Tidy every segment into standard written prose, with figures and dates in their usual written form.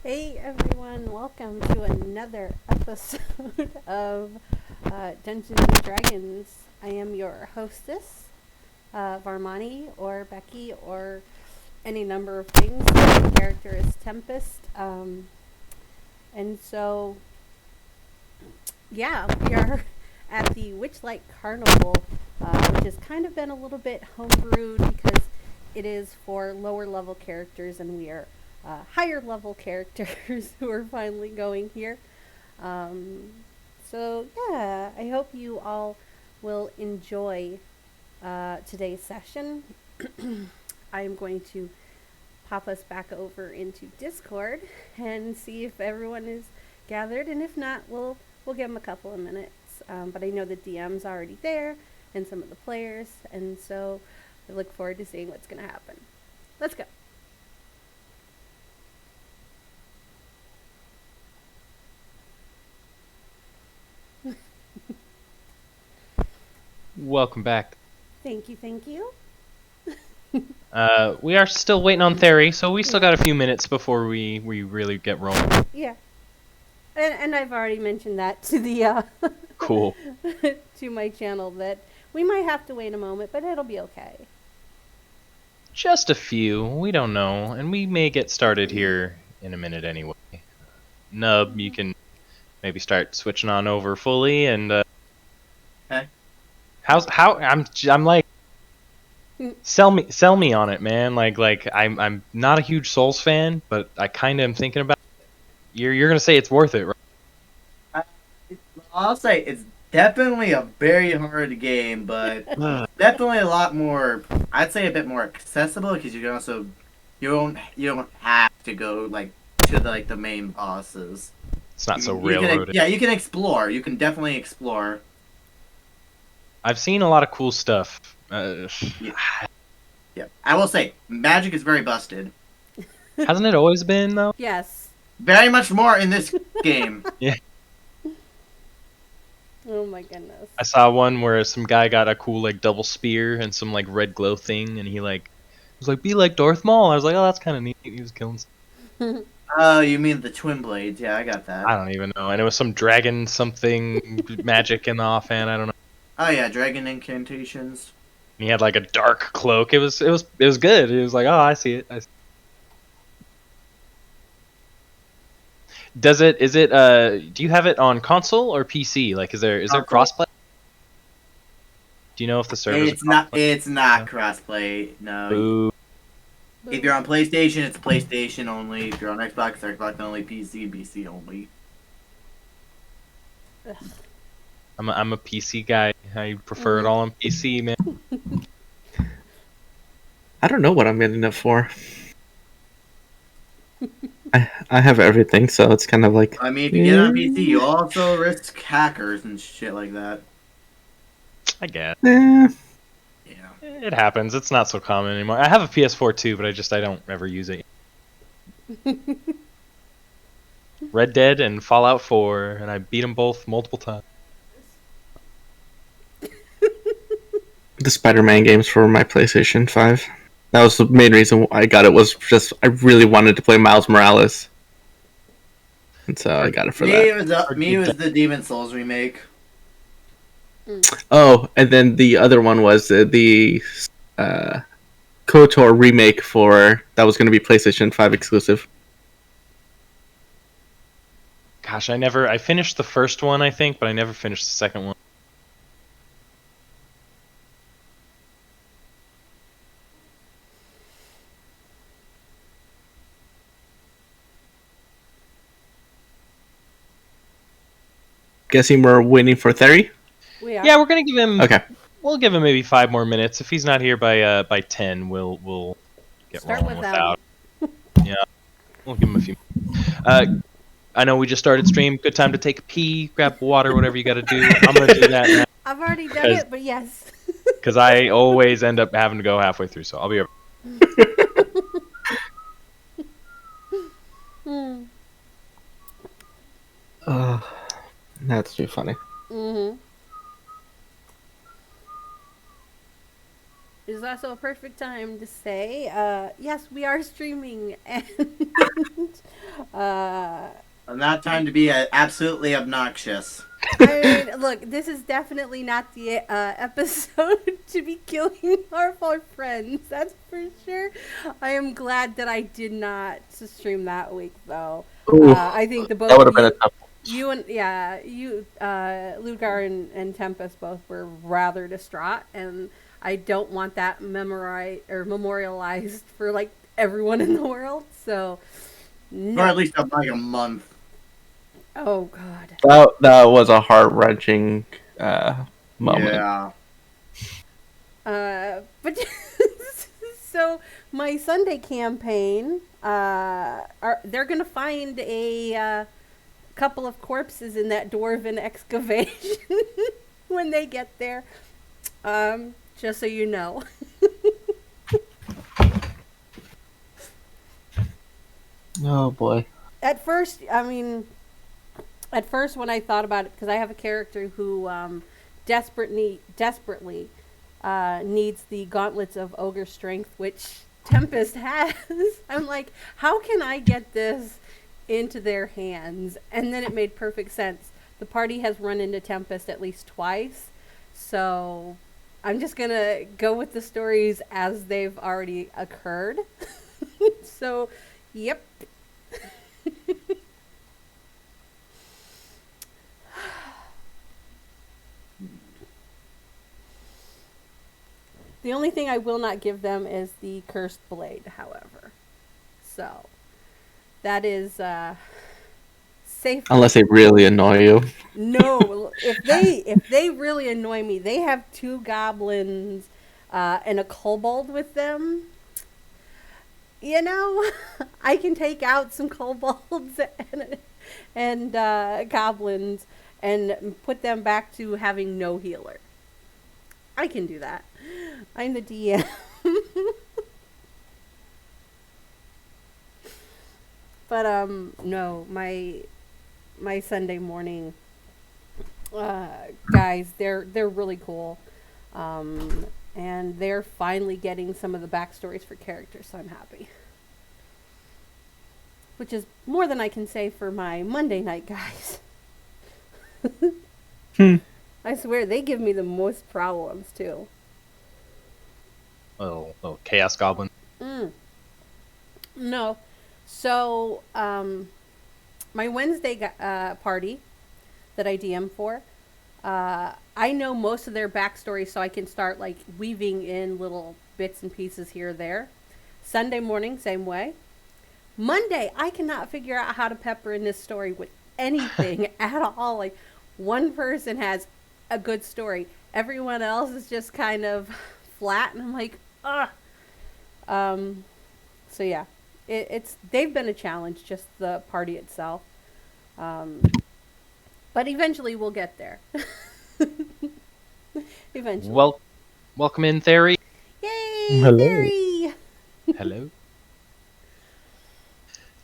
Hey everyone, welcome to another episode of Dungeons and Dragons. I am your hostess, Varmani or Becky or any number of things. My character is Tempest. And so, yeah, we are at the Witchlight Carnival, which has kind of been a little bit homebrewed because it is for lower level characters and we are higher level characters who are finally going here. Um, so, yeah, I hope you all will enjoy today's session. I am going to pop us back over into Discord and see if everyone is gathered, and if not, we'll give them a couple of minutes. But I know the DM's already there, and some of the players, and so I look forward to seeing what's going to happen. Let's go. Welcome back. Thank you, thank you. We are still waiting on Theory, so we still got a few minutes before we really get rolling. Yeah, and I've already mentioned that to the Cool. to my channel that we might have to wait a moment, but it'll be okay. Just a few. We don't know, and we may get started here in a minute anyway. Nub, you can maybe start switching on over fully, and Okay. I'm like sell me on it, man. Like I'm not a huge Souls fan, but I kind of am thinking about it. You're gonna say it's worth it, right? I, I'll say it's definitely a very hard game, but definitely a lot more. I'd say a bit more accessible because you can also you don't have to go like to the main bosses. It's not so You can, railroaded. yeah, you can explore. You can definitely explore. I've seen a lot of cool stuff. Yeah. Yeah, I will say magic is very busted. Hasn't it always been though? Yes. Very much more in this game. Yeah. Oh my goodness. I saw one where some guy got a cool like double spear and some like red glow thing, and he like was like, "Be like Darth Maul." I was like, "Oh, that's kind of neat." He was killing. Oh, you mean the twin blades? Yeah, I got that. I don't even know, and it was some dragon something magic in the offhand. I don't know. Oh yeah, dragon incantations. And he had like a dark cloak. It was good. It was like, "Oh, I see it." Does it? Is it? Do you have it on console or PC? Like, is there Console. crossplay? Do you know if the servers? It's not. It's not crossplay. No. Ooh. If you're on PlayStation, it's PlayStation only. If you're on Xbox, Xbox only. PC only. Ugh. I'm a PC guy. I prefer it all on PC, man. I don't know what I'm getting it for. I have everything, so it's kind of like. I mean, if you get it on PC, you also risk hackers and shit like that. I guess. Eh, Yeah. It happens. It's not so common anymore. I have a PS4 too, but I don't ever use it. Red Dead and Fallout 4, and I beat them both multiple times. the Spider-Man games for my PlayStation 5. That was the main reason I got it. Was just I really wanted to play Miles Morales, and so I got it for that. Me, it was the Demon Souls remake. Oh, and then the other one was the KOTOR remake for that was going to be PlayStation 5 exclusive. Gosh, I finished the first one, I think, but I never finished the second one. Guessing we're waiting for Theory. We are. Yeah, we're gonna give him. Okay. We'll give him maybe 5 more minutes. If he's not here by 10, we'll get Start rolling with them. without. Yeah, we'll give him a few. I know we just started stream. Good time to take a pee, grab water, whatever you got to do. I'm gonna do that now I've already done it, but yes. because I always end up having to go halfway through. So I'll be. Hmm. That's too funny. Mm-hmm. Is also a perfect time to say, yes, we are streaming, and not trying to be absolutely obnoxious. I mean, look, this is definitely not the episode to be killing our friends. That's for sure. I am glad that I did not stream that week, though. Ooh, I think the both that would have of been a you, tough. Lugar and Tempest both were rather distraught, and I don't want that memorialized for like everyone in the world. So, no. Or at least like a month. Oh God. That was a heart wrenching moment. Yeah. But so my Sunday campaign, they're gonna find a couple of corpses in that dwarven excavation when they get there. Just so you know. Oh boy. At first, when I thought about it, because I have a character who desperately needs the gauntlets of ogre strength, which Tempest has. I'm like, how can I get this into their hands? And then it made perfect sense. The party has run into Tempest at least twice, so I'm just gonna go with the stories as they've already occurred. So, yep. The only thing I will not give them is the cursed blade, however. So, that is safe. Unless they really annoy you. No, if they really annoy me, they have 2 goblins and a kobold with them. You know, I can take out some kobolds and goblins and put them back to having no healer. I can do that. I'm the DM. But no, my Sunday morning guys, they're really cool. And they're finally getting some of the backstories for characters, so I'm happy. Which is more than I can say for my Monday night guys. I swear, they give me the most problems, too. Oh, Chaos Goblin. No. So, my Wednesday party that I DM for, I know most of their backstory, so I can start like weaving in little bits and pieces here or there. Sunday morning, same way. Monday, I cannot figure out how to pepper in this story with anything at all. Like, one person has a good story, everyone else is just kind of flat, and I'm like, ugh. So yeah, they've been a challenge, just the party itself. But eventually we'll get there. Eventually. Welcome in, Theory. Yay, Hello. Theory! Hello.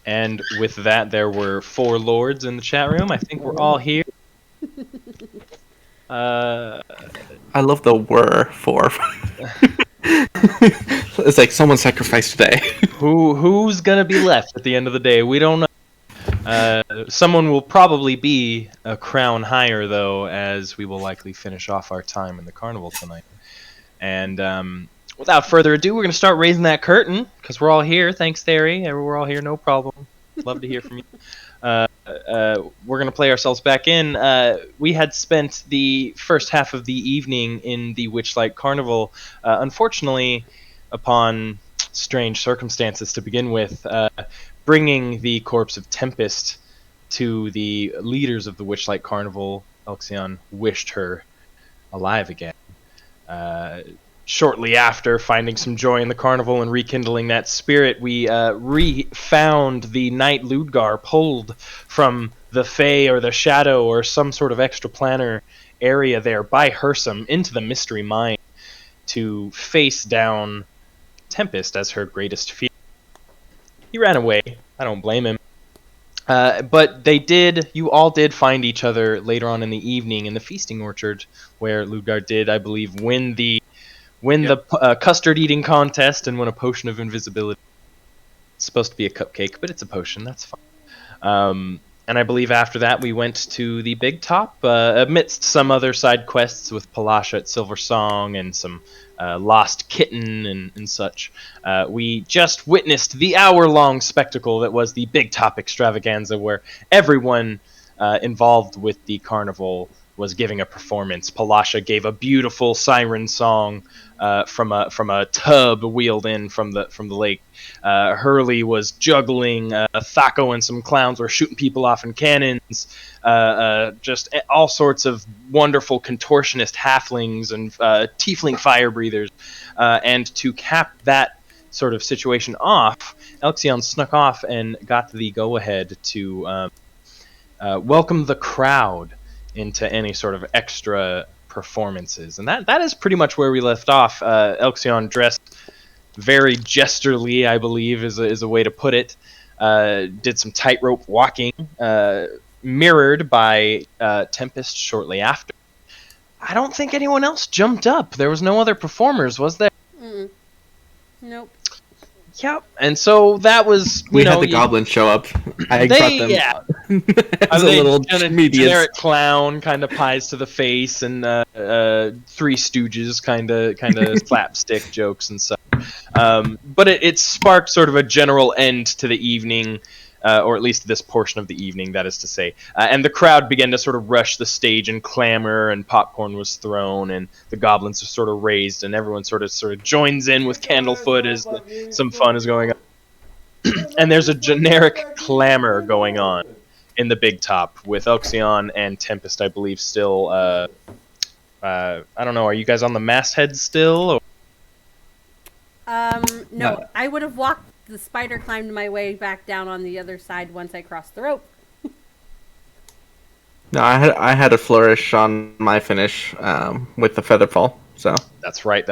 And with that, there were 4 lords in the chat room. I think we're all here. I love the "were" for. It's like someone sacrificed today. Who's gonna be left at the end of the day? We don't know. Someone will probably be a crown higher, though, as we will likely finish off our time in the carnival tonight. And without further ado, we're gonna start raising that curtain because we're all here. Thanks, Theory. We're all here, no problem. Love to hear from you. We're going to play ourselves back in. We had spent the first half of the evening in the Witchlight Carnival. Unfortunately, upon strange circumstances to begin with, bringing the corpse of Tempest to the leaders of the Witchlight Carnival. Elxion wished her alive again. Shortly after finding some joy in the carnival and rekindling that spirit, we found the knight Ludgar pulled from the Fae or the Shadow or some sort of extraplanar area there by Hersum into the Mystery Mine to face down Tempest as her greatest fear. He ran away. I don't blame him. But you all did find each other later on in the evening in the feasting orchard, where Ludgar did, I believe, win the custard eating contest and win a potion of invisibility. It's supposed to be a cupcake, but it's a potion. That's fine. And I believe after that we went to the Big Top, amidst some other side quests with Palasha at Silver Song and some Lost Kitten and such. We just witnessed the hour-long spectacle that was the Big Top extravaganza, where everyone involved with the carnival was giving a performance. Palasha gave a beautiful siren song from a tub wheeled in from the lake. Hurley was juggling. Thaco and some clowns were shooting people off in cannons. Just all sorts of wonderful contortionist halflings and tiefling fire breathers. And to cap that sort of situation off, Elxion snuck off and got the go-ahead to welcome the crowd into any sort of extra performances. And that is pretty much where we left off. Elxion dressed very jesterly, I believe, is a way to put it. Did some tightrope walking, mirrored by Tempest shortly after. I don't think anyone else jumped up. There was no other performers, was there? Mm-mm. Nope. Yep. And so that was we had the goblins show up. I they, brought them. Yeah. As a little generic clown, kind of pies to the face, and Three Stooges kind of slapstick jokes and stuff. But it sparked sort of a general end to the evening, or at least this portion of the evening, that is to say. And the crowd began to sort of rush the stage and clamor, and popcorn was thrown, and the goblins were sort of raised, and everyone sort of joins in with Candlefoot as some fun is going on. And there's a generic clamor going on in the Big Top with Elxion and Tempest, I believe, still. I don't know. Are you guys on the masthead still? Or? No. I would have walked the spider, climbed my way back down on the other side once I crossed the rope. No, I had a flourish on my finish with the featherfall. So that's right.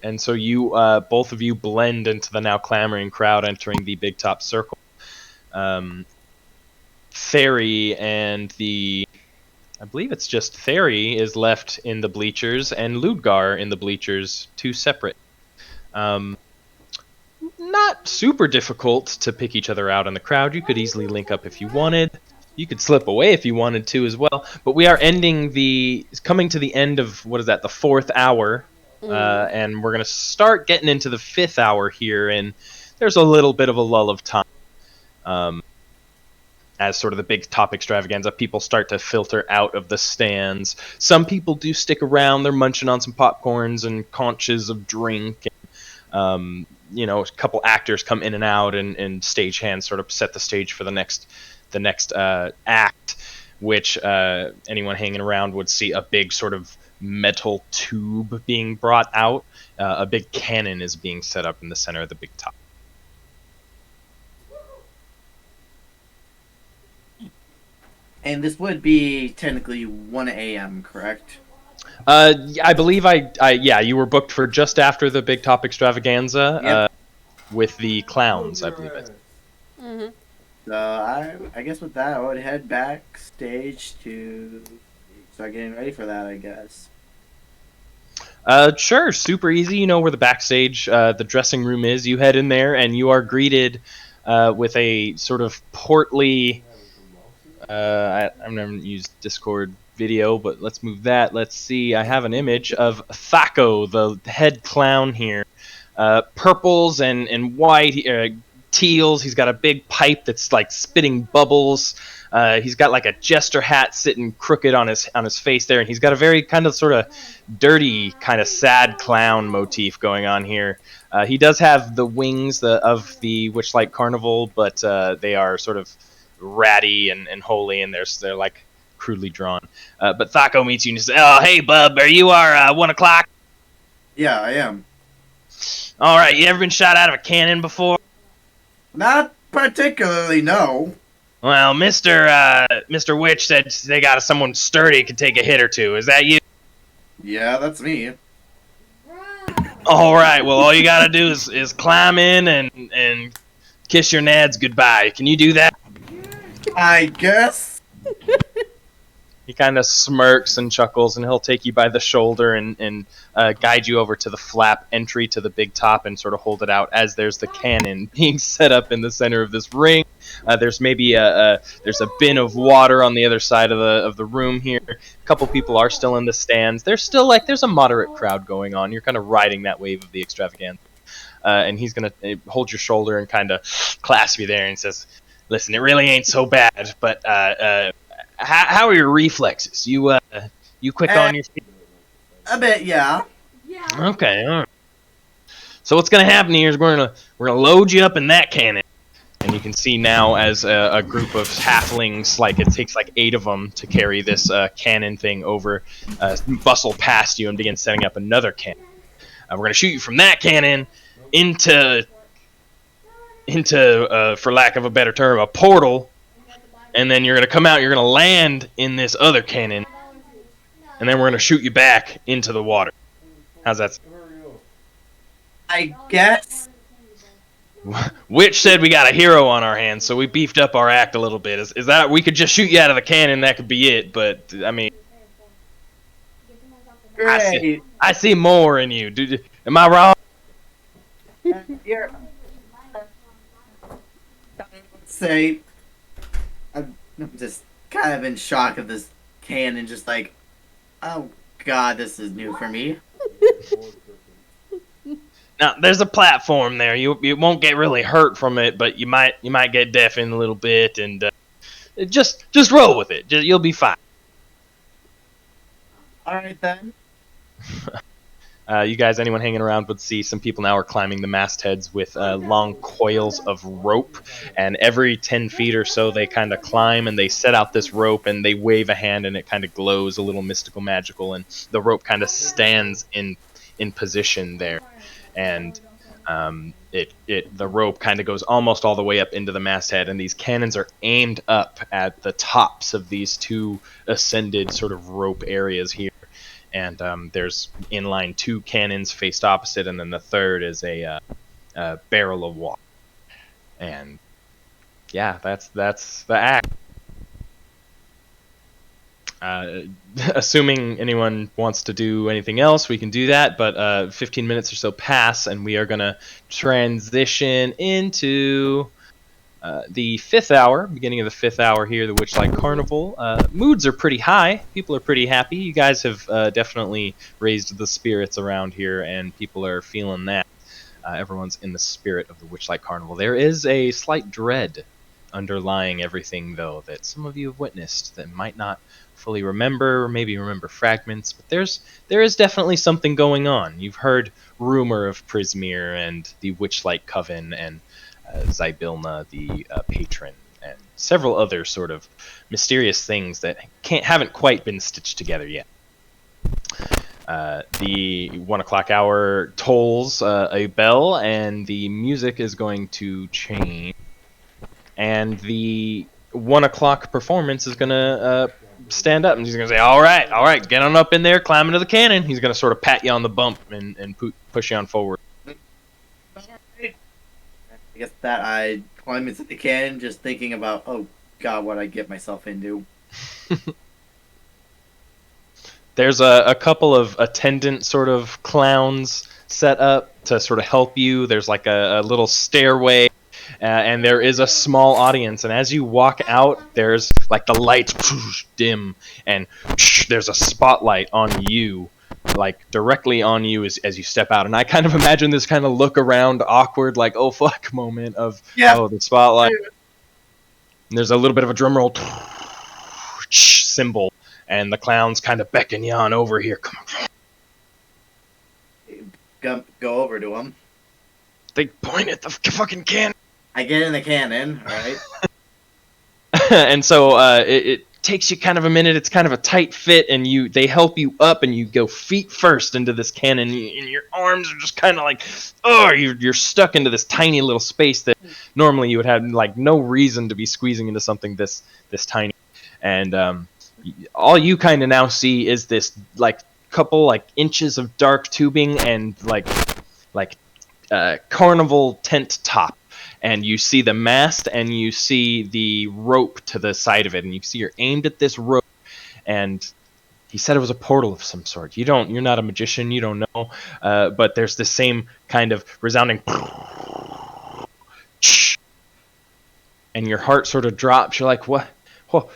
And so you, both of you, blend into the now clamoring crowd entering the Big Top circle. Thery and I believe it's just Thery is left in the bleachers, and Ludgar in the bleachers, two separate. Not super difficult to pick each other out in the crowd. You could easily link up if you wanted. You could slip away if you wanted to as well. But we are coming to the end of, what is that, the 4th hour. And we're going to start getting into the 5th hour here, and there's a little bit of a lull of time. As sort of the Big Top extravaganza, people start to filter out of the stands. Some people do stick around. They're munching on some popcorns and conches of drink. And, a couple actors come in and out, and stagehands sort of set the stage for the next act, which anyone hanging around would see a big sort of metal tube being brought out. A big cannon is being set up in the center of the Big Top. And this would be technically 1 a.m., correct? I believe you were booked for just after the Big Top extravaganza. Yep. With the clowns, I believe it. Mm-hmm. So I guess with that, I would head backstage to start getting ready for that, I guess. Sure, super easy. You know where the backstage, the dressing room is. You head in there, and you are greeted with a sort of portly. I've never used Discord video, but let's move that. Let's see. I have an image of Thaco, the head clown here. Purples and white, teals. He's got a big pipe that's like spitting bubbles. He's got like a jester hat sitting crooked on his face there, and he's got a very kind of sort of dirty, kind of sad clown motif going on here. He does have the wings of the Witchlight Carnival, but they are sort of ratty and holy, and they're like crudely drawn. But Thaco meets you and he says, "Oh, hey, bub, are you our 1 o'clock?" Yeah, I am. All right, you ever been shot out of a cannon before? Not particularly, no. Well, Mr. Witch said they got someone sturdy could take a hit or two. Is that you? Yeah, that's me. All right. Well, all you gotta do is climb in and kiss your nads goodbye. Can you do that? I guess. He kind of smirks and chuckles, and he'll take you by the shoulder and guide you over to the flap entry to the big top and sort of hold it out as there's the cannon being set up in the center of this ring. There's maybe there's a bin of water on the other side of the room here. A couple people are still in the stands. There's still there's a moderate crowd going on. You're kind of riding that wave of the extravaganza. And he's gonna hold your shoulder and kind of clasp you there and says, "Listen, it really ain't so bad, but how are your reflexes? You quick on your feet?" A bit, yeah. Okay, all right. So what's gonna happen here is we're gonna load you up in that cannon, and you can see now as a group of halflings, like it takes like 8 of them to carry this cannon thing over, bustle past you and begin setting up another cannon. We're gonna shoot you from that cannon into for lack of a better term, a portal, and then you're gonna come out. You're gonna land in this other cannon, and then we're gonna shoot you back into the water. How's that? I guess. Witch said we got a hero on our hands, so we beefed up our act a little bit. Is that we could just shoot you out of the cannon? That could be it. But I mean, Great. I see more in you. Am I wrong? You're. Say, I'm just kind of in shock of this cannon. Just like, oh god, this is new for me. Now, there's a platform there. You won't get really hurt from it, but you might get deafened a little bit, and just roll with it. You'll be fine. All right then. You guys, anyone hanging around would see some people now are climbing the mastheads with long coils of rope, and every 10 feet or so they kind of climb and they set out this rope and they wave a hand and it kind of glows a little mystical, magical, and the rope kind of stands in position there. And the rope kind of goes almost all the way up into the masthead, and these cannons are aimed up at the tops of these 2 ascended sort of rope areas here. And there's inline 2 cannons faced opposite, and then the third is a barrel of water. And yeah, that's the act. Assuming anyone wants to do anything else, we can do that, but 15 minutes or so pass, and we are going to transition into the 5th hour, beginning of the 5th hour here, the Witchlight Carnival. Moods are pretty high. People are pretty happy. You guys have definitely raised the spirits around here, and people are feeling that. Everyone's in the spirit of the Witchlight Carnival. There is a slight dread underlying everything, though, that some of you have witnessed that might not fully remember, or maybe remember fragments, but there is definitely something going on. You've heard rumor of Prismere and the Witchlight Coven and Zybilna, the patron, and several other sort of mysterious things that haven't quite been stitched together yet. The 1 o'clock hour tolls a bell, and the music is going to change, and the 1 o'clock performance is going to stand up, and he's going to say, all right, get on up in there, climb into the cannon. He's going to sort of pat you on the bump and push you on forward. I guess that I climb into the cannon just thinking about, oh god, what I get myself into. There's a couple of attendant sort of clowns set up to sort of help you. There's like a little stairway, and there is a small audience. And as you walk out, there's like the lights dim, and there's a spotlight on you, like directly on you as you step out. And I kind of imagine this kind of look around, awkward, like, oh fuck moment of, oh, the spotlight. And there's a little bit of a drum roll symbol, and the clowns kind of beckon you on over here. Come on. Go over to him. They point at the fucking cannon. I get in the cannon, alright? And so it takes you kind of a minute. It's kind of a tight fit, and they help you up, and you go feet first into this cannon, and your arms are just kind of like, oh, you're stuck into this tiny little space that normally you would have like no reason to be squeezing into something this tiny. And all you kind of now see is this like couple like inches of dark tubing and like carnival tent top. And you see the mast, and you see the rope to the side of it, and you see you're aimed at this rope, and he said it was a portal of some sort. You're not a magician, you don't know, but there's this same kind of resounding, and your heart sort of drops. You're like, what? Whoa.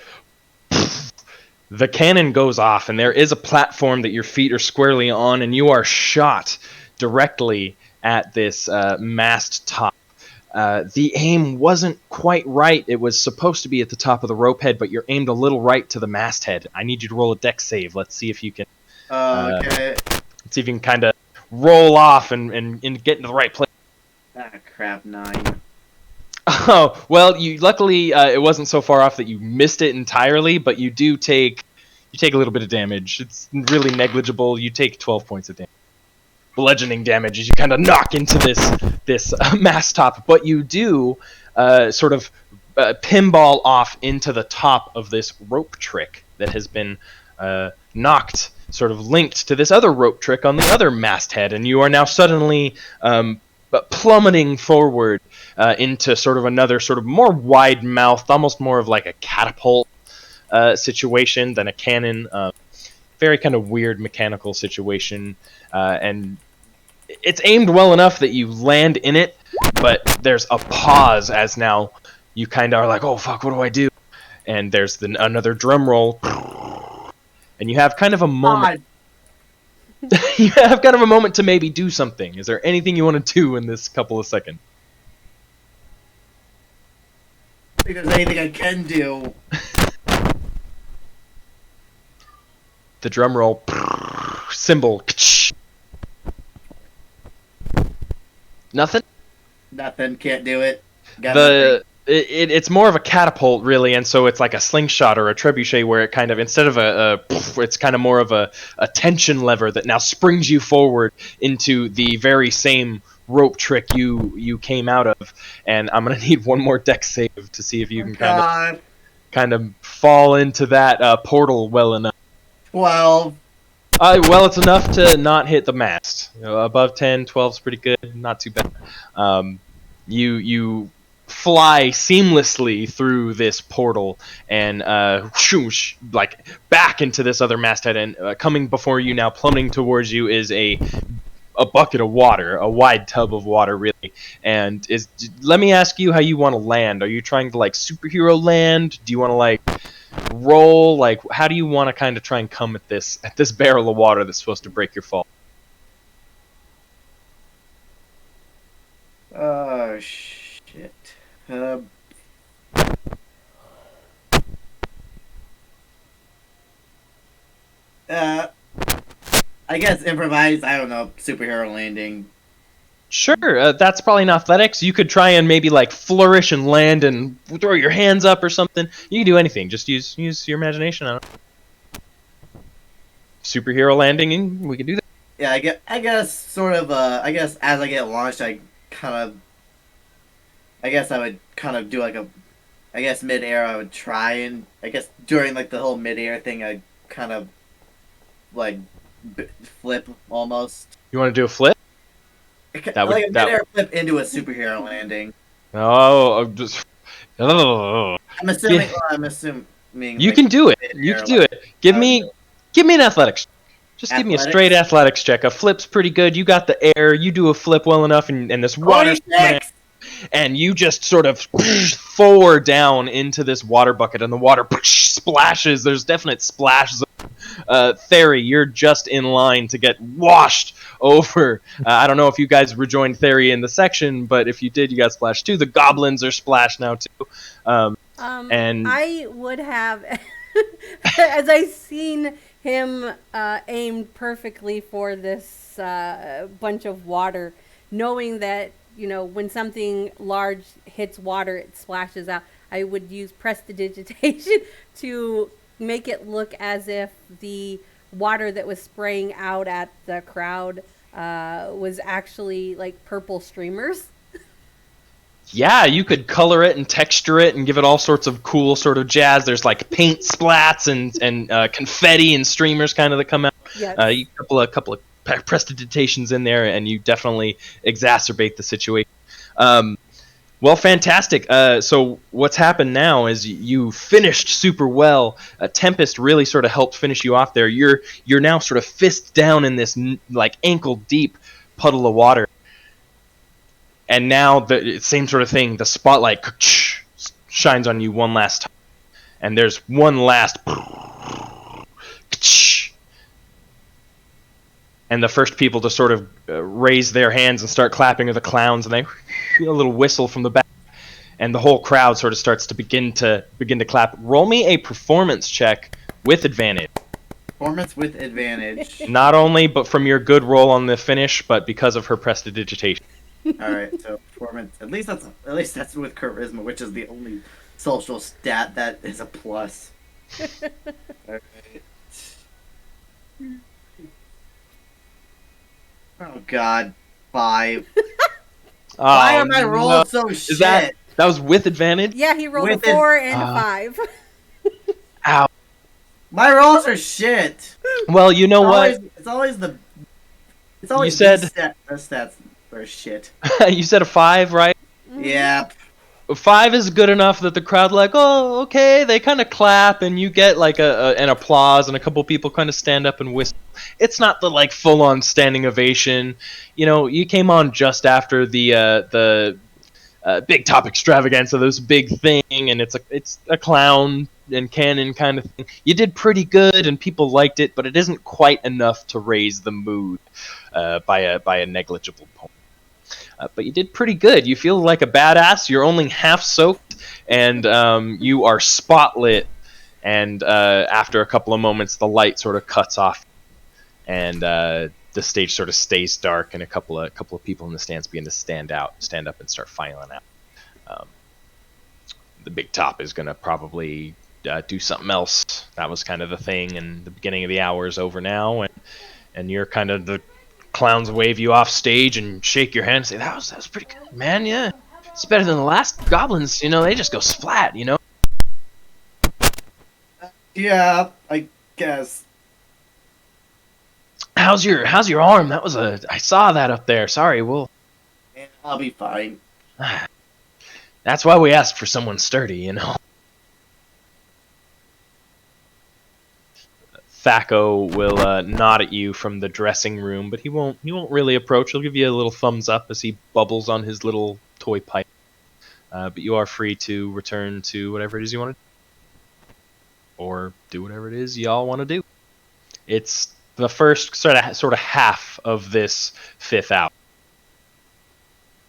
The cannon goes off, and there is a platform that your feet are squarely on, and you are shot directly at this mast top. The aim wasn't quite right. It was supposed to be at the top of the rope head, but you're aimed a little right to the masthead. I need you to roll a dex save. Let's see if you can. Okay. Let's see if you can kind of roll off and get into the right place. Ah, crap, 9. Oh well, you luckily it wasn't so far off that you missed it entirely, but you take a little bit of damage. It's really negligible. You take 12 points of damage. Bludgeoning damage as you kind of knock into this mast top, but you do sort of pinball off into the top of this rope trick that has been knocked, sort of linked to this other rope trick on the other masthead, and you are now suddenly plummeting forward into sort of another sort of more wide-mouthed, almost more of like a catapult situation than a cannon. Very kind of weird mechanical situation, and it's aimed well enough that you land in it, but there's a pause as now you kind of are like, oh fuck, what do I do? And there's another drum roll, and you have kind of a moment. You have kind of a moment to maybe do something. Is there anything you want to do in this couple of seconds? If there's anything I can do. The drum roll cymbal. Nothing? Nothing, can't do it. Got nothing. It's more of a catapult, really, and so it's like a slingshot or a trebuchet where it kind of, instead of it's kind of more of a tension lever that now springs you forward into the very same rope trick you came out of. And I'm going to need one more dex save to see if you can kind of fall into that portal well enough. 12. Well, it's enough to not hit the mast. Above 10, 12's pretty good. Not too bad. You fly seamlessly through this portal and shoosh, like back into this other masthead, and coming before you now, plummeting towards you, is a bucket of water, a wide tub of water, really. And let me ask you how you want to land. Are you trying to like superhero land? Do you want to like roll? Like, how do you want to kind of try and come at this barrel of water that's supposed to break your fall? Oh shit. I guess improvise, I don't know, superhero landing. Sure, that's probably in athletics. You could try and maybe like flourish and land and throw your hands up or something. You can do anything. Just use your imagination. I don't know. Superhero landing, and we can do that. Yeah, I guess sort of. I guess as I get launched, I would kind of do like I guess mid-air I would try, and I guess during like the whole mid-air thing I'd kind of like flip almost. You want to do a flip? Like a mid-air flip into a superhero landing. Oh, I'm assuming. You can do it. You can do it. Give me an athletics. Just give me a straight athletics check. A flip's pretty good. You got the air. You do a flip well enough, and this water, and you just sort of forward down into this water bucket, and the water splashes. There's definite splashes. Theory, you're just in line to get washed over. I don't know if you guys rejoined Theory in the section, but if you did, you got splashed too. The goblins are splashed now too. And I would have, as I seen him aimed perfectly for this bunch of water, knowing that, you know, when something large hits water, it splashes out. I would use prestidigitation to make it look as if the water that was spraying out at the crowd was actually like purple streamers. Yeah, you could color it and texture it and give it all sorts of cool sort of jazz. There's like paint splats and confetti and streamers kind of that come out. Yes. A couple of prestidigitations in there, and you definitely exacerbate the situation. Well, fantastic. So what's happened now is you finished super well. Tempest really sort of helped finish you off there. You're now sort of fist down in this like ankle deep puddle of water, and now the same sort of thing. The spotlight shines on you one last time, and there's one last, and the first people to sort of raise their hands and start clapping are the clowns, and they a little whistle from the back, and the whole crowd sort of starts to begin to clap. Roll me a performance check with advantage. Performance with advantage. Not only but from your good roll on the finish, but because of her prestidigitation. All right, so performance. At least that's with charisma, which is the only social stat that is a plus. All right. Oh God, 5. Why am I rolling so shit? That was with advantage? Yeah, he rolled With a 4 and a 5. Ow. My rolls are shit. Well, you know what? It's always the You said the stats are shit. you said a 5, right? Yeah. 5 is good enough that the crowd like, oh, okay. They kind of clap, and you get like an applause, and a couple people kind of stand up and whistle. It's not the like full-on standing ovation. You know, you came on just after the big top extravaganza, this big thing, and it's a clown and canon kind of thing. You did pretty good, and people liked it, but it isn't quite enough to raise the mood by a negligible point. But you did pretty good. You feel like a badass. You're only half soaked, and you are spotlit. And after a couple of moments, the light sort of cuts off, and the stage sort of stays dark. And a couple of people in the stands begin to stand up, and start filing out. The big top is going to probably do something else. That was kind of the thing, and the beginning of the hour is over now, and you're kind of the clowns wave you off stage and shake your hand and say, that was pretty good, man. Yeah, it's better than the last goblins. You know, they just go splat. You know. Yeah, I guess. How's your arm? I saw that up there. Sorry, Will. Yeah, I'll be fine. That's why we asked for someone sturdy, you know. Thaco will nod at you from the dressing room, but he won't really approach. He'll give you a little thumbs up as he bubbles on his little toy pipe. But you are free to return to whatever it is you want to do. Or do whatever it is y'all want to do. It's the first sort of half of this 5th hour.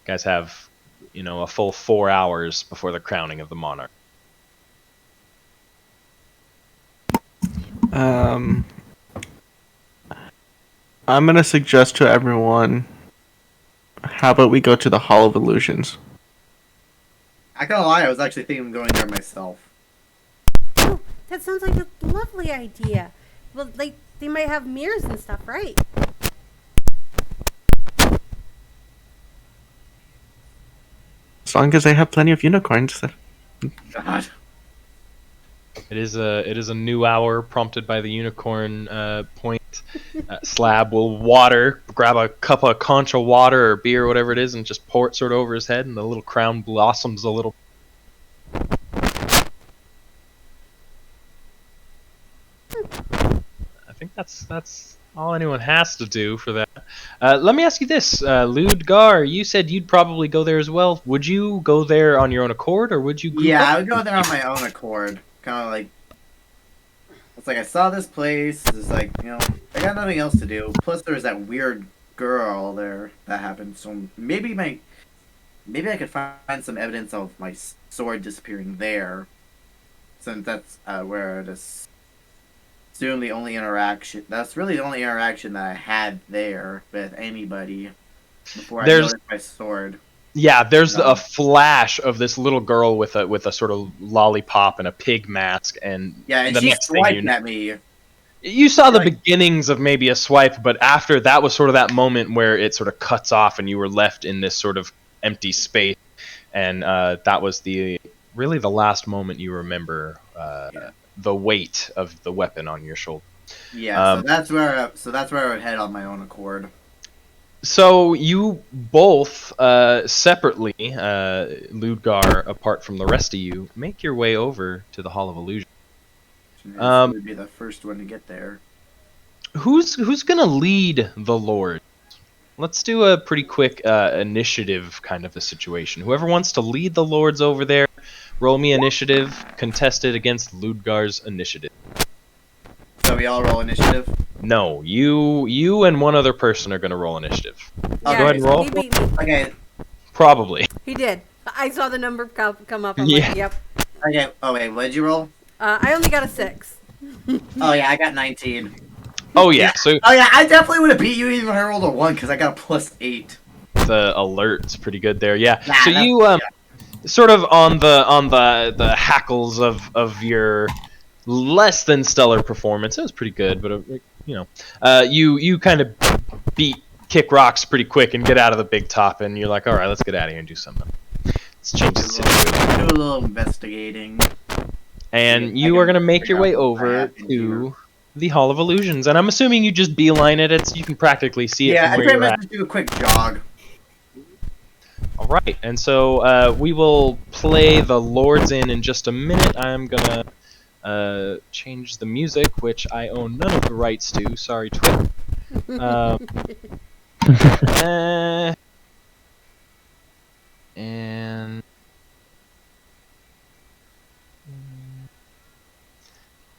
You guys have, you know, a full 4 hours before the crowning of the monarch. I'm gonna suggest to everyone, how about we go to the Hall of Illusions? I can't lie, I was actually thinking of going there myself. Oh, that sounds like a lovely idea. Well, they might have mirrors and stuff, right? As long as they have plenty of unicorns. God. It is a new hour prompted by the unicorn point. Slab will grab a cup of concha water or beer or whatever it is, and just pour it sort of over his head, and the little crown blossoms a little. I think that's all anyone has to do for that. Let me ask you this, Ludgar. You said you'd probably go there as well. Would you go there on your own accord, or would you? Yeah, I would go there on my own accord. Kind of like, it's like I saw this place. It's like, you know, I got nothing else to do. Plus, there's that weird girl there that happened. So maybe I could find some evidence of my sword disappearing there, since that's where it is. Soon the only interaction. That's really the only interaction that I had there with anybody before I noticed my sword. Yeah, there's a flash of this little girl with a sort of lollipop and a pig mask, and and the she next swiped thing at me. You saw the beginnings of maybe a swipe, but after that was sort of that moment where it sort of cuts off, and you were left in this sort of empty space, and that was really the last moment you remember. The weight of the weapon on your shoulder. Yeah, so that's where I would head on my own accord. So you both separately, Ludgar, apart from the rest of you, make your way over to the Hall of Illusion. Who would be the first one to get there? Who's gonna lead the Lord? Let's do a pretty quick initiative kind of a situation. Whoever wants to lead the Lords over there, roll me initiative, contested against Ludgar's initiative. So we all roll initiative? No, you and one other person are gonna roll initiative. Okay. Go ahead and roll. He beat me. Okay, Probably. He did. I saw the number come up. I'm Yeah. like, yep. okay. Oh wait, what did you roll? I only got a 6. Oh yeah, I got 19. Oh yeah. So Oh yeah, I definitely would have beat you even if I rolled a 1 because I got a +8. the alert's pretty good there. Yeah. Nah, So that's- you sort of on the hackles of your less than stellar performance. It was pretty good, but you kind of kick rocks pretty quick and get out of the big top, and you're like, all right, let's get out of here and do something. Let's change the situation. Do a little investigating. And I you can are gonna make your figure way out what over happened to the Hall of Illusions, and I'm assuming you just beeline it. You can practically see it Yeah, I from where pretty you're much at. just do a quick jog. All right, and so we will play the Lords in just a minute. I'm gonna change the music, which I own none of the rights to. Sorry, Twitter. And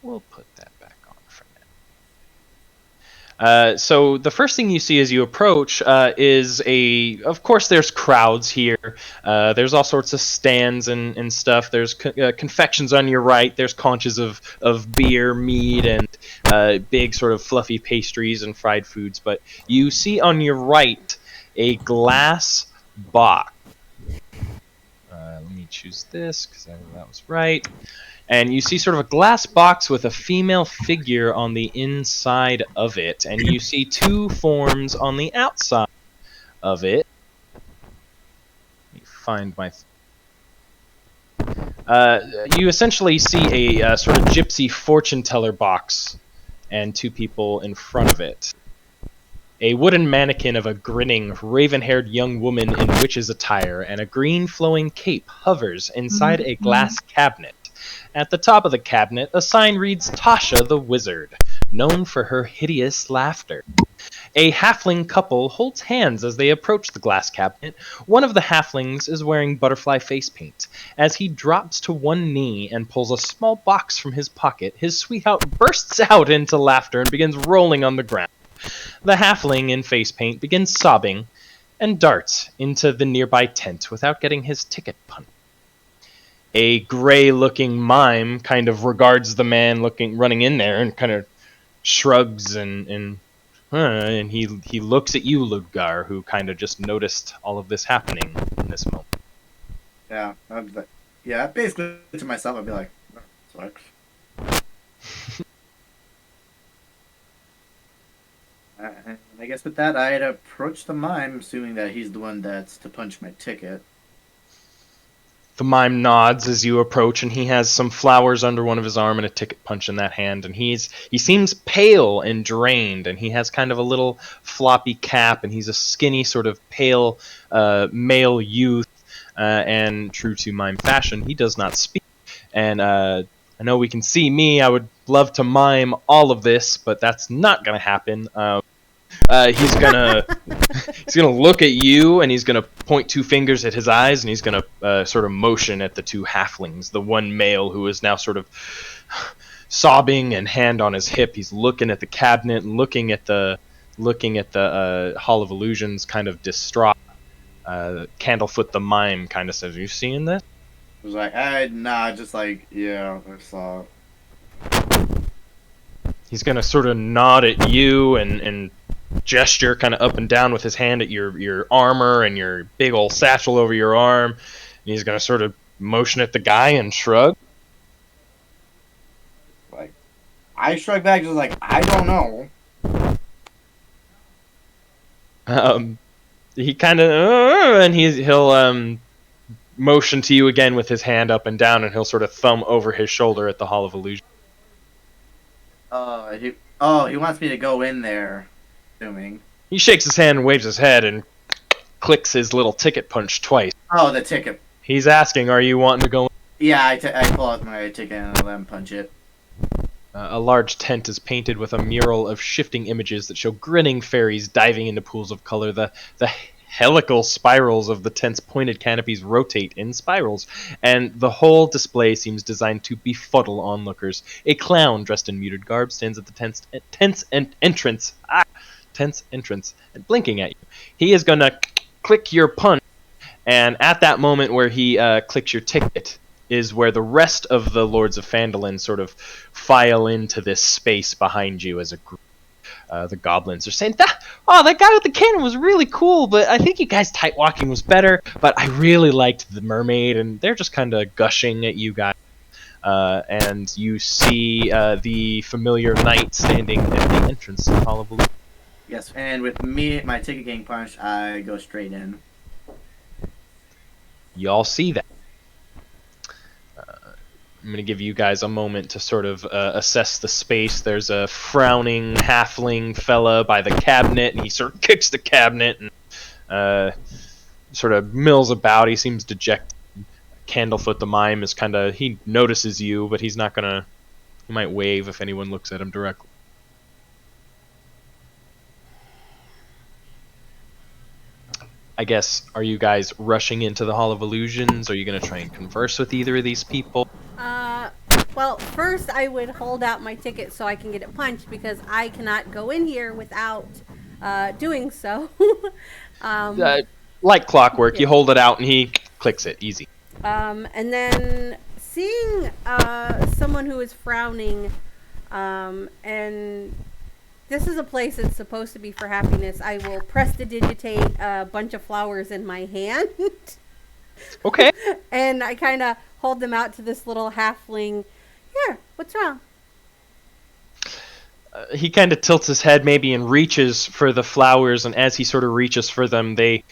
we'll put that back on for now. So the first thing you see as you approach is of course there's crowds here. There's all sorts of stands and stuff. There's confections on your right. There's conches of beer, mead, and big sort of fluffy pastries and fried foods. But you see on your right a glass box. Let me choose this because that was right. And you see sort of a glass box with a female figure on the inside of it, and you see two forms on the outside of it. Let me find my... you essentially see a sort of gypsy fortune teller box and two people in front of it. A wooden mannequin of a grinning, raven-haired young woman in witch's attire and a green flowing cape hovers inside a glass cabinet. At the top of the cabinet, a sign reads Tasha the Wizard, known for her hideous laughter. A halfling couple holds hands as they approach the glass cabinet. One of the halflings is wearing butterfly face paint. As he drops to one knee and pulls a small box from his pocket, his sweetheart bursts out into laughter and begins rolling on the ground. The halfling in face paint begins sobbing and darts into the nearby tent without getting his ticket punched. A gray-looking mime kind of regards the man running in there and kind of shrugs and he looks at you, Ludgar, who kind of just noticed all of this happening in this moment. Yeah, I'd be like, yeah. Basically, to myself, I'd be like, oh, sucks. I guess with that, I'd approach the mime, assuming that he's the one that's to punch my ticket. The mime nods as you approach, and he has some flowers under one of his arm and a ticket punch in that hand. And he seems pale and drained, and he has kind of a little floppy cap, and he's a skinny, sort of pale male youth. And true to mime fashion, he does not speak. And I know we can see me. I would love to mime all of this, but that's not going to happen. He's gonna look at you, and he's gonna point two fingers at his eyes, and he's gonna sort of motion at the two halflings. The one male who is now sort of sobbing and hand on his hip. He's looking at the cabinet and looking at the Hall of Illusions, kind of distraught. Candlefoot the mime kind of says, "Are you seeing this?" I was like, nah, just like, yeah, I saw it. He's gonna sort of nod at you and gesture kind of up and down with his hand at your armor and your big old satchel over your arm. And he's gonna sort of motion at the guy and shrug. Like, I shrug back, just like, I don't know. He kind of and he'll motion to you again with his hand up and down, and he'll sort of thumb over his shoulder at the Hall of Illusion. He wants me to go in there, assuming. He shakes his hand and waves his head and clicks his little ticket punch twice. Oh, the ticket. He's asking, are you wanting to go? Yeah, I pull out my ticket and I let him punch it. A large tent is painted with a mural of shifting images that show grinning fairies diving into pools of color. The helical spirals of the tent's pointed canopies rotate in spirals, and the whole display seems designed to befuddle onlookers. A clown dressed in muted garb stands at the tent's entrance, and blinking at you. He is gonna click your punch, and at that moment where he clicks your ticket is where the rest of the Lords of Phandalin sort of file into this space behind you as a group. The goblins are saying, that guy with the cannon was really cool, but I think you guys tight walking was better, but I really liked the mermaid, and they're just kind of gushing at you guys. And you see the familiar knight standing at the entrance to the Hall of Illusion. Yes, and with me, my ticket getting punched, I go straight in. Y'all see that. I'm going to give you guys a moment to sort of assess the space. There's a frowning halfling fella by the cabinet, and he sort of kicks the cabinet and sort of mills about. He seems dejected. Candlefoot the mime is kind of... He notices you, but he's not going to... He might wave if anyone looks at him directly. I guess, are you guys rushing into the Hall of Illusions? Are you going to try and converse with either of these people? Well, first I would hold out my ticket so I can get it punched because I cannot go in here without doing so. Like clockwork, yeah. You hold it out and he clicks it. Easy. And then seeing someone who is frowning, and this is a place that's supposed to be for happiness, I will prestidigitate a bunch of flowers in my hand. Okay. And I kind of hold them out to this little halfling. Here, what's wrong? He kind of tilts his head maybe and reaches for the flowers, and as he sort of reaches for them, they...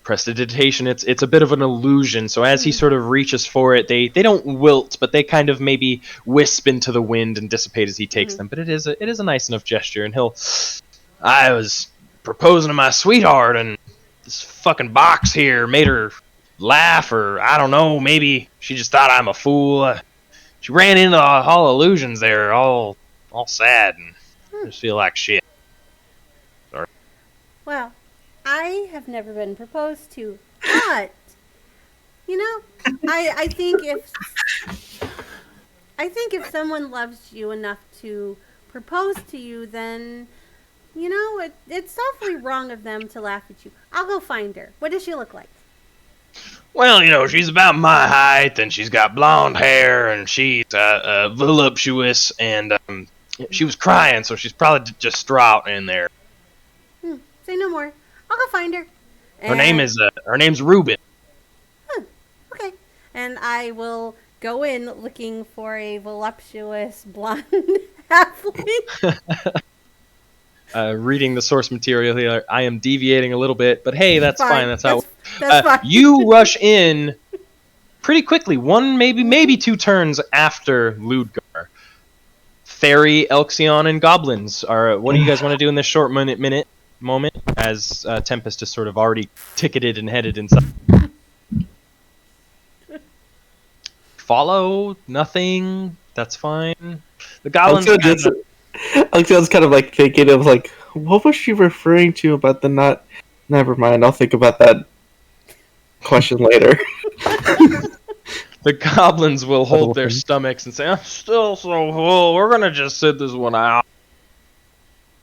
Prestidigitation, it's a bit of an illusion, so as he sort of reaches for it, they don't wilt, but they kind of maybe wisp into the wind and dissipate as he takes them, but it is a nice enough gesture, and I was proposing to my sweetheart, and this fucking box here made her laugh, or I don't know, maybe she just thought I'm a fool. She ran into the Hall of Illusions there, all sad, and I just feel like shit. Sorry. Well, I have never been proposed to, but I think if someone loves you enough to propose to you, then it's awfully wrong of them to laugh at you. I'll go find her. What does she look like? Well, she's about my height, and she's got blonde hair, and she's voluptuous, and she was crying, so she's probably just distraught in there. Say no more. I'll go find her. Her name's Ruben. Okay. And I will go in looking for a voluptuous blonde halfling. Reading the source material here, I am deviating a little bit, but hey, that's fine. That's how fine. You rush in pretty quickly. One, maybe 2 turns after Ludgar. Fairy, Elxion, and goblins are. What do you guys want to do in this short moment? As Tempest is sort of already ticketed and headed inside. Follow? Nothing? That's fine. The goblins... Alexion's kind of like thinking of like, what was she referring to about the not... Never mind, I'll think about that question later. The goblins will hold their stomachs and say, I'm still so full, we're gonna just sit this one out.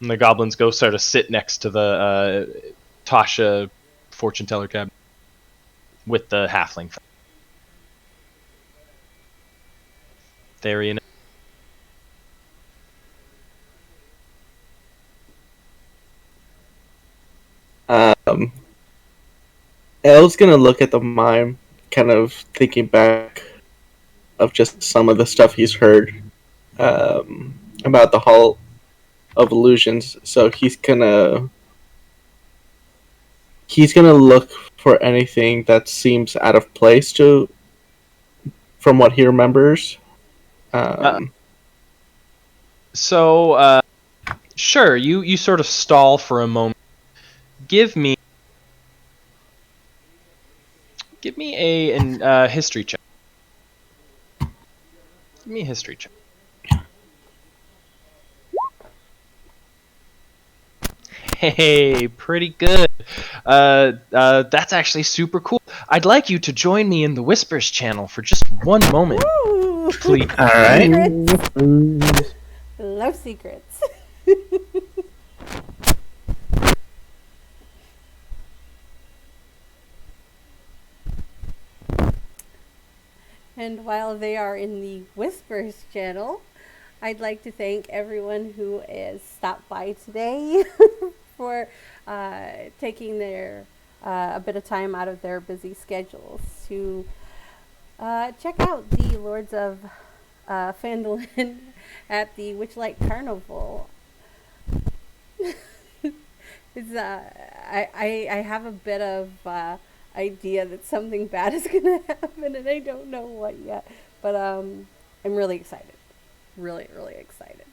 And the goblins go sort of sit next to the Tasha fortune teller cabinet with the halfling. Therian. Elle's gonna look at the mime, kind of thinking back of just some of the stuff he's heard about the Hall of Illusions. So he's gonna look for anything that seems out of place from what he remembers. Sure, you sort of stall for a moment. give me a history check. Give me a history check. Hey, pretty good. That's actually super cool. I'd like you to join me in the Whispers channel for just one moment, Ooh. please. All right. Secrets. Love secrets. And while they are in the Whispers channel, I'd like to thank everyone who has stopped by today for taking their a bit of time out of their busy schedules to check out the Lords of Phandalin at the Witchlight Carnival. It's, I have a bit of idea that something bad is gonna happen, and I don't know what yet. But I'm really excited. Really, really excited.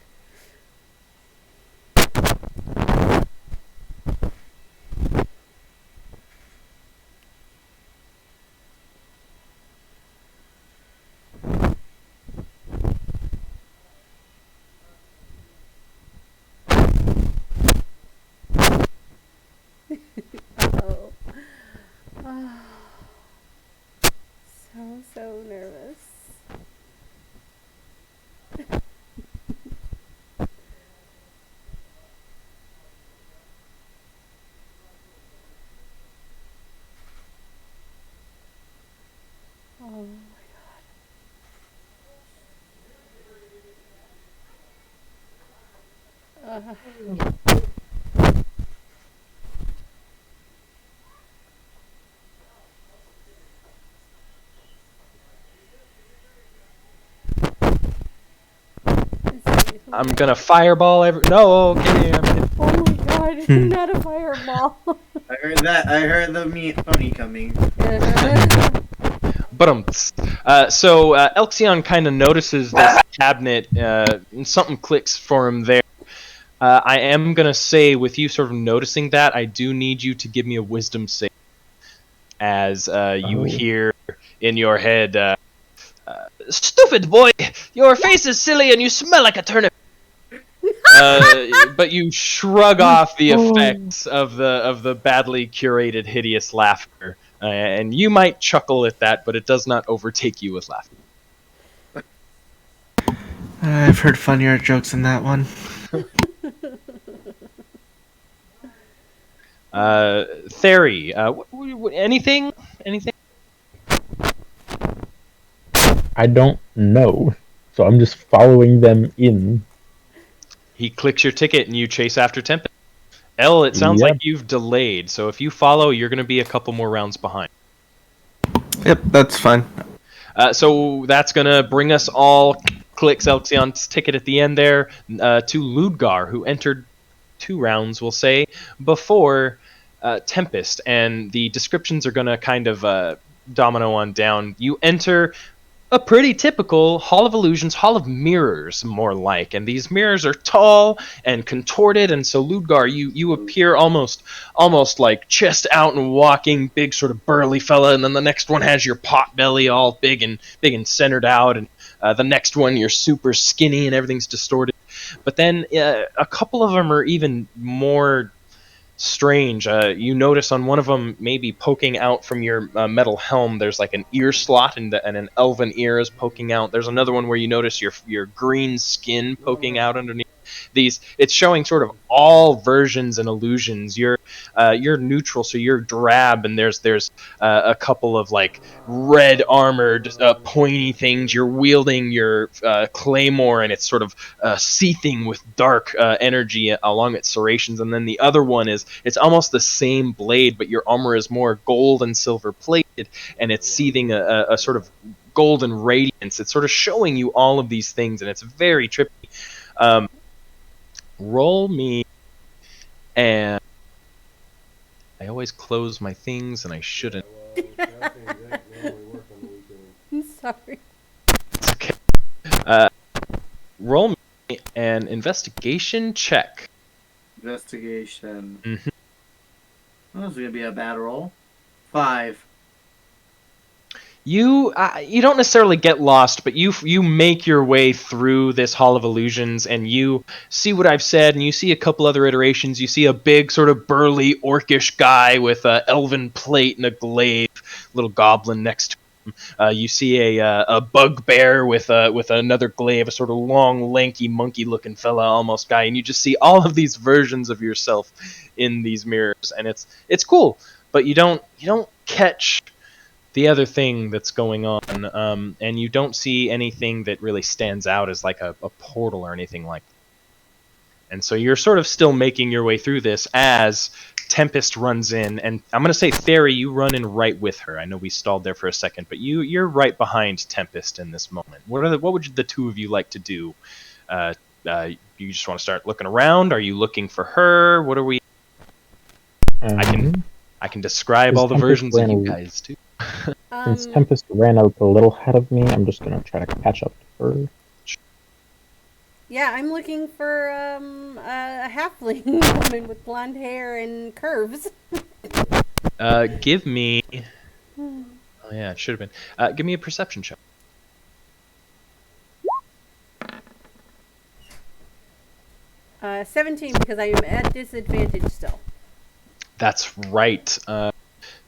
Oh. So nervous. Oh my god. I'm gonna fireball every. No, okay. Oh my god, it's not a fireball. I heard that. I heard the pony coming. But so Elxion kind of notices this cabinet, and something clicks for him there. I am gonna say, with you sort of noticing that, I do need you to give me a wisdom save, as you hear in your head, "Stupid boy, your face is silly and you smell like a turnip." But you shrug off the effects of the badly curated, hideous laughter, and you might chuckle at that, but it does not overtake you with laughter. I've heard funnier jokes than that one. Theory, anything? Anything? I don't know, so I'm just following them in. He clicks your ticket and you chase after Tempest. L, it sounds Yep. like you've delayed, so if you follow, you're going to be a couple more rounds behind. Yep, that's fine. So that's going to bring us all, clicks Elxion's ticket at the end there, to Ludgar, who entered 2 rounds, we'll say, before Tempest. And the descriptions are going to kind of domino on down. You enter a pretty typical Hall of Illusions, Hall of Mirrors, more like. And these mirrors are tall and contorted, and so Ludgar, you appear almost like chest out and walking, big sort of burly fella, and then the next one has your pot belly all big and centered out, and the next one you're super skinny and everything's distorted. But then a couple of them are even more strange. You notice on one of them, maybe poking out from your metal helm, there's like an ear slot, and an elven ear is poking out. There's another one where you notice your green skin poking out underneath. These, it's showing sort of all versions and illusions. You're neutral, so you're drab, and there's a couple of like red armored pointy things. You're wielding your claymore, and it's sort of seething with dark energy along its serrations. And then the other one is, it's almost the same blade, but your armor is more gold and silver plated, and it's seething a sort of golden radiance. It's sort of showing you all of these things, and it's very trippy. Roll me, and I always close my things, and I shouldn't. I'm sorry. It's okay. Roll me an investigation check. Investigation. Mhm. This is gonna be a bad roll. 5. You don't necessarily get lost, but you make your way through this Hall of Illusions, and you see what I've said, and you see a couple other iterations. You see a big, sort of burly, orcish guy with a elven plate and a glaive, little goblin next to him. You see a bugbear with another glaive, a sort of long, lanky, monkey-looking fella, almost guy, and you just see all of these versions of yourself in these mirrors, and it's cool, but you don't catch the other thing that's going on, and you don't see anything that really stands out as like a portal or anything like that. And so you're sort of still making your way through this as Tempest runs in, and I'm going to say, Theory, you run in right with her. I know we stalled there for a second, but you're right behind Tempest in this moment. What would the two of you like to do? You just want to start looking around? Are you looking for her? What are we... I can describe all the versions of you guys, too. Since Tempest ran out a little ahead of me, I'm just gonna try to catch up to her. Yeah, I'm looking for a halfling woman with blonde hair and curves. Give me... Oh yeah, it should have been. Give me a perception check. Uh, 17 because I am at disadvantage still. That's right.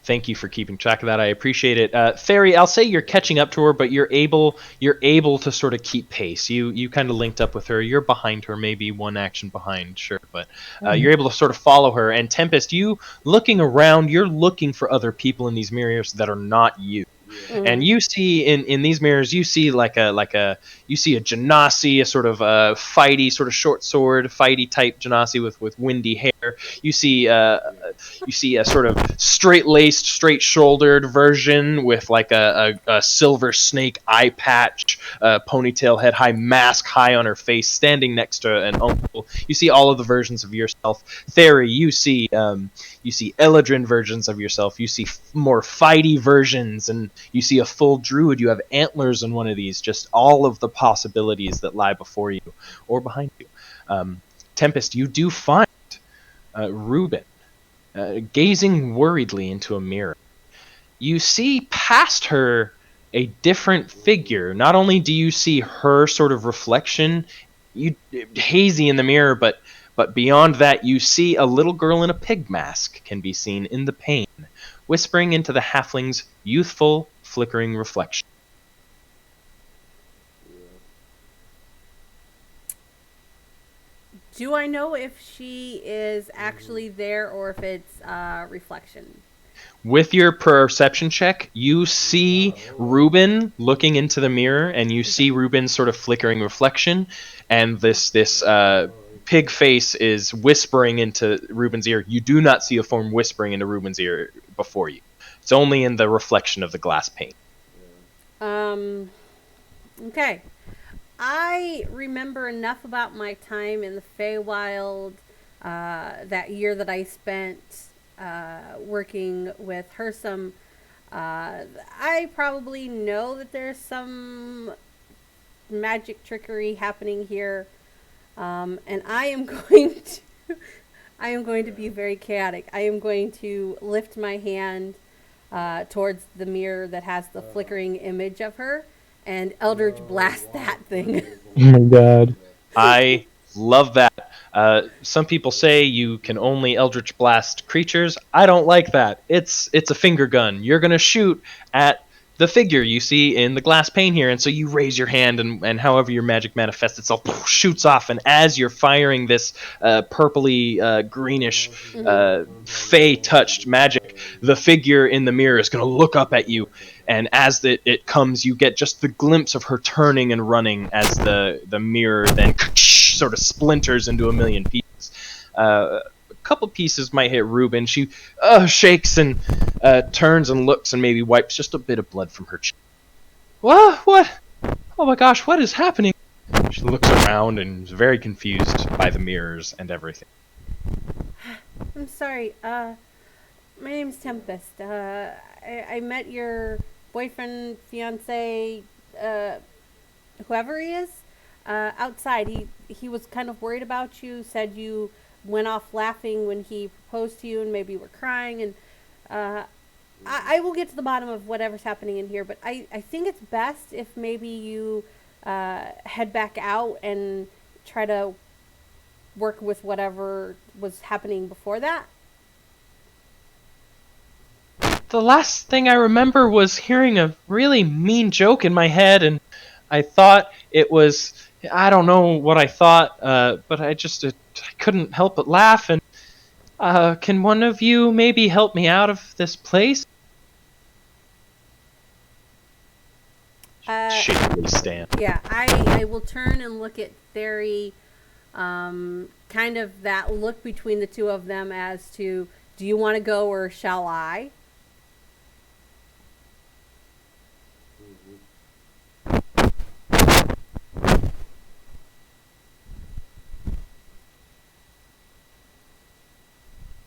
Thank you for keeping track of that. I appreciate it. Fairy, I'll say you're catching up to her, but you're able to sort of keep pace. You kind of linked up with her. You're behind her, maybe one action behind, sure, but you're able to sort of follow her. And Tempest, you looking around, you're looking for other people in these mirrors that are not you. Mm-hmm. And you see in these mirrors, you see you see a genasi, a sort of fighty, sort of short sword, fighty type genasi with windy hair. You see a sort of straight-laced, straight-shouldered version with like a silver snake eye patch, ponytail, head high, mask high on her face, standing next to an uncle. You see all of the versions of yourself. Theory, you see Eladrin versions of yourself. You see more fighty versions, and you see a full druid. You have antlers on one of these. Just all of the possibilities that lie before you or behind you. Tempest, you do find Reuben gazing worriedly into a mirror. You see past her a different figure. Not only do you see her sort of reflection, hazy in the mirror, but beyond that, you see a little girl in a pig mask can be seen in the pane, whispering into the halfling's youthful, flickering reflection. Do I know if she is actually there or if it's reflection? With your perception check, you see Reuben looking into the mirror, and you see Reuben's sort of flickering reflection, and this pig face is whispering into Reuben's ear. You do not see a form whispering into Reuben's ear before you. It's only in the reflection of the glass pane. Okay. I remember enough about my time in the Feywild that year that I spent working with Hersum. I probably know that there's some magic trickery happening here, and I am going to be very chaotic. I am going to lift my hand towards the mirror that has the flickering image of her and Eldritch Blast that thing. Oh my god. I love that. Some people say you can only Eldritch Blast creatures. I don't like that. It's a finger gun. You're going to shoot at the figure you see in the glass pane here, and so you raise your hand, and however your magic manifests itself, shoots off, and as you're firing this purpley, greenish, fey-touched magic, the figure in the mirror is going to look up at you, and as it comes, you get just the glimpse of her turning and running as the mirror then sort of splinters into a million pieces. A couple pieces might hit Reuben. She shakes and turns and looks and maybe wipes just a bit of blood from her cheek. What? Oh my gosh, what is happening? She looks around and is very confused by the mirrors and everything. I'm sorry. My name's Tempest. I met your boyfriend, fiance, whoever he is, outside. He was kind of worried about you, said you went off laughing when he proposed to you and maybe were crying. And I will get to the bottom of whatever's happening in here, but I think it's best if maybe you head back out and try to work with whatever was happening before that. The last thing I remember was hearing a really mean joke in my head, and I thought it was, I don't know what I thought, but I couldn't help but laugh. And can one of you maybe help me out of this place? Shakily stand. Yeah, I will turn and look at Theory, kind of that look between the two of them as to, do you want to go or shall I?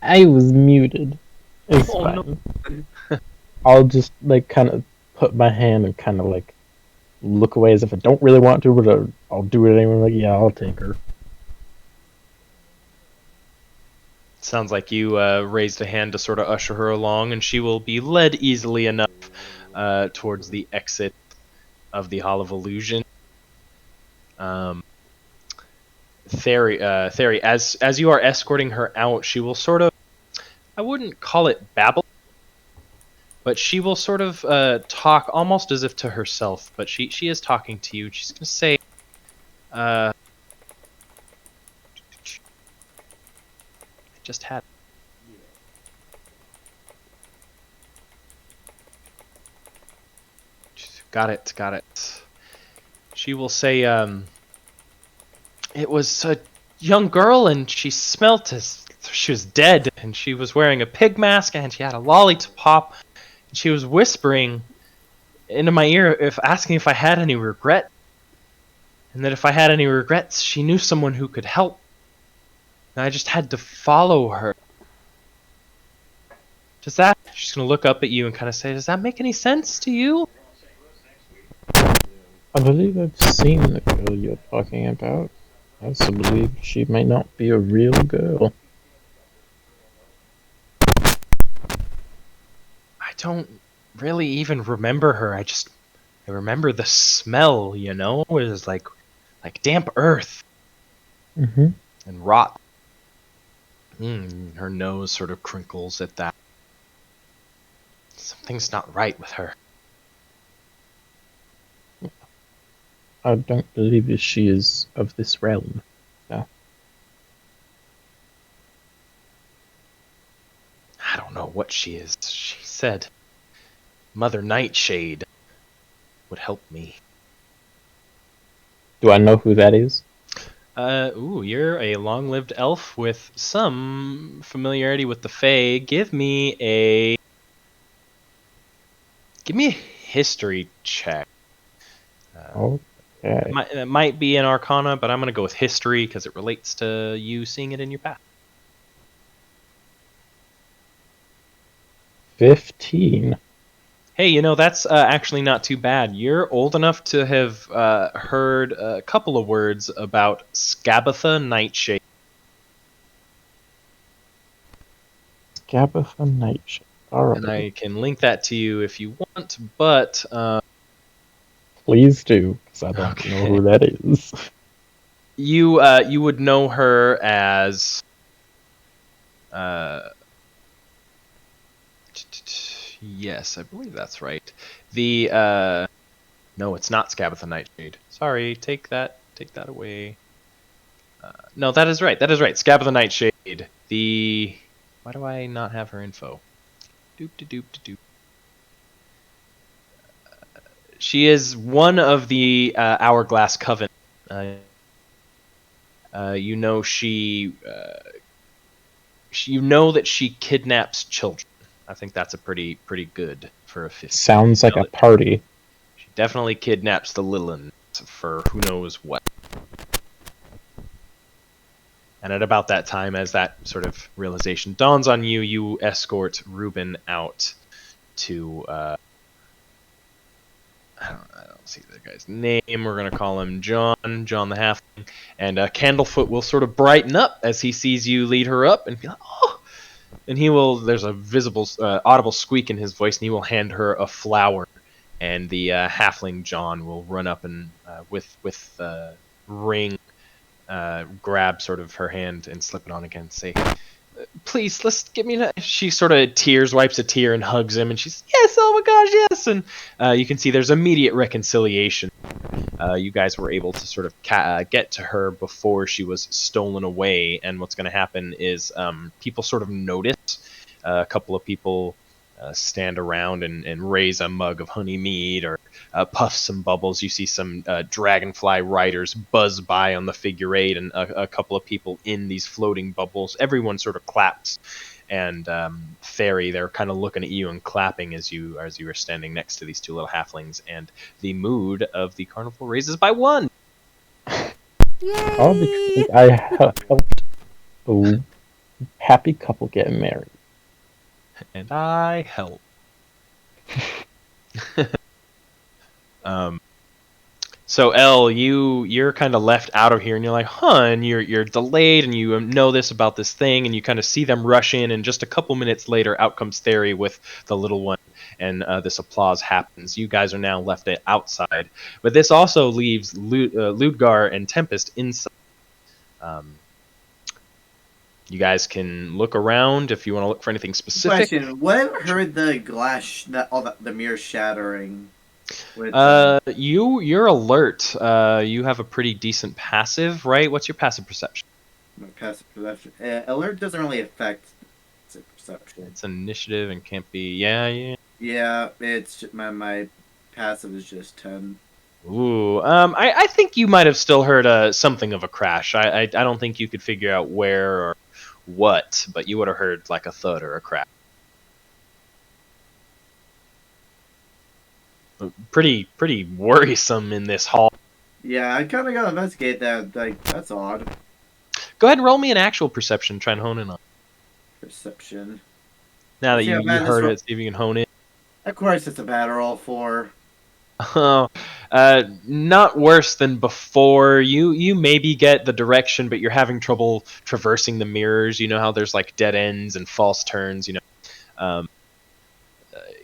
I was muted. It's Oh, fine. No. I'll just like kind of put my hand and kind of like look away as if I don't really want to, but I'll do it anyway. Like, yeah, I'll take her. Sounds like you raised a hand to sort of usher her along, and she will be led easily enough towards the exit of the Hall of Illusion. Theory, as you are escorting her out, she will sort of, I wouldn't call it babble, but she will sort of talk almost as if to herself, but she is talking to you. She's going to say, I just had... Got it. She will say, it was a young girl, and she smelt as she was dead, and she was wearing a pig mask, and she had a lolly to pop, and she was whispering into my ear, asking if I had any regret, and that if I had any regrets, she knew someone who could help, and I just had to follow her. She's gonna look up at you and kind of say, does that make any sense to you? I believe I've seen the girl you're talking about. I also believe she might not be a real girl. I don't really even remember her. I remember the smell, you know? It was like damp earth. Mm-hmm. And rot. Her nose sort of crinkles at that. Something's not right with her. I don't believe she is of this realm. No. I don't know what she is. She said Mother Nightshade would help me. Do I know who that is? You're a long-lived elf with some familiarity with the Fae. Give me a history check. Okay. It might be an Arcana, but I'm going to go with history because it relates to you seeing it in your path. 15. Hey, you know, that's actually not too bad. You're old enough to have heard a couple of words about Scabatha Nightshade. Scabatha Nightshade. Alright. And I can link that to you if you want, but... Please do, because I don't know who that is. You would know her as... yes, I believe that's right. No, it's not Scabatha Nightshade. Sorry, take that away. No, that is right. Scabatha Nightshade. Why do I not have her info? Doop. She is one of the Hourglass Coven. You know you know that she kidnaps children. I think that's a pretty good for a 15. Sounds like a party. She definitely kidnaps the little ones for who knows what. And at about that time, as that sort of realization dawns on you, you escort Reuben out to I don't see the guy's name. We're gonna call him John the Halfling, and Candlefoot will sort of brighten up as he sees you lead her up, and be like, "Oh!" And he will. There's a visible, audible squeak in his voice, and he will hand her a flower, and the Halfling John will run up and with ring, grab sort of her hand and slip it on again, and say, please, let's get me. She sort of wipes a tear, and hugs him, and she's yes, oh my gosh, yes. And you can see there's immediate reconciliation. You guys were able to sort of get to her before she was stolen away, and what's going to happen is people sort of notice. A couple of people stand around and raise a mug of honey mead or puff some bubbles. You see some dragonfly riders buzz by on the figure eight, and a couple of people in these floating bubbles. Everyone sort of claps, and Fairy, they're kind of looking at you and clapping as you are standing next to these two little halflings, and the mood of the carnival raises by 1. Yay! All because I helped a happy couple get married. And I help. So Elle, you're kind of left out of here, and you're like, huh? And you're delayed, and you know this about this thing, and you kind of see them rush in, and just a couple minutes later, out comes Theory with the little one, and this applause happens. You guys are now left outside, but this also leaves Ludgar and Tempest inside. You guys can look around if you want to look for anything specific. Question: what heard the glass, the mirror shattering? With, You're alert. You have a pretty decent passive, right? What's your passive perception? my passive perception. Alert doesn't really affect perception. It's initiative and can't be. Yeah. Yeah, it's my passive is just 10. Ooh. I think you might have still heard something of a crash. I don't think you could figure out where or what, but you would have heard like a thud or a crash. Pretty worrisome in this hall. Yeah, I kind of gotta investigate that. Like, that's odd. Go ahead and roll me an actual perception. Try and hone in on. Perception. Now that Yeah, you man, heard this it, see if you can hone in. Of course, it's a bad roll for. Oh, not worse than before. You maybe get the direction, but you're having trouble traversing the mirrors. You know how there's like dead ends and false turns.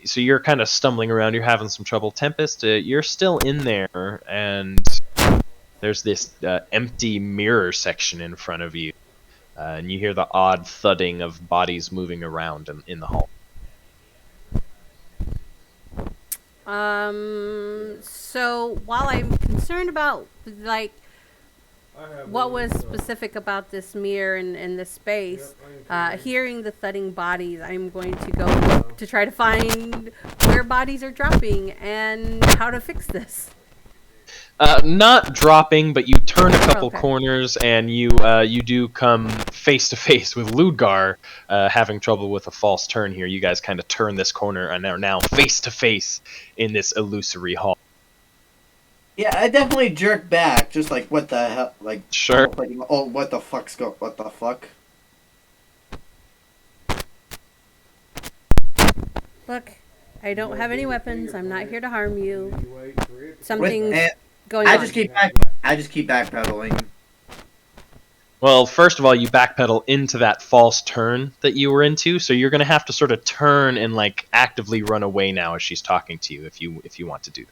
So you're kind of stumbling around. You're having some trouble. Tempest, you're still in there, and there's this empty mirror section in front of you, and you hear the odd thudding of bodies moving around in the hall. So while I'm concerned about like what was specific about this mirror and this space, hearing the thudding bodies, I'm going to go look to try to find where bodies are dropping and how to fix this. Not dropping, but you turn a couple Okay. corners, and you do come face to face with Ludgar, having trouble with a false turn here. You guys kind of turn this corner and are now face to face in this illusory hall. Yeah, I definitely jerk back. Just like, what the hell? Like, Sure. like, oh, what the fuck's what the fuck? Look, I don't have any weapons. I'm not here to harm you. With, Something's and going I on. just keep backpedaling. Well, first of all, you backpedal into that false turn that you were into, so you're going to have to sort of turn and like actively run away now as she's talking to you, if you want to do that.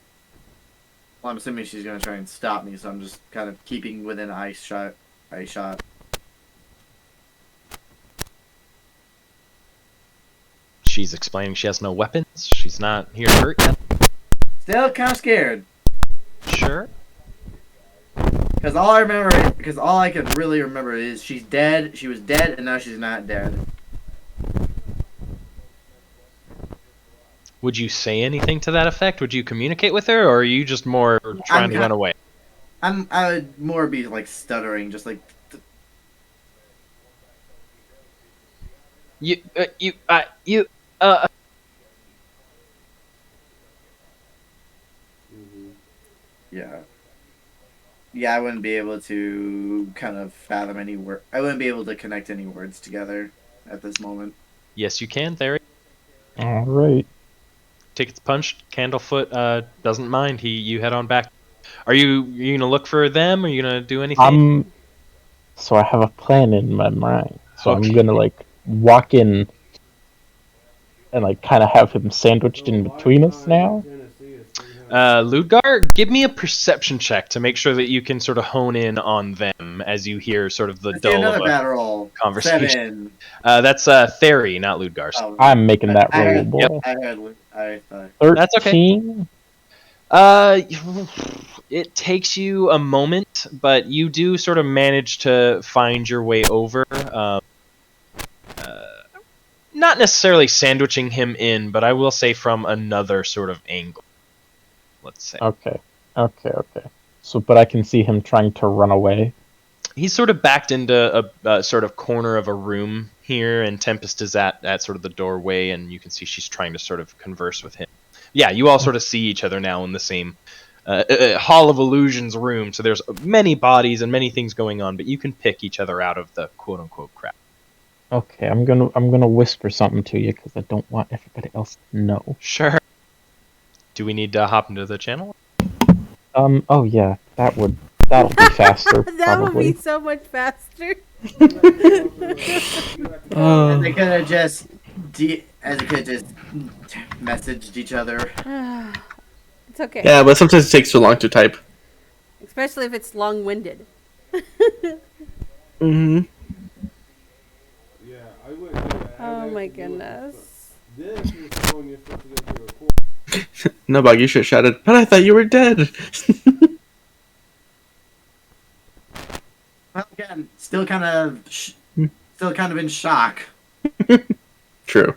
Well, I'm assuming she's gonna try and stop me, so I'm just kind of keeping within eye shot. She's explaining she has no weapons. She's not here to hurt yet. Still kind of scared. Sure. Because all I can really remember is she's dead. She was dead, and now she's not dead. Would you say anything to that effect? Would you communicate with her, or are you just more trying to run away? I would more be like stuttering, just like. You. Yeah. Yeah, I wouldn't be able to kind of fathom any word. I wouldn't be able to connect any words together at this moment. Yes, you can, Theory. All right. take its punch. Candlefoot doesn't mind. You head on back. Are you gonna look for them? Are you gonna do anything? So I have a plan in my mind. So I'm Okay. gonna like walk in and like kind of have him sandwiched in between us now. Ludgar, give me a perception check to make sure that you can sort of hone in on them as you hear sort of the Let's do dull of another a battle roll. conversation. 7. That's Theory, not Ludgar. Oh, I'm making that I roll, heard, boy. I heard. I thought. 13. That's okay. It takes you a moment, but you do sort of manage to find your way over. Not necessarily sandwiching him in, but I will say from another sort of angle. Let's say. Okay. So, but I can see him trying to run away. He's sort of backed into a sort of corner of a room here, and Tempest is at sort of the doorway, and you can see she's trying to sort of converse with him. Yeah, you all sort of see each other now in the same Hall of Illusions room, so there's many bodies and many things going on, but you can pick each other out of the quote-unquote crowd. Okay, I'm gonna whisper something to you because I don't want everybody else to know. Sure. Do we need to hop into the channel? Oh yeah, that'll be faster. That would probably. be so much faster. As they could have just, messaged each other. It's okay. Yeah, but sometimes it takes too long to type. Especially if it's long-winded. Mm-hmm. Oh my goodness. No, Bug, you should have shouted, but I thought you were dead. Well, again, still kind of in shock. True.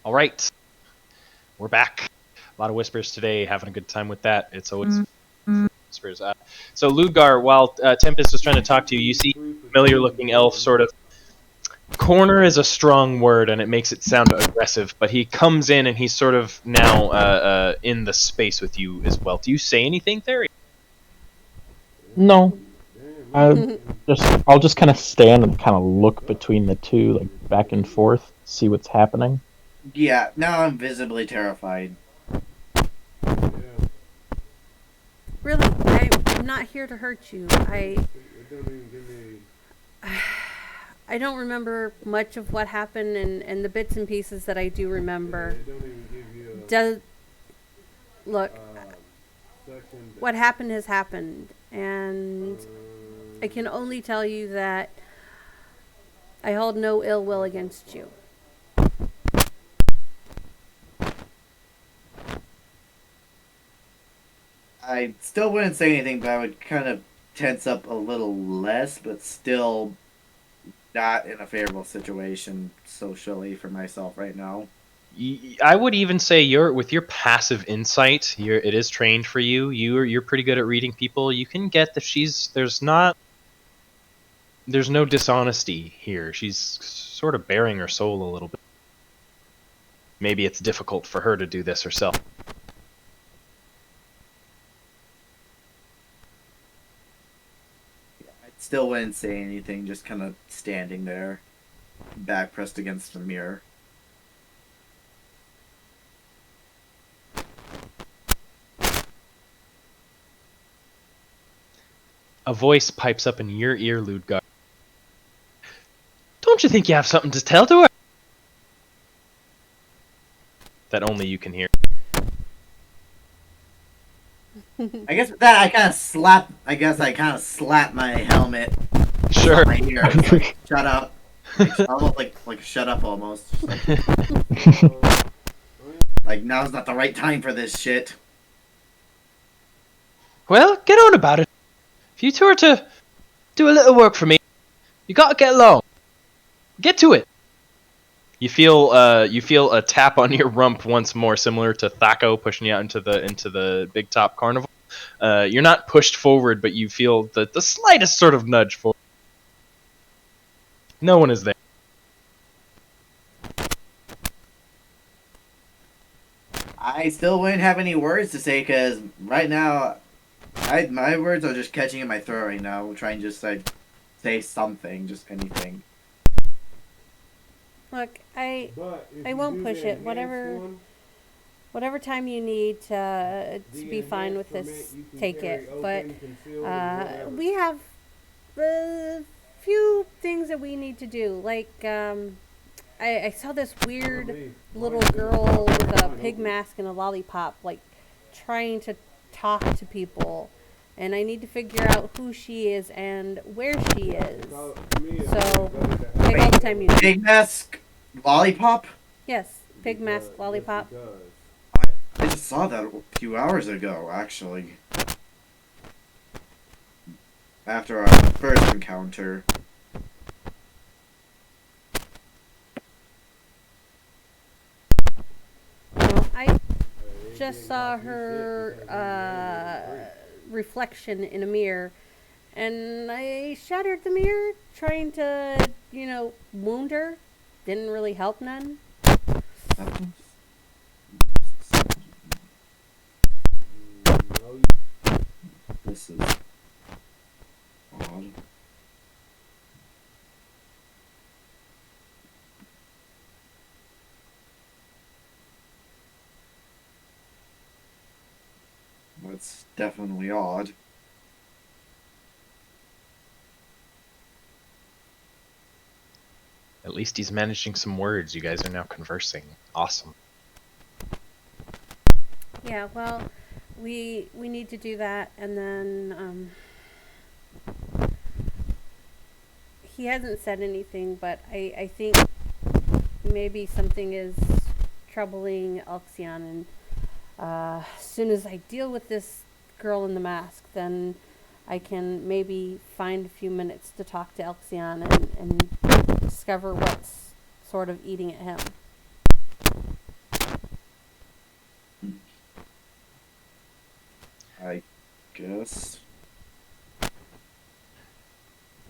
All right. We're back. A lot of whispers today, having a good time with that. It's always whispers. So Ludgar, while Tempest is trying to talk to you, you see a familiar-looking elf sort of. Corner is a strong word, and it makes it sound aggressive, but he comes in and he's sort of now in the space with you as well. Do you say anything, Theory? No. I'll just kind of stand and kind of look between the two, like back and forth, see what's happening. Yeah, now I'm visibly terrified. Really, I'm not here to hurt you. I don't remember much of what happened, and the bits and pieces that I do remember. Look, what happened has happened, and I can only tell you that I hold no ill will against you. I still wouldn't say anything, but I would kind of tense up a little less, but still not in a favorable situation socially for myself right now. I would even say with your passive insight, it is trained for you. You're pretty good at reading people. You can get that there's no dishonesty here. She's sort of bearing her soul a little bit. Maybe it's difficult for her to do this herself. I still wouldn't say anything, just kind of standing there, back pressed against the mirror. A voice pipes up in your ear, Ludgar. Don't you think you have something to tell to her? That only you can hear. I guess with that I kind of slap my helmet. Sure. On my ear. It's like, shut up. Almost like shut up almost. Like now's not the right time for this shit. Well, get on about it. If you two are to do a little work for me, you gotta get along. Get to it. You feel a tap on your rump once more, similar to Thaco pushing you out into the big top carnival. You're not pushed forward, but you feel the slightest sort of nudge forward. No one is there. I still wouldn't have any words to say because right now, my words are just catching in my throat right now. Trying to just like say something, just anything. Look, I won't push it. Whatever time you need to be fine with this, take it. But we have a few things that we need to do. Like, I saw this weird little girl with a pig mask and a lollipop, like, trying to talk to people. And I need to figure out who she is and where she is. So, take all the time you need. Big mask, lollipop. Yes, pig mask, lollipop. I just saw that a few hours ago, actually. After our first encounter. No, I just saw her reflection in a mirror, and I shattered the mirror trying to, wound her. Didn't really help none. This is odd. That's definitely odd. At least he's managing some words. You guys are now conversing. Awesome. Yeah, well, we need to do that, and then he hasn't said anything, but I think maybe something is troubling Alcyon, and as soon as I deal with this girl in the mask, then I can maybe find a few minutes to talk to Alcyon and discover what's sort of eating at him. I guess.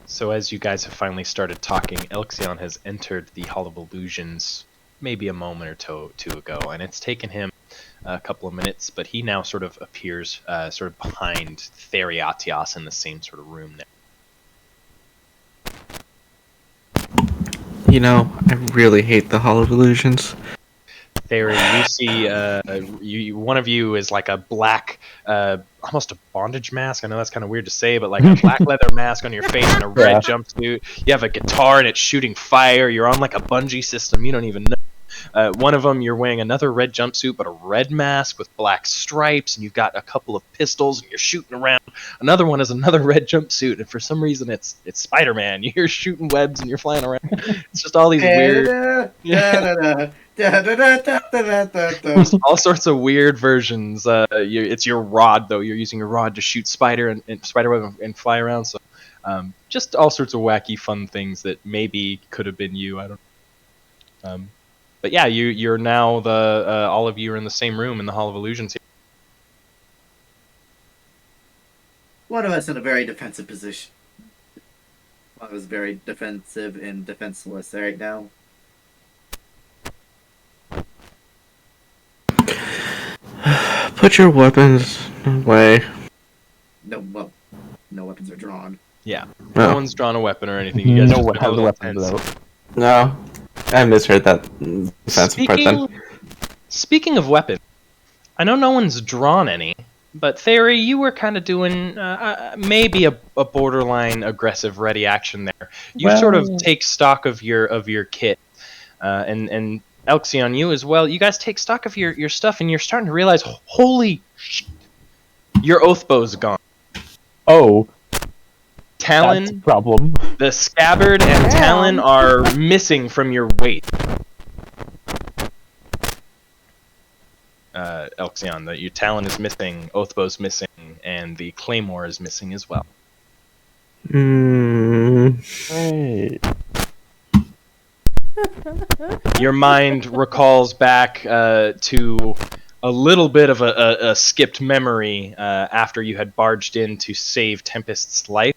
So as you guys have finally started talking, Elxion has entered the Hall of Illusions maybe a moment or two ago, and it's taken him a couple of minutes, but he now sort of appears sort of behind Theriatios in the same sort of room there. You know, I really hate the Hall of Illusions. Theory, you see, one of you is like a black, almost a bondage mask. I know that's kind of weird to say, but like a black leather mask on your face and a red jumpsuit. You have a guitar and it's shooting fire. You're on like a bungee system. You don't even know. One of them, you're wearing another red jumpsuit, but a red mask with black stripes, and you've got a couple of pistols, and you're shooting around. Another one is another red jumpsuit, and for some reason, it's Spider-Man. You're shooting webs and you're flying around. It's just all these weird, all sorts of weird versions. It's your rod though. You're using your rod to shoot spider and spiderweb and fly around. So, just all sorts of wacky, fun things that maybe could have been you. I don't know. But yeah, you're now all of you are in the same room in the Hall of Illusions here. One of us in a very defensive position. One of us very defensive and defenseless right now. Put your weapons away. No weapons are drawn. Yeah, no one's drawn a weapon or anything. You guys No just one been has a a little weapon tense. though. No, I misheard that defensive part then. Speaking of weapons, I know no one's drawn any, but Theory, you were kind of doing maybe a borderline aggressive ready action there. You sort of take stock of your kit, and Elxion, you as well. You guys take stock of your stuff, and you're starting to realize, holy shit, your oath bow's gone. Oh, Talon, that's a problem. the scabbard and Talon are missing from your weight. Elxion, your Talon is missing, Oathbow's missing, and the Claymore is missing as well. Hey. Your mind recalls back to a little bit of a skipped memory after you had barged in to save Tempest's life.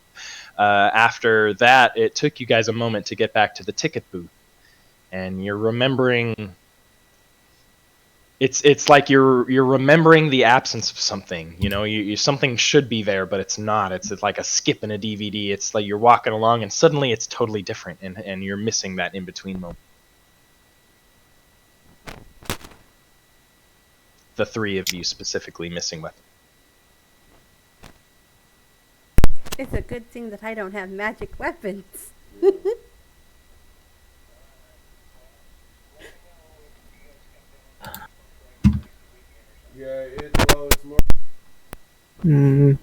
After that, it took you guys a moment to get back to the ticket booth, and you're remembering. It's like you're remembering the absence of something. You know, something should be there, but it's not. It's like a skip in a DVD. It's like you're walking along, and suddenly it's totally different, and you're missing that in between moment. The three of you specifically missing weapons. It's a good thing that I don't have magic weapons. It's more. Mm.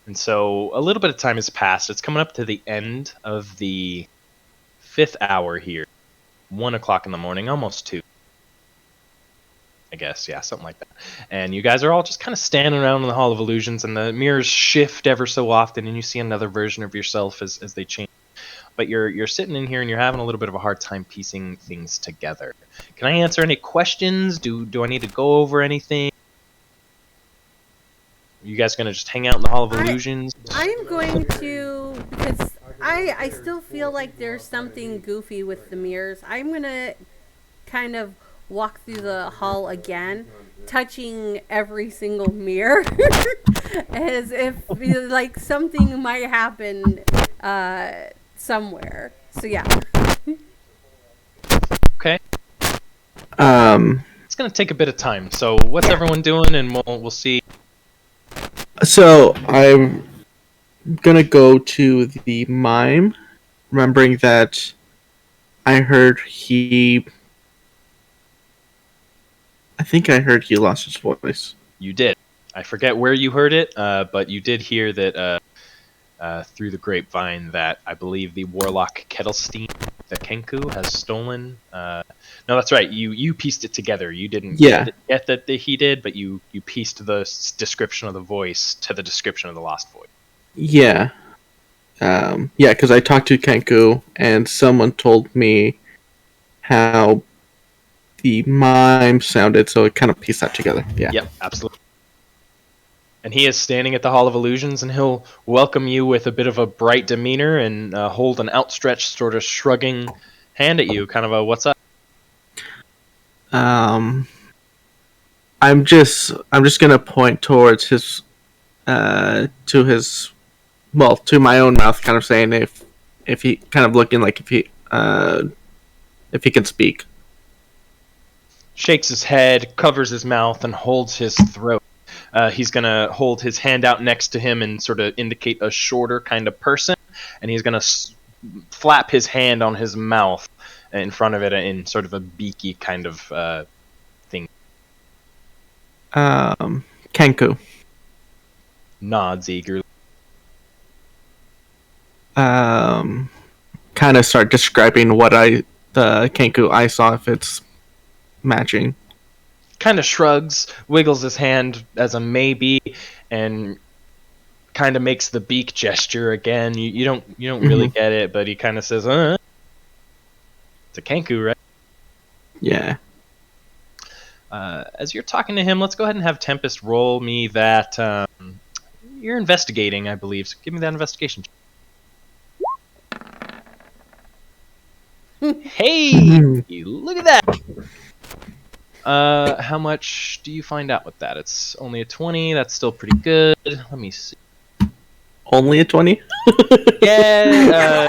And so a little bit of time has passed. It's coming up to the end of the 5th hour here. 1 o'clock in the morning, almost 2. I guess, yeah, something like that. And you guys are all just kind of standing around in the Hall of Illusions, and the mirrors shift ever so often, and you see another version of yourself as they change. But you're sitting in here, and you're having a little bit of a hard time piecing things together. Can I answer any questions? Do I need to go over anything? You guys gonna just hang out in the Hall of Illusions? I'm going to, because I still feel like there's something goofy with the mirrors. I'm going to kind of walk through the hall again, touching every single mirror as if like something might happen somewhere. So yeah. Okay. Um. It's gonna take a bit of time. So what's everyone doing? And we'll see. So I'm gonna go to the mime, remembering that I think I heard he lost his voice. You did. I forget where you heard it, but you did hear that through the grapevine that I believe the warlock Kettlestein, the Kenku, has stolen. No, that's right. You pieced it together. You didn't get that he did, but you pieced the description of the voice to the description of the lost voice. Yeah. Because I talked to Kenku, and someone told me how the mime sounded, so it kind of pieced that together. Yeah. Yep, absolutely. And he is standing at the Hall of Illusions, and he'll welcome you with a bit of a bright demeanor and hold an outstretched, sort of shrugging hand at you, kind of a "What's up?" I'm just gonna point towards his, to my own mouth, kind of saying if he kind of looking like if he can speak. Shakes his head, covers his mouth, and holds his throat. He's going to hold his hand out next to him and sort of indicate a shorter kind of person, and he's going to flap his hand on his mouth in front of it in sort of a beaky kind of thing. Kenku. Nods eagerly. Kind of start describing what the Kenku I saw, if it's matching. Kind of shrugs, wiggles his hand as a maybe, and kind of makes the beak gesture again. You don't really get it, but he kind of says, It's a Kenku, right?" Yeah. As you're talking to him, let's go ahead and have Tempest roll me that. You're investigating, I believe. So give me that investigation. Hey, look at that. How much do you find out with that? It's only a 20. That's still pretty good. Let me see. Only a 20? Yeah.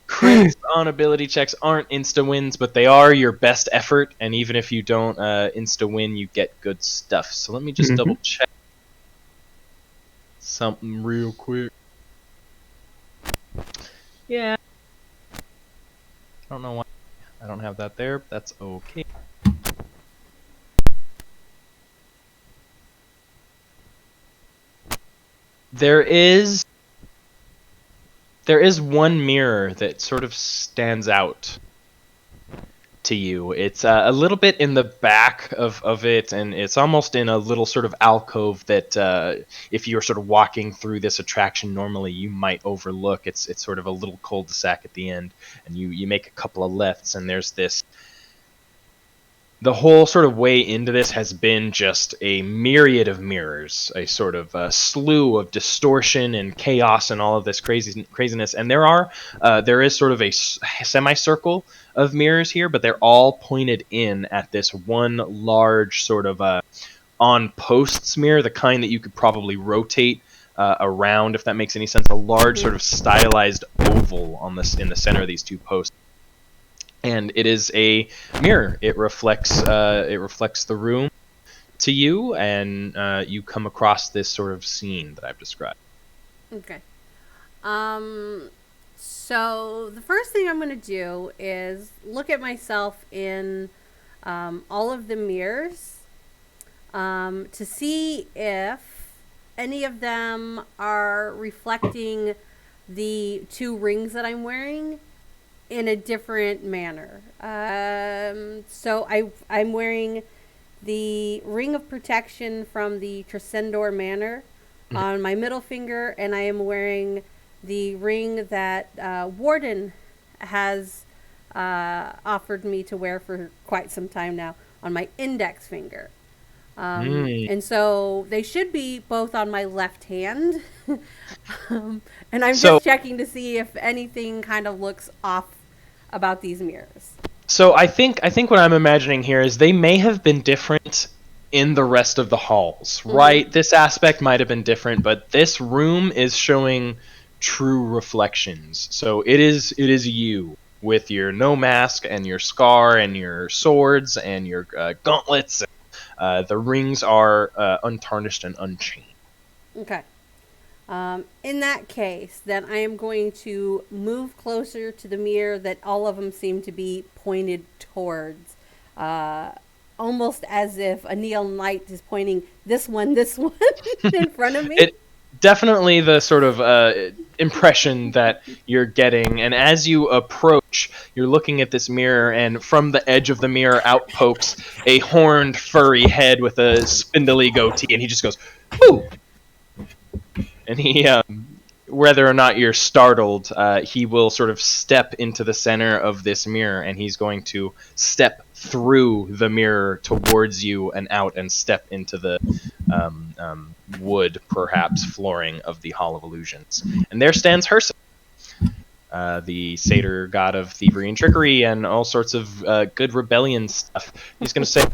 Crits on ability checks aren't insta wins, but they are your best effort. And even if you don't insta win, you get good stuff. So let me just double check something real quick. Yeah. I don't know why I don't have that there, but that's okay. There is one mirror that sort of stands out to you. It's a little bit in the back of it, and it's almost in a little sort of alcove that if you're sort of walking through this attraction normally, you might overlook. It's sort of a little cul-de-sac at the end, and you make a couple of lefts, and there's this. The whole sort of way into this has been just a myriad of mirrors, a sort of slew of distortion and chaos and all of this craziness. And there is sort of a semicircle of mirrors here, but they're all pointed in at this one large sort of on posts mirror, the kind that you could probably rotate around, if that makes any sense. A large sort of stylized oval on this in the center of these two posts. And it is a mirror. It reflects the room to you, and you come across this sort of scene that I've described. Okay. So the first thing I'm going to do is look at myself in all of the mirrors to see if any of them are reflecting the 2 rings that I'm wearing in a different manner. So I'm wearing the ring of protection from the Tresendor Manor on my middle finger, and I am wearing the ring that Warden has offered me to wear for quite some time now on my index finger. And so they should be both on my left hand. And I'm just checking to see if anything kind of looks off about these mirrors. So I think what I'm imagining here is they may have been different in the rest of the halls, right? This aspect might have been different, but this room is showing true reflections. So it is you with your no mask and your scar and your swords and your gauntlets. The rings are untarnished and unchanged. Okay. In that case, then I am going to move closer to the mirror that all of them seem to be pointed towards. Almost as if a neon light is pointing this one in front of me. It definitely the sort of impression that you're getting. And as you approach, you're looking at this mirror, and from the edge of the mirror out pokes a horned, furry head with a spindly goatee, and he just goes, "Ooh!" And he, whether or not you're startled, he will sort of step into the center of this mirror, and he's going to step through the mirror towards you and out and step into the wood, perhaps, flooring of the Hall of Illusions. And there stands Hersa, the satyr god of thievery and trickery and all sorts of good rebellion stuff. He's going to say,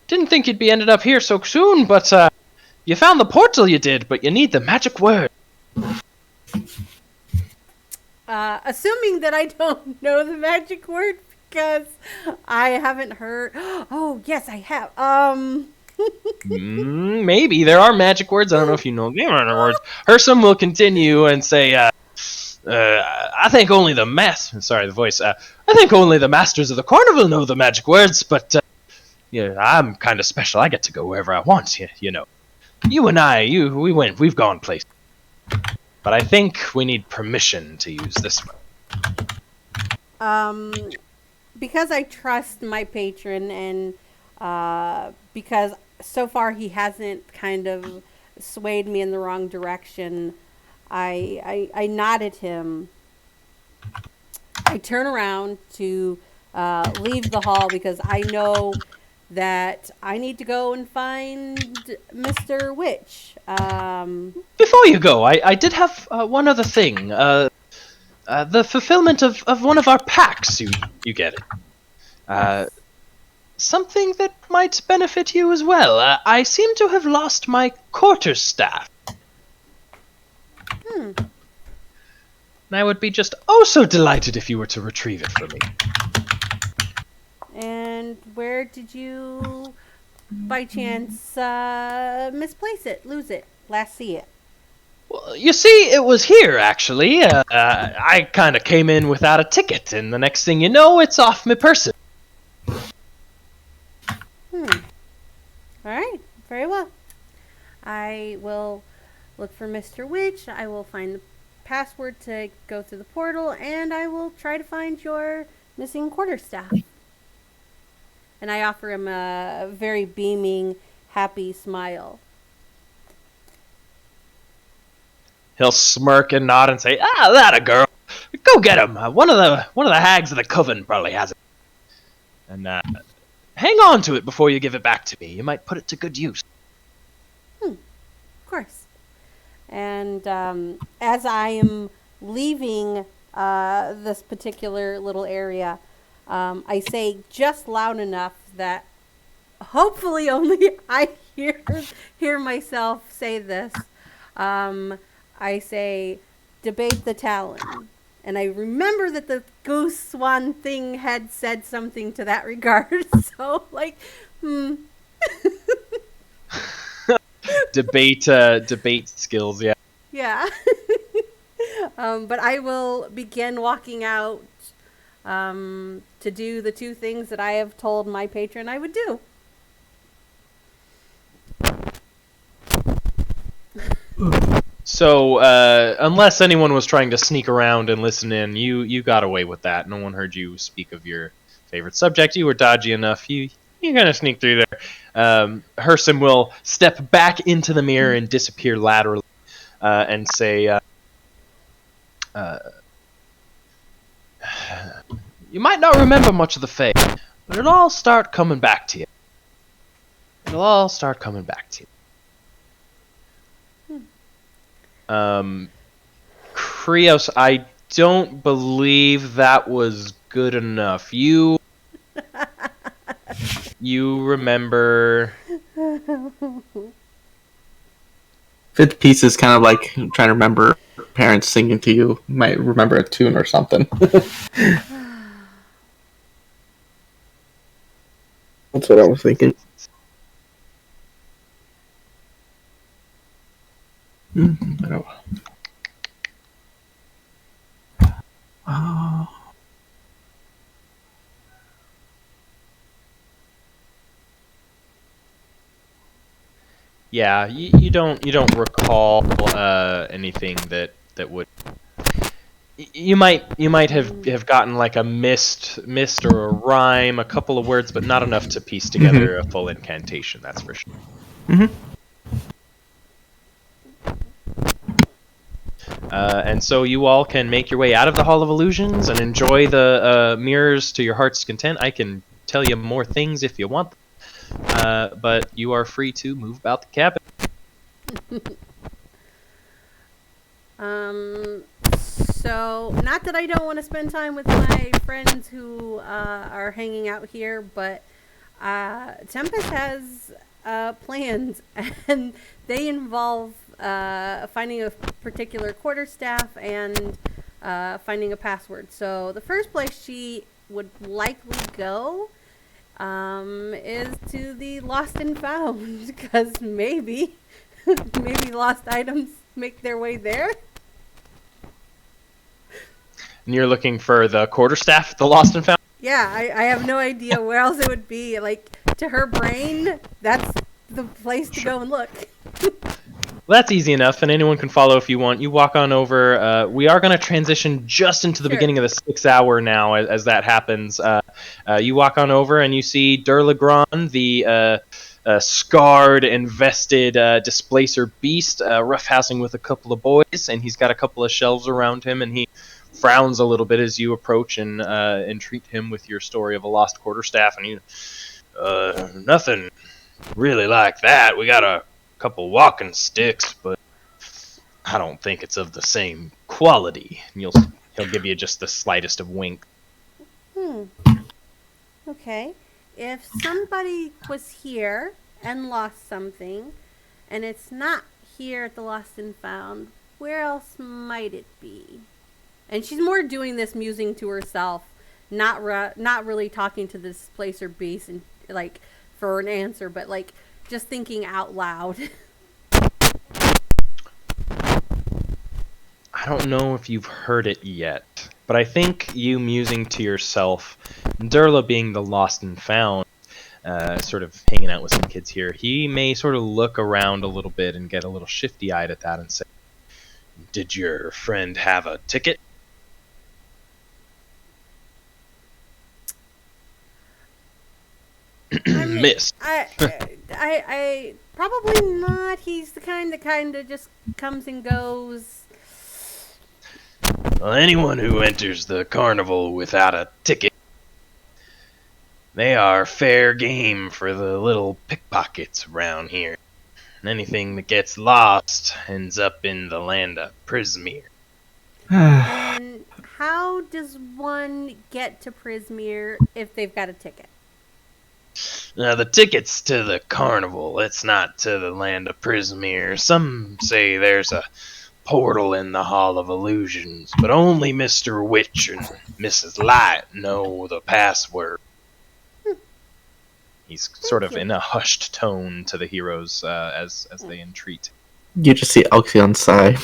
didn't think you'd be ended up here so soon, but you found the portal, you did, but you need the magic word. Assuming that I don't know the magic word, because I haven't heard. Oh, yes, I have. Maybe there are magic words. I don't know if you know the words. Hersum will continue and say, I think only the I think only the masters of the carnival know the magic words, but yeah, I'm kind of special. I get to go wherever I want. You know, you and I, we've gone places. But I think we need permission to use this one. Because I trust my patron, and because so far he hasn't kind of swayed me in the wrong direction, I nod at him. I turn around to leave the hall because I know that I need to go and find Mr. Witch. Before you go, I did have one other thing. The fulfillment of one of our pacts, you get it. Something that might benefit you as well. I seem to have lost my quarterstaff. And I would be just so delighted if you were to retrieve it for me. And where did you, by chance, misplace it, lose it, last see it? Well, you see, it was here, actually. I kind of came in without a ticket, and the next thing you know, it's off my person. Alright, very well. I will look for Mr. Witch. I will find the password to go through the portal, and I will try to find your missing quarterstaff. And I offer him a very beaming, happy smile. He'll smirk and nod and say, "Ah, that a girl. Go get him. One of the hags of the coven probably has it. And hang on to it before you give it back to me. You might put it to good use." Of course. And as I am leaving this particular little area, I say just loud enough that hopefully only I hear myself say this. I say, "Debate the Talon." And I remember that the goose swan thing had said something to that regard. So, Debate skills, yeah. Yeah. But I will begin walking out to do the two things that I have told my patron I would do. So, unless anyone was trying to sneak around and listen in, you got away with that. No one heard you speak of your favorite subject. You were dodgy enough. You kind of sneak through there. Herson will step back into the mirror and disappear laterally, and say, "You might not remember much of the Fae, but it'll all start coming back to you. It'll all start coming back to you." Krios, I don't believe that was good enough. You remember... Fifth piece is kind of like trying to remember parents singing to you. You might remember a tune or something. That's what I was thinking. Yeah, you don't recall anything that would... You might have gotten like a mist or a rhyme, a couple of words, but not enough to piece together a full incantation. That's for sure. And so you all can make your way out of the Hall of Illusions and enjoy the mirrors to your heart's content. I can tell you more things if you want them, but you are free to move about the cabin. So, not that I don't want to spend time with my friends who are hanging out here, but Tempest has plans, and they involve finding a particular quarterstaff and finding a password. So, the first place she would likely go is to the Lost and Found, because maybe lost items make their way there. And you're looking for the quarterstaff, the Lost and Found? Yeah, I have no idea where else it would be. Like, to her brain, that's the place to go and look. Well, that's easy enough, and anyone can follow if you want. You walk on over. We are going to transition just into the beginning of the 6th hour now as that happens. You walk on over, and you see Durlagron, the scarred, invested displacer beast, roughhousing with a couple of boys, and he's got a couple of shelves around him, and he frowns a little bit as you approach and entreat him with your story of a lost quarterstaff, and you, nothing really like that. We got a couple walking sticks, but I don't think it's of the same quality. And he'll give you just the slightest of wink. Okay. If somebody was here and lost something, and it's not here at the Lost and Found, where else might it be? And she's more doing this musing to herself, not really talking to this displacer beast and like for an answer, but like just thinking out loud. I don't know if you've heard it yet, but I think you musing to yourself, Durla being the Lost and Found, sort of hanging out with some kids here, he may sort of look around a little bit and get a little shifty-eyed at that and say, Did your friend have a ticket? I mean, Miss. I probably not. He's the kind that kind of just comes and goes. Well, anyone who enters the carnival without a ticket, they are fair game for the little pickpockets around here. And anything that gets lost ends up in the land of Prismere. And how does one get to Prismere if they've got a ticket? Now, the ticket's to the carnival. It's not to the land of Prismere. Some say there's a portal in the Hall of Illusions, but only Mr. Witch and Mrs. Light know the password. He's sort of in a hushed tone to the heroes as they entreat. You just see Alcyon sigh.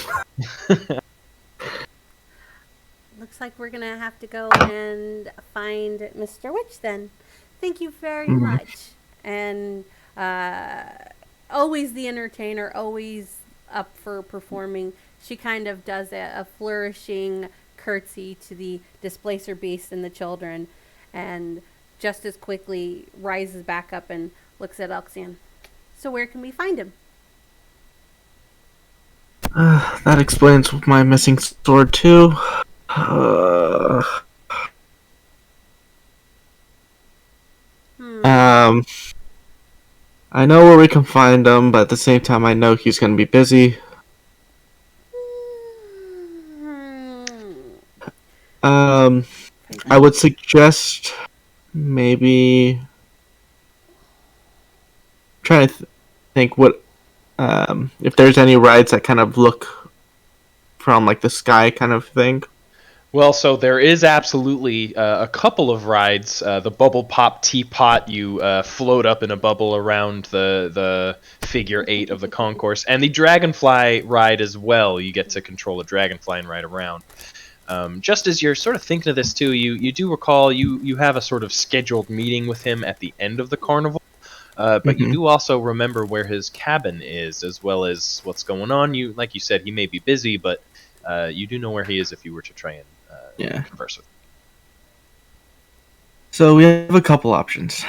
Looks like we're gonna have to go and find Mr. Witch then. Thank you very much. And always the entertainer, always up for performing. She kind of does a flourishing curtsy to the displacer beast and the children, and just as quickly rises back up and looks at Alcyon. So where can we find him? That explains my missing sword too. I know where we can find him, but at the same time, I know he's gonna be busy. I would suggest maybe try to think what if there's any rides that kind of look from like the sky kind of thing. Well, so there is absolutely a couple of rides. The Bubble Pop Teapot, you float up in a bubble around the figure 8 of the concourse, and the Dragonfly ride as well. You get to control a dragonfly and ride around. Just as you're sort of thinking of this too, you do recall you have a sort of scheduled meeting with him at the end of the carnival, but you do also remember where his cabin is, as well as what's going on. Like you said, he may be busy, but you do know where he is if you were to try and converse with him. So we have a couple options.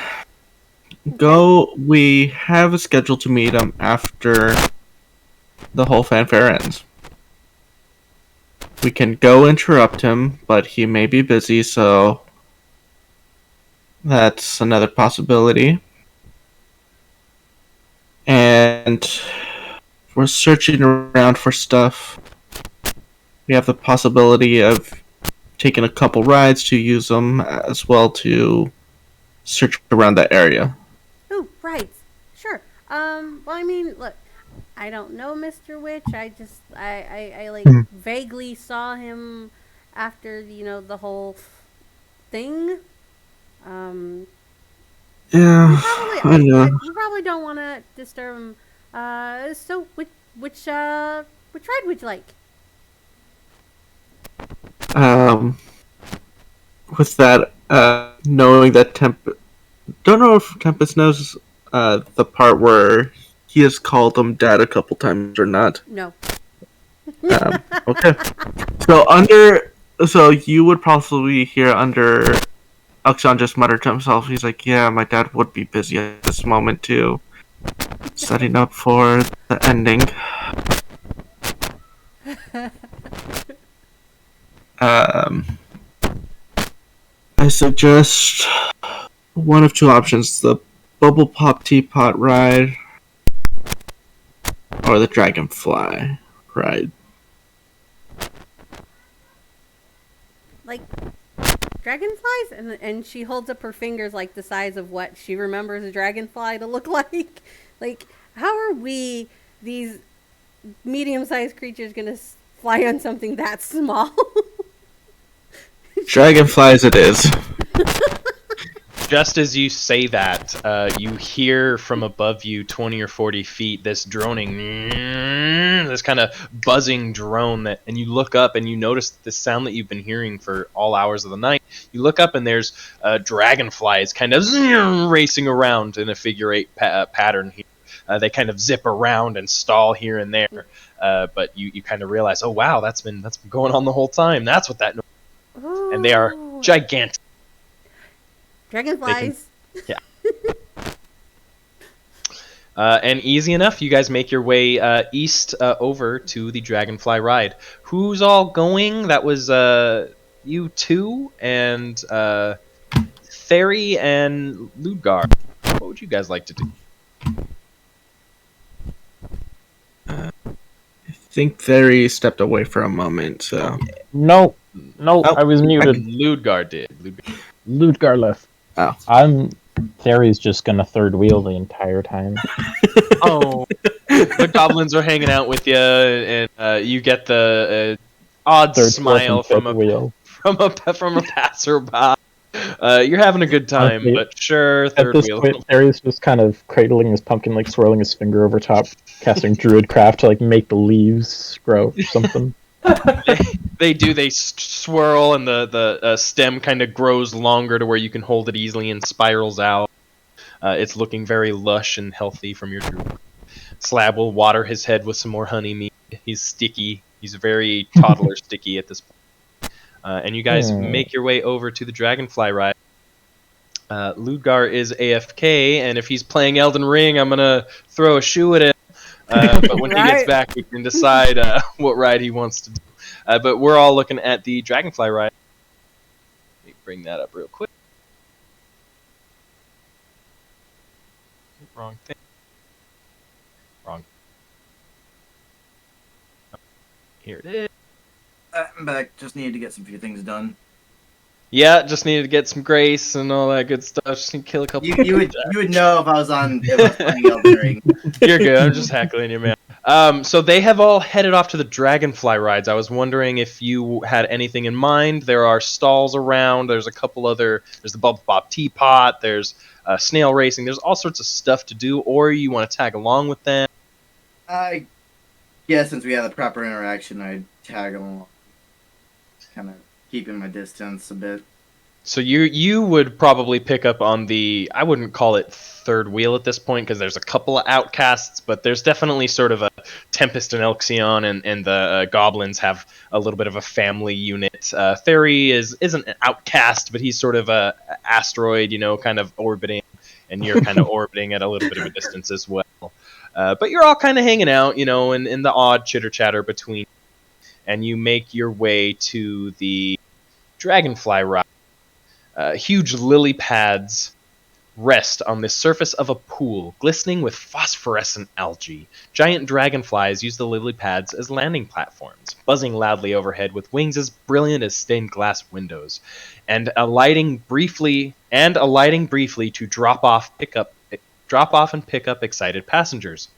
We have a schedule to meet him after the whole fanfare ends. We can go interrupt him, but he may be busy, so that's another possibility. And we're searching around for stuff. We have the possibility of taking a couple rides to use them, as well to search around that area. Oh, right. Sure. Well, I mean, look, I don't know Mr. Witch. I like vaguely saw him after, the whole thing. Yeah, I know. You probably don't want to disturb him. So which ride would you like? With that, knowing that don't know if Tempest knows the part where he has called him dad a couple times or not. No. Okay. So you would probably hear under Alcyon just muttered to himself. He's like, "Yeah, my dad would be busy at this moment too, setting up for the ending." I suggest one of two options: the Bubble Pop Teapot ride, or the Dragonfly ride. Like dragonflies, and she holds up her fingers like the size of what she remembers a dragonfly to look like. Like, how are we, these medium-sized creatures, gonna fly on something that small? Dragonflies it is. Just as you say that, you hear from above you 20 or 40 feet this droning, this kind of buzzing drone, and you look up and you notice this sound that you've been hearing for all hours of the night. You look up and there's dragonflies kind of racing around in a figure 8 pattern here. They kind of zip around and stall here and there, but you kind of realize, oh wow, that's been going on the whole time. That's what that. And they are Ooh. gigantic. Dragonflies. Yeah. And easy enough, you guys make your way east over to the Dragonfly ride. Who's all going? That was you two and Theri and Ludgar. What would you guys like to do? I think Theory stepped away for a moment, so. No, Oh, I was muted. Ludgar did. Ludgar left. Oh. Theory's just gonna third wheel the entire time. Oh, the goblins are hanging out with you, and you get the odd Third, smile fourth, and from fifth wheel. a passerby. You're having a good time, Honestly, but sure, At third this wheel. point, Theory's just kind of cradling his pumpkin, like swirling his finger over top, casting Druidcraft to like make the leaves grow or something. They swirl, and the stem kind of grows longer to where you can hold it easily and spirals out. It's looking very lush and healthy from your druid. Slab will water his head with some more honey mead. He's sticky. He's very toddler sticky at this point. And you guys make your way over to the Dragonfly ride. Ludgar is AFK, and if he's playing Elden Ring, I'm gonna throw a shoe at him. But when he gets Right. back, he can decide what ride he wants to do. But we're all looking at the Dragonfly ride. Let me bring that up real quick. Wrong thing. Wrong. Here it is. I'm back. Just needed to get some few things done. Yeah, just needed to get some grace and all that good stuff. Just need to kill a couple. You would know if I was playing Elden Ring. You're good. I'm just heckling you, man. So they have all headed off to the Dragonfly rides. I was wondering if you had anything in mind. There are stalls around. There's a couple other. There's the Bubble Bop Teapot. There's snail racing. There's all sorts of stuff to do. Or you want to tag along with them. I guess since we had the proper interaction, I'd tag along. Kind of keeping my distance a bit. So you would probably pick up on the, I wouldn't call it third wheel at this point because there's a couple of outcasts, but there's definitely sort of a Tempest and Elxion, and the goblins have a little bit of a family unit. Theri isn't an outcast, but he's sort of a asteroid, kind of orbiting, and you're kind of orbiting at a little bit of a distance as well. But you're all kind of hanging out, in the odd chitter-chatter between, and you make your way to the Dragonfly ride. Huge lily pads rest on the surface of a pool, glistening with phosphorescent algae. Giant dragonflies use the lily pads as landing platforms, buzzing loudly overhead with wings as brilliant as stained glass windows, and alighting briefly to drop off and pick up excited passengers.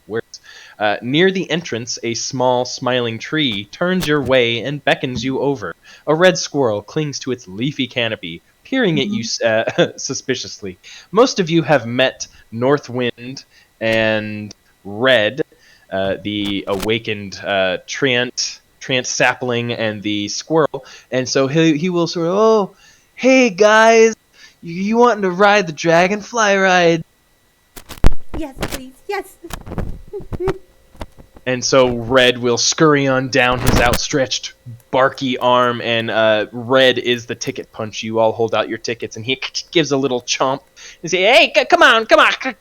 Near the entrance, a small, smiling tree turns your way and beckons you over. A red squirrel clings to its leafy canopy, peering at you suspiciously. Most of you have met Northwind and Red, the awakened Trant sapling, and the squirrel, and so he will sort of, oh, hey guys, you wanting to ride the Dragonfly ride? Yes, please. Yes. And so Red will scurry on down his outstretched, barky arm, and Red is the ticket punch. You all hold out your tickets, and he gives a little chomp and say, "Hey, come on,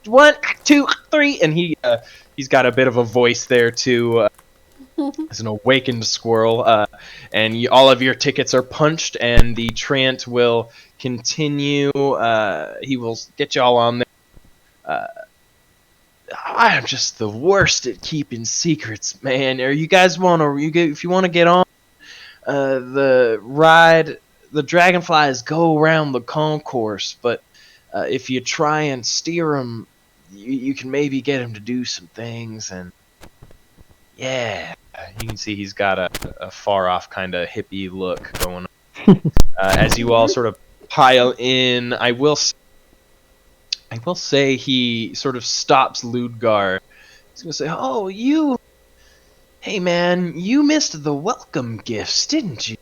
1, 2, 3," and he's got a bit of a voice there too. As an awakened squirrel, and all of your tickets are punched, and the Trant will continue. He will get you all on there. I'm just the worst at keeping secrets, man. Or you guys if you want to get on the ride, the dragonflies go around the concourse, but if you try and steer them, you can maybe get him to do some things, and yeah, you can see he's got a far off kind of hippie look going on. As you all sort of pile in, I will say he sort of stops Ludgar. He's going to say, "Oh, hey man, you missed the welcome gifts, didn't you?"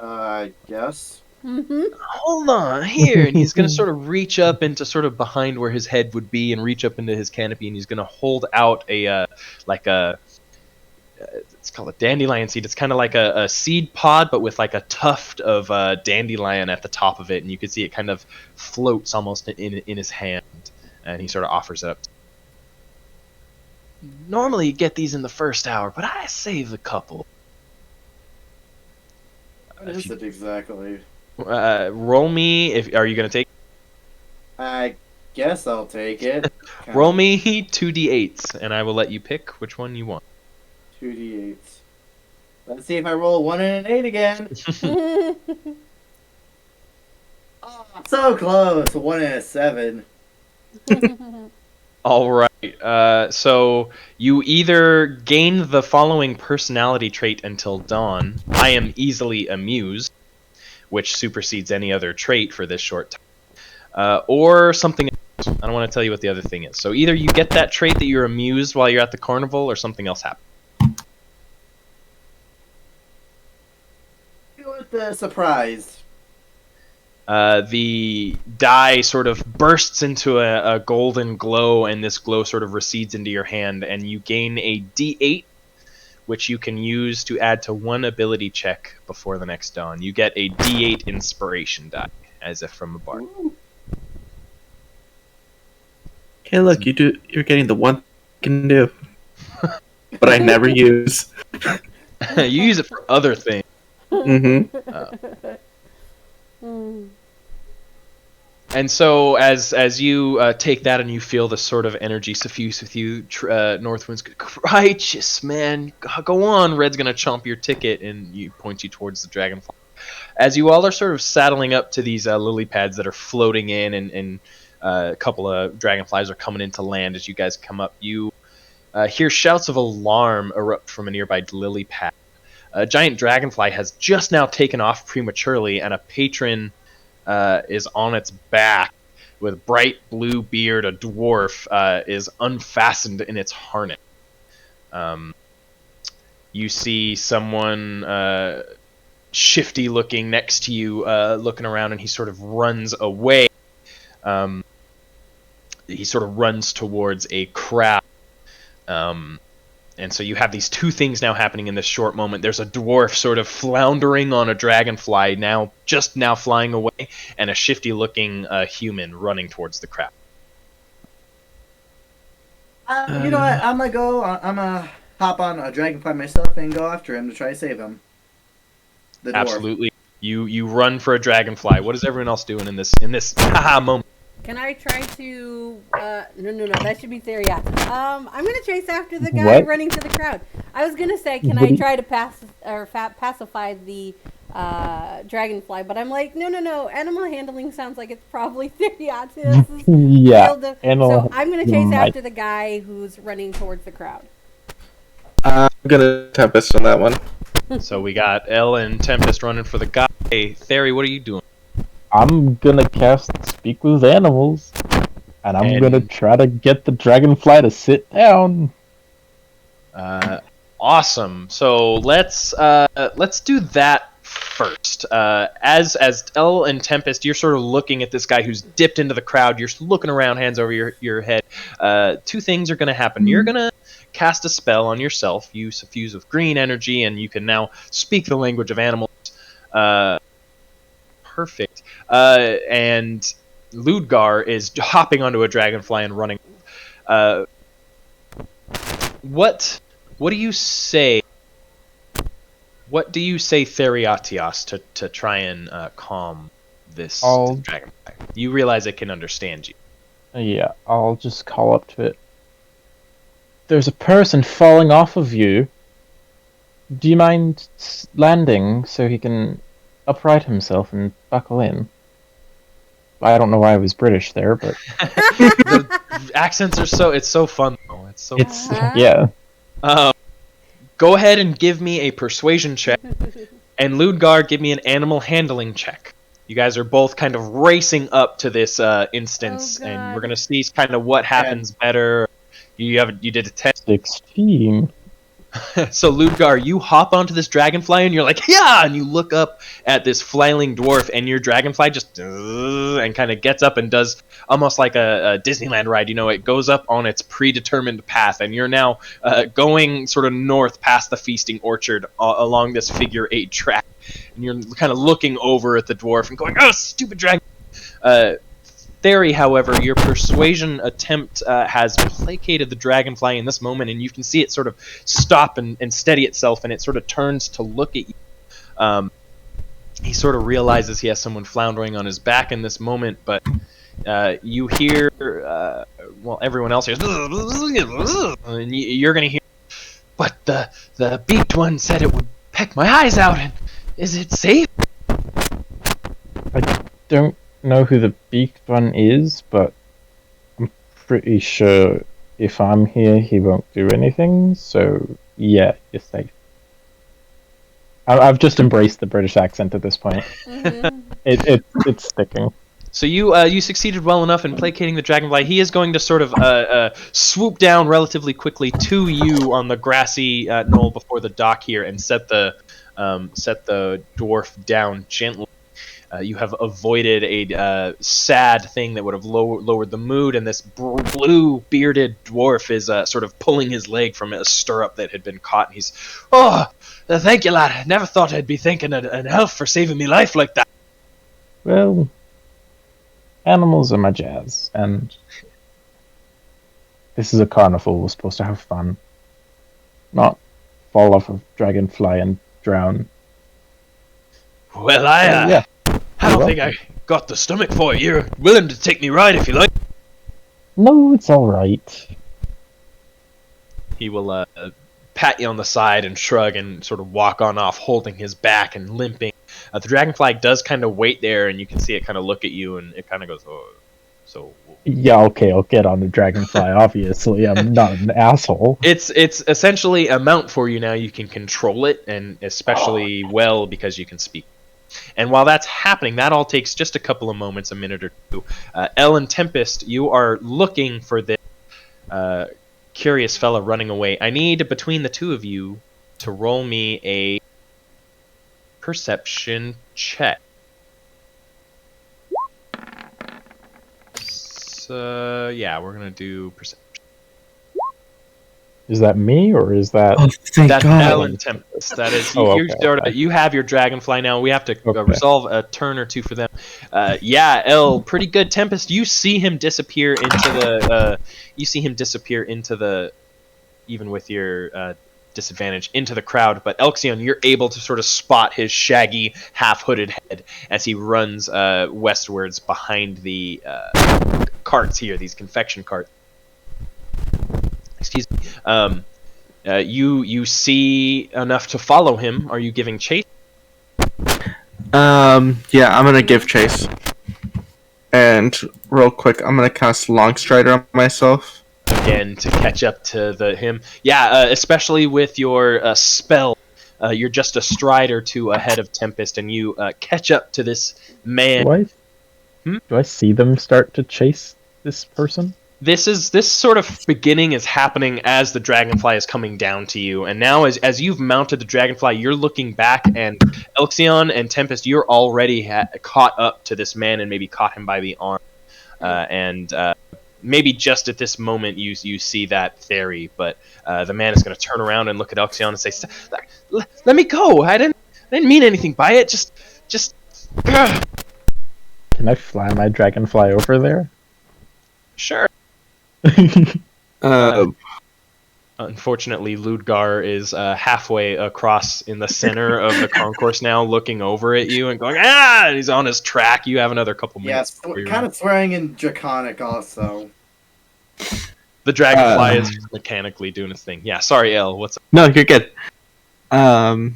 I guess. Hold on here, and he's gonna sort of reach up into sort of behind where his head would be, and reach up into his canopy, and he's gonna hold out a like a it's called a dandelion seed. It's kind of like a seed pod, but with like a tuft of dandelion at the top of it, and you can see it kind of floats almost in his hand, and he sort of offers it up. Normally you get these in the first hour, but I save a couple. What is it exactly? Roll me. If are you gonna take? I guess I'll take it. Roll me 2d8s, and I will let you pick which one you want. 2d8. Let's see if I roll a 1 and an 8 again. Oh, so close. A 1 and a 7. All right. So you either gain the following personality trait until dawn. I am easily amused, which supersedes any other trait for this short time. Or something else. I don't want to tell you what the other thing is. So either you get that trait that you're amused while you're at the carnival, or something else happens. Go with the surprise. The die sort of bursts into a golden glow, and this glow sort of recedes into your hand, and you gain a D8, which you can use to add to one ability check before the next dawn. You get a D8 inspiration die, as if from a bard. Okay, look, you're getting the one you can do, but I never use. You use it for other things. Mm-hmm. And so, as you take that and you feel the sort of energy suffuse with you, Northwind's righteous man. Go on, Red's gonna chomp your ticket, and you point you towards the dragonfly. As you all are sort of saddling up to these lily pads that are floating in, and a couple of dragonflies are coming into land. As you guys come up, you hear shouts of alarm erupt from a nearby lily pad. A giant dragonfly has just now taken off prematurely, and a patron is on its back with bright blue beard. A dwarf is unfastened in its harness. You see someone shifty looking next to you, looking around, and he sort of runs away. He sort of runs towards a crowd. And so you have these two things now happening in this short moment. There's a dwarf sort of floundering on a dragonfly, just now flying away, and a shifty-looking human running towards the crowd. You know what? I'm gonna hop on a dragonfly myself and go after him to try to save him. The dwarf. Absolutely. You run for a dragonfly. What is everyone else doing in this haha moment? Can I try to? No. That should be Theriatus. I'm gonna chase after the guy running to the crowd. I was gonna say, can I try to pacify the dragonfly? But I'm like, no. Animal handling sounds like it's probably Theriatus. Yeah. So I'm gonna chase after the guy who's running towards the crowd. I'm gonna Tempest on that one. So we got Elle and Tempest running for the guy. Hey, Theri, what are you doing? I'm gonna cast Speak with Animals, and I'm gonna try to get the dragonfly to sit down. Awesome. So let's do that first. As Elle and Tempest, you're sort of looking at this guy who's dipped into the crowd. You're looking around, hands over your head. Two things are gonna happen. You're gonna cast a spell on yourself. You suffuse with green energy, and you can now speak the language of animals. Perfect. And Ludgar is hopping onto a dragonfly and running. What do you say? What do you say, Theriatios, to try and calm this dragonfly? You realize it can understand you. Yeah, I'll just call up to it. There's a person falling off of you. Do you mind landing so he can upright himself and buckle in? I don't know why I was British there, but The accents are it's so fun though. It's yeah. Go ahead and give me a persuasion check, and Ludgar, give me an animal handling check. You guys are both kind of racing up to this instance, and we're gonna see kind of what happens better. You did a 10. 16. So Ludgar, you hop onto this dragonfly and you're like, yeah, and you look up at this flailing dwarf, and your dragonfly just and kind of gets up and does almost like a Disneyland ride. You know, it goes up on its predetermined path, and you're now going sort of north past the feasting orchard along this figure-8 track, and you're kind of looking over at the dwarf and going, oh, stupid dragon. Theory, however, your persuasion attempt has placated the dragonfly in this moment, and you can see it sort of stop and steady itself, and it sort of turns to look at you. He sort of realizes he has someone floundering on his back in this moment, but you hear, well, everyone else hears, and you're going to hear, but the beaked one said it would peck my eyes out, and is it safe? I don't know who the beaked one is, but I'm pretty sure if I'm here, he won't do anything. So yeah, you're safe. I've just embraced the British accent at this point. It's sticking. So you succeeded well enough in placating the dragonfly. He is going to sort of swoop down relatively quickly to you on the grassy knoll before the dock here and set the dwarf down gently. You have avoided a sad thing that would have lowered the mood, and this blue bearded dwarf is sort of pulling his leg from a stirrup that had been caught. And he's, oh, thank you, lad. I never thought I'd be thanking an elf for saving me life like that. Well, animals are my jazz, and this is a carnival. We're supposed to have fun, not fall off a dragonfly and drown. Well, Yeah. I don't think I got the stomach for it. You're willing to take me ride if you like. No, it's all right. He will pat you on the side and shrug and sort of walk on off, holding his back and limping. The dragonfly does kind of wait there, and you can see it kind of look at you, and it kind of goes, oh, so... Yeah, okay, I'll get on the dragonfly, obviously. I'm not an asshole. It's essentially a mount for you now. You can control it, and especially well because you can speak. And while that's happening, that all takes just a couple of moments, a minute or two. Elle and Tempest, you are looking for this curious fella running away. I need, between the two of you, to roll me a perception check. So, yeah, we're going to do perception. Is that me, or is that... Oh, thank That's God. Ellen Tempest. That is, okay. you have your dragonfly now. We have to Okay. resolve a turn or two for them. Yeah, Elle, pretty good. Tempest, you see him disappear into the. Even with your disadvantage, into the crowd. But Elxion, you're able to sort of spot his shaggy, half-hooded head as he runs westwards behind the carts here, these confection carts. Excuse me. You see enough to follow him. Are you giving chase? Yeah, I'm gonna give chase. And real quick, I'm gonna cast Long Strider on myself. Again, to catch up to him. Yeah, especially with your spell. You're just a stride or two ahead of Tempest, and you catch up to this man. Do I see them start to chase this person? This sort of beginning is happening as the dragonfly is coming down to you, and now as you've mounted the dragonfly, you're looking back, and Elxion and Tempest, you're already caught up to this man and maybe caught him by the arm, and maybe just at this moment you see that theory, but the man is going to turn around and look at Elxion and say, "Let me go. I didn't mean anything by it. Just." Can I fly my dragonfly over there? Sure. Unfortunately, Ludgar is halfway across in the center of the concourse now, looking over at you and going, ah! And he's on his track. You have another couple minutes. Yeah, kind of throwing in Draconic also. The dragonfly is just mechanically doing its thing. Yeah, sorry, Elle. What's up? No, you're good. Elle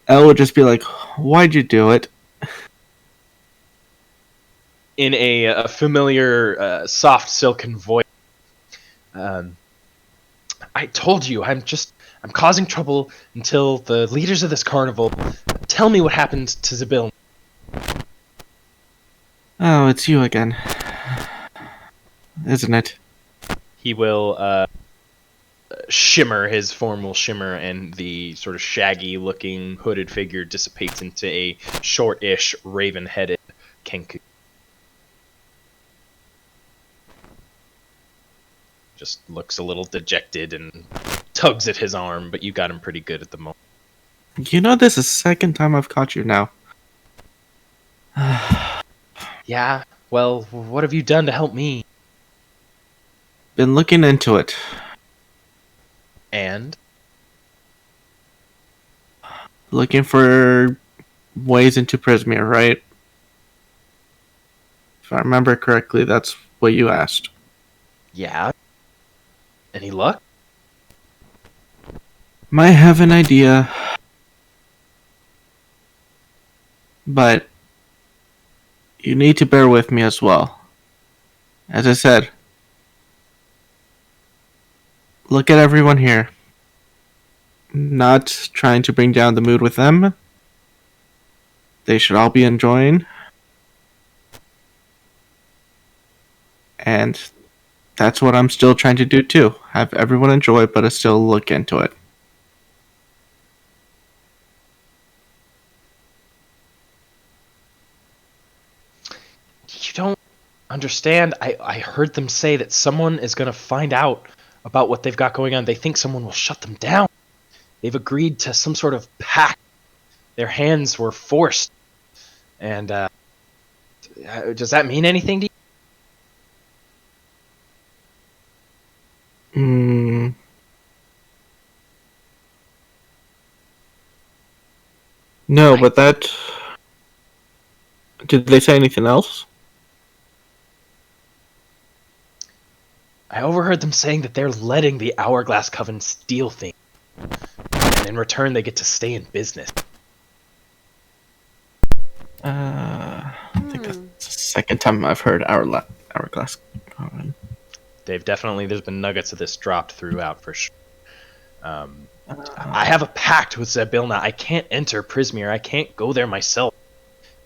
would just be like, "Why'd you do it?" In a familiar, soft, silken voice. I told you, I'm causing trouble until the leaders of this carnival tell me what happened to Zabil. Oh, it's you again. Isn't it? He will shimmer, his form will shimmer, and the sort of shaggy-looking hooded figure dissipates into a short-ish, raven-headed Kenku. Just looks a little dejected and tugs at his arm, but you got him pretty good at the moment. You know, this is the second time I've caught you now. Yeah, well, what have you done to help me? Been looking into it. And? Looking for ways into Prismere, right? If I remember correctly, that's what you asked. Yeah. Any luck? Might have an idea. But you need to bear with me as well. As I said, look at everyone here. Not trying to bring down the mood with them. They should all be enjoying. And that's what I'm still trying to do too. Have everyone enjoy it, but I still look into it. You don't understand. I heard them say that someone is going to find out about what they've got going on. They think someone will shut them down. They've agreed to some sort of pact. Their hands were forced. And, does that mean anything to you? No, but that... Did they say anything else? I overheard them saying that they're letting the Hourglass Coven steal things. And in return, they get to stay in business. I think that's the second time I've heard Hourglass Coven. There's been nuggets of this dropped throughout for sure. I have a pact with Zabilna. I can't enter Prismere. I can't go there myself.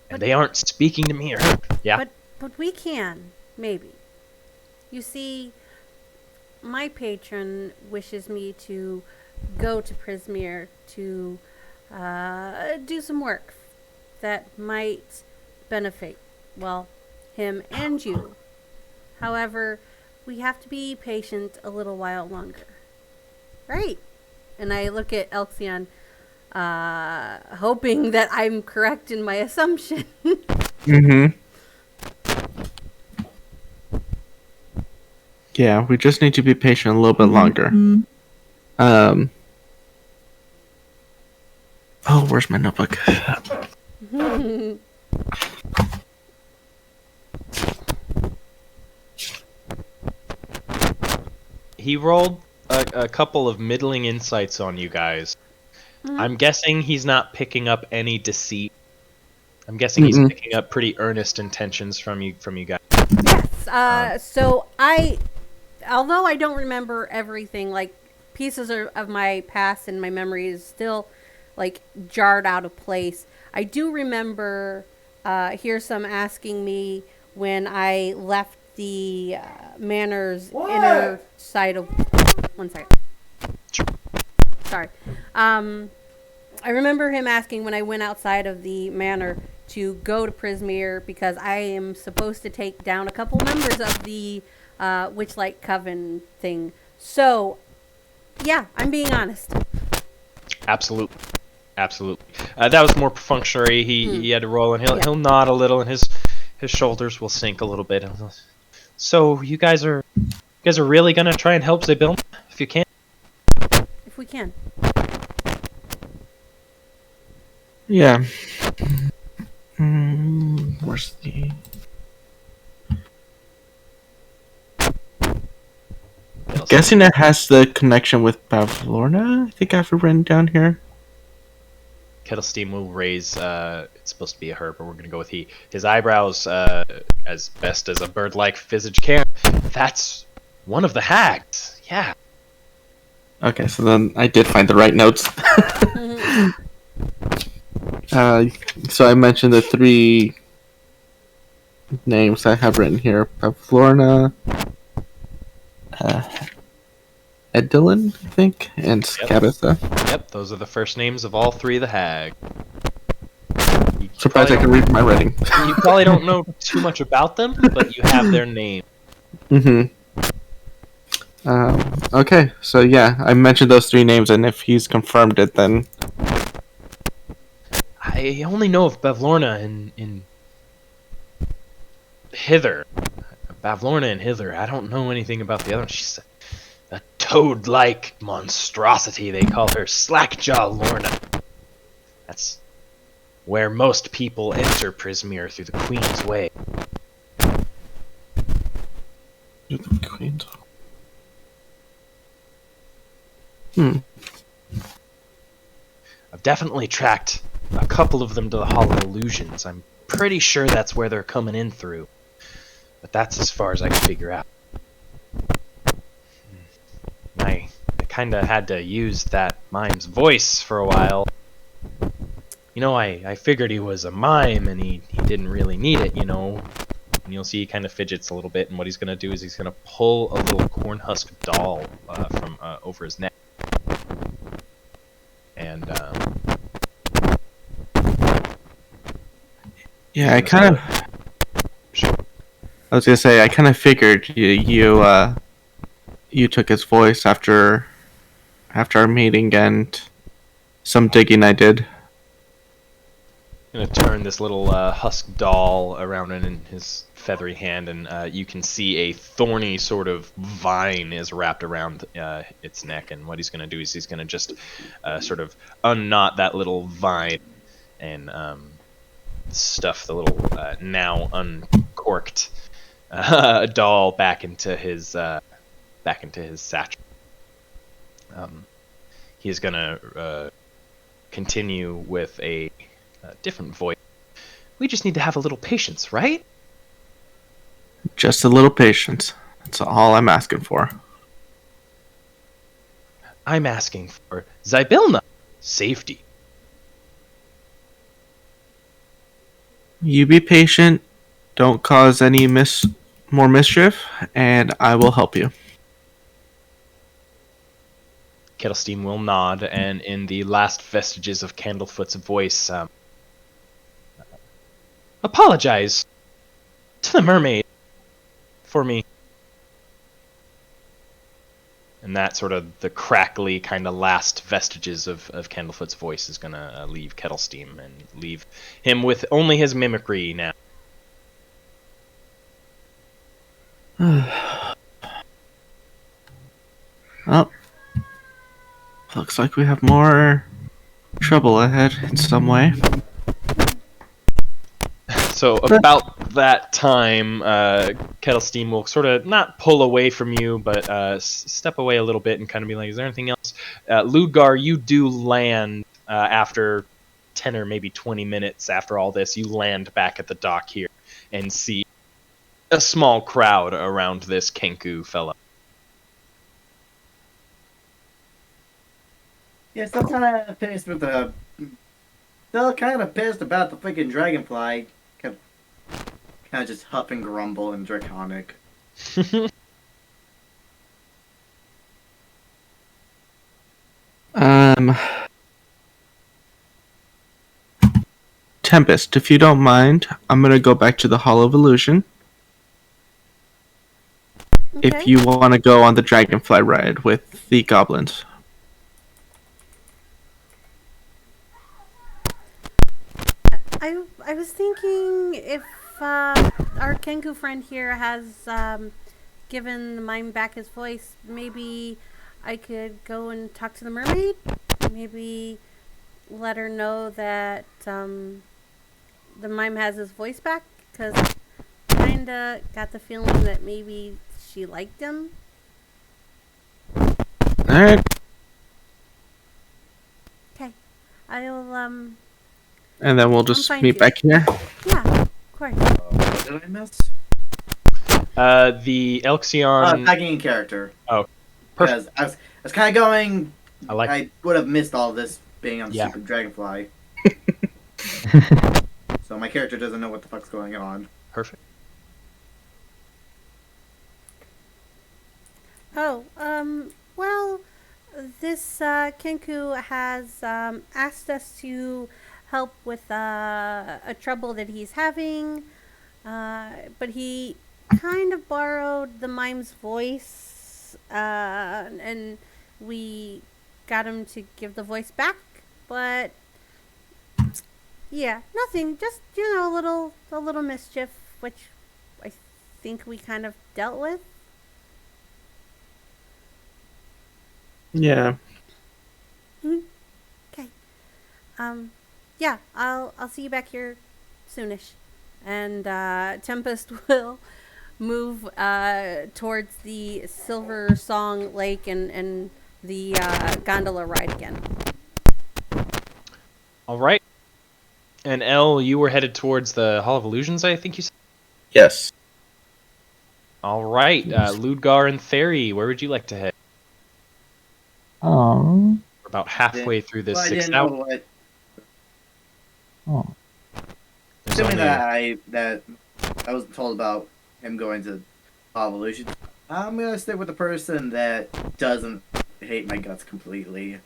And they aren't speaking to me or her. Yeah? But we can, maybe. You see, my patron wishes me to go to Prismere to do some work that might benefit, well, him and you. However, we have to be patient a little while longer. Right? And I look at Elxion, hoping that I'm correct in my assumption. Mm-hmm. Yeah, we just need to be patient a little bit longer. Oh, where's my notebook? He rolled a couple of middling insights on you guys. I'm guessing he's not picking up any deceit. I'm guessing he's picking up pretty earnest intentions from you guys. Yes. So although I don't remember everything, like pieces of my past and my memory is still like jarred out of place. I do remember Hearsome asking me when I left the manor's inner side of. 1 second. Sorry. I remember him asking when I went outside of the manor to go to Prismere because I am supposed to take down a couple members of the Witchlight Coven thing. So, yeah, I'm being honest. Absolutely. That was more perfunctory. He had to roll, and he'll nod a little, and his shoulders will sink a little bit. So you guys are really gonna try and help Zabil if you can? If we can. Yeah. Where's the... Guessing it has the connection with Bavlorna? I think I've written down here. Kettle Steam will raise, it's supposed to be a her, but we're going to go with he. His eyebrows, as best as a bird-like visage can. That's one of the hags, yeah. Okay, so then I did find the right notes. So I mentioned the 3 names I have written here. Bavlorna, Edilin, I think, and Scabatha. Yep, those are the first names of all three of the hag. Surprised I can read my writing. You probably don't know too much about them, but you have their name. Mm-hmm. Okay, so yeah, I mentioned those three names, and if he's confirmed it, then I only know of Bavlorna in Hither. Bavlorna and Hither. I don't know anything about the other one. She's a toad-like monstrosity. They call her Slackjaw Lorna. That's where most people enter Prismeer, through the Queen's Way. the Queen's. Hmm. I've definitely tracked a couple of them to the Hall of Illusions. I'm pretty sure that's where they're coming in through. But that's as far as I can figure out. I kind of had to use that mime's voice for a while. You know, I figured he was a mime and he didn't really need it, you know. And you'll see he kind of fidgets a little bit, and what he's going to do is he's going to pull a little corn husk doll from over his neck. And Yeah, I kind of. sure. I was gonna say I kind of figured you took his voice after our meeting and some digging I did. Gonna turn this little husk doll around in his feathery hand, and you can see a thorny sort of vine is wrapped around its neck. And what he's gonna do is he's gonna just sort of unknot that little vine and stuff the little now uncorked doll back into his satchel. He is gonna continue with a different voice. We just need to have a little patience, right? Just a little patience. That's all I'm asking for. I'm asking for Zybilna safety. You be patient. Don't cause any more mischief, and I will help you. Kettlestein will nod, and in the last vestiges of Candlefoot's voice, apologize to the mermaid for me. And that sort of the crackly kind of last vestiges of Candlefoot's voice is going to leave Kettlestein and leave him with only his mimicry now. Well, looks like we have more trouble ahead in some way. So about that time, Kettlestein will sort of not pull away from you, but step away a little bit and kind of be like, is there anything else? Ludgar, you do land after 10 or maybe 20 minutes after all this. You land back at the dock here and see a small crowd around this Kenku fella. Yeah, still kind of pissed with the. Still kind of pissed about the freaking dragonfly. Kind of just huff and grumble and draconic. Tempest, if you don't mind, I'm gonna go back to the Hall of Illusion. Okay. If you want to go on the dragonfly ride with the goblins. I was thinking if our Kenku friend here has given the mime back his voice, maybe I could go and talk to the mermaid. Maybe let her know that the mime has his voice back, because kinda got the feeling that maybe she liked him. Alright. Okay, I'll And then we'll just fine meet too. back here. yeah, of course. What did I miss? The Elxion... Tagging in character. Oh, Because perfect. I was kind of going. I like I would have missed all this being on Yeah. Stupid Dragonfly. So my character doesn't know what the fuck's going on. Perfect. Oh, Well, this Kenku has asked us to help with a trouble that he's having, but he kind of borrowed the mime's voice, and we got him to give the voice back. But yeah, nothing. Just a little mischief, which I think we kind of dealt with. Yeah. Okay. Yeah, I'll see you back here soonish. And Tempest will move towards the Silver Song Lake and the gondola ride again. All right. And Elle, you were headed towards the Hall of Illusions, I think you said. Yes. All right. Ludgar and Theri, where would you like to head? Um. We're about halfway through this Well, I 6 didn't know hour. what. Oh. There's Assuming only- that I was told about him going to Evolution, I'm gonna stick with the person that doesn't hate my guts completely,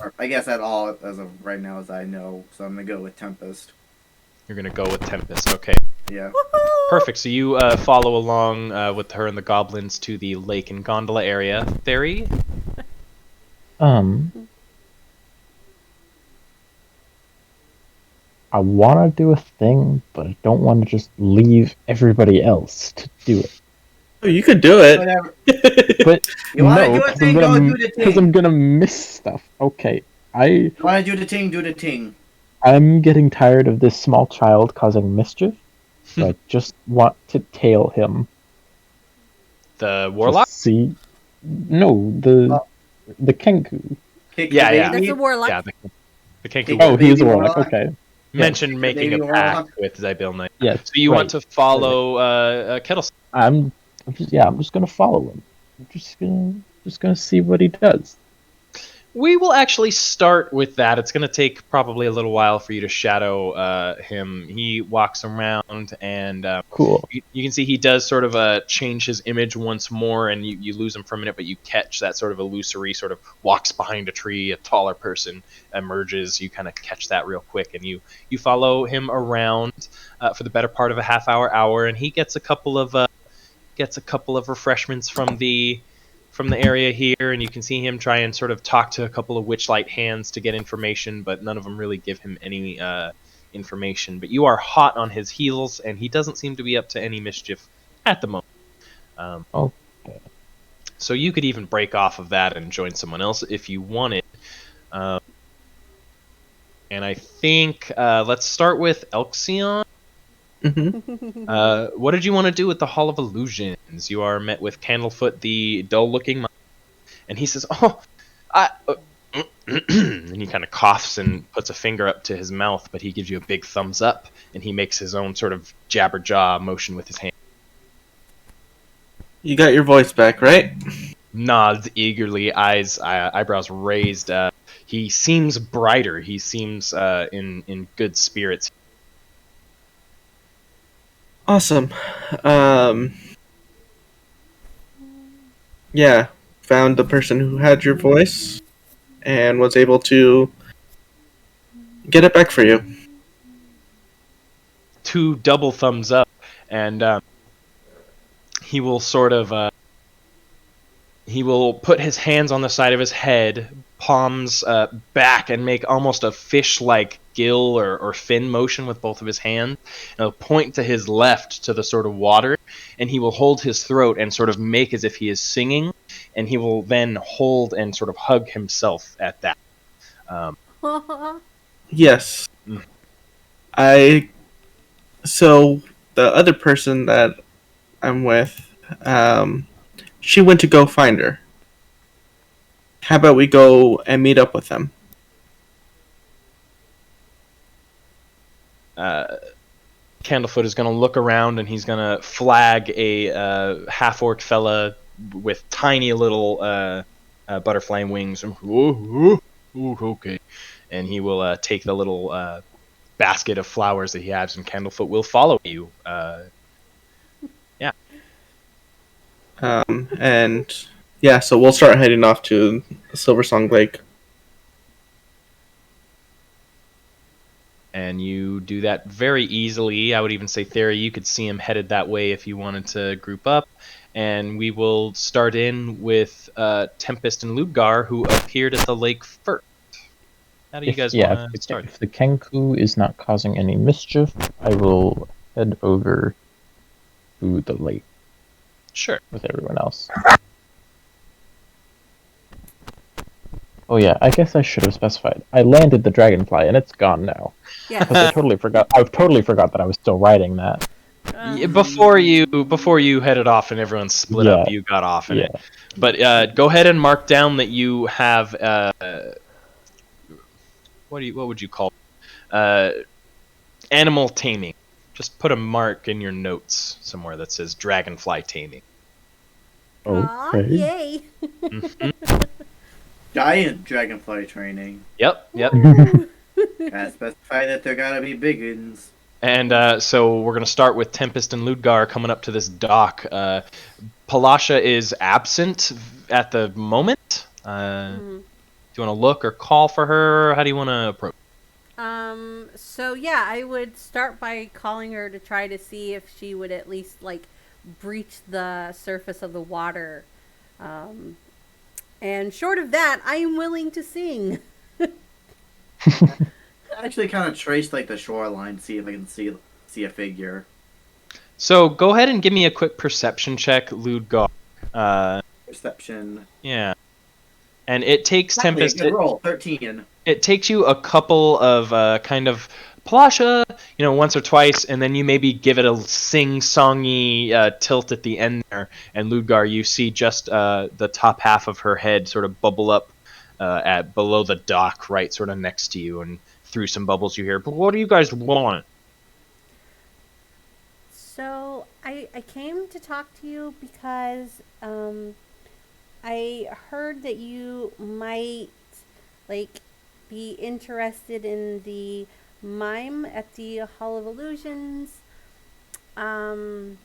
or I guess at all as of right now as I know. So I'm gonna go with Tempest. You're going to go with Tempest. Okay. Yeah. Woohoo! Perfect. So you follow along with her and the goblins to the lake and gondola area. Theri? I want to do a thing, but I don't want to just leave everybody else to do it. Oh, you could do it. Whatever. But You wanna no, do a because thing, go do the because thing. I'm gonna miss stuff. Okay, You wanna do the ting, do the ting. I'm getting tired of this small child causing mischief. So I just want to tail him. The Just warlock? see, no, the Kenku. Kick Yeah, the yeah. That's baby. a warlock. Yeah, the Kenku Oh, he is a baby warlock. warlock. Okay. mentioned making baby a warlock. pact with Zybil Knight. Yes. So you right. want to follow Kettle? I'm just gonna follow him. I'm just gonna see what he does. We will actually start with that. It's going to take probably a little while for you to shadow him. He walks around, and Cool. you can see he does sort of change his image once more, and you lose him for a minute, but you catch that sort of illusory sort of walks behind a tree, a taller person emerges. You kind of catch that real quick, and you follow him around for the better part of a half hour, and he gets a couple of refreshments from the area here, and you can see him try and sort of talk to a couple of witchlight hands to get information, but none of them really give him any information. But you are hot on his heels, and he doesn't seem to be up to any mischief at the moment. Okay. So you could even break off of that and join someone else if you wanted. And I think let's start with Elxion. Mm-hmm. What did you want to do with the Hall of Illusions? You are met with Candlefoot, the dull-looking monk, and he says, "Oh, and he kind of coughs and puts a finger up to his mouth, but he gives you a big thumbs up, and he makes his own sort of jabberjaw motion with his hand. You got your voice back, right? Nods eagerly, eyebrows raised. He seems brighter. He seems in good spirits. Awesome. Yeah, found the person who had your voice and was able to get it back for you. Two double thumbs up, and he will sort of he will put his hands on the side of his head, palms back, and make almost a fish-like gill or fin motion with both of his hands. And he'll point to his left to the sort of water, and he will hold his throat and sort of make as if he is singing, and he will then hold and sort of hug himself at that. Yes. Mm. So the other person that I'm with, she went to go find her. How about we go and meet up with them? Candlefoot is going to look around, and he's going to flag a half-orc fella with tiny little butterfly wings. Ooh, okay. And he will take the little basket of flowers that he has, and Candlefoot will follow you. And Yeah, so we'll start heading off to Silver Song Lake. And you do that very easily. I would even say, Theory, you could see him headed that way if you wanted to group up. And we will start in with Tempest and Ludgar, who appeared at the lake first. How do you guys want to start? If the Kenku is not causing any mischief, I will head over to the lake. Sure. With everyone else. Oh yeah, I guess I should have specified. I landed the dragonfly and it's gone now. Yeah. Because I totally forgot that I was still riding that. Before you headed off and everyone split up, you got off in it. But go ahead and mark down that you have what would you call it? Animal taming. Just put a mark in your notes somewhere that says dragonfly taming. Aw, yay! Giant dragonfly training. Yep. Gotta specify that there gotta be big ones. And so we're going to start with Tempest and Ludgar coming up to this dock. Palasha is absent at the moment. Do you want to look or call for her? How do you want to approach? So yeah, I would start by calling her to try to see if she would at least like breach the surface of the water. And short of that, I am willing to sing. Actually kind of trace like the shoreline, see if I can see a figure. So go ahead and give me a quick perception check, Ludgar. Perception. Yeah. And it takes Tempest. Good roll, 13. It takes you a couple of kind of Palasha, once or twice, and then you maybe give it a sing-songy tilt at the end there. And Ludgar, you see just the top half of her head sort of bubble up at below the dock, right, sort of next to you, and through some bubbles you hear, "But what do you guys want?" So I came to talk to you because I heard that you might be interested in the mime at the Hall of Illusions, or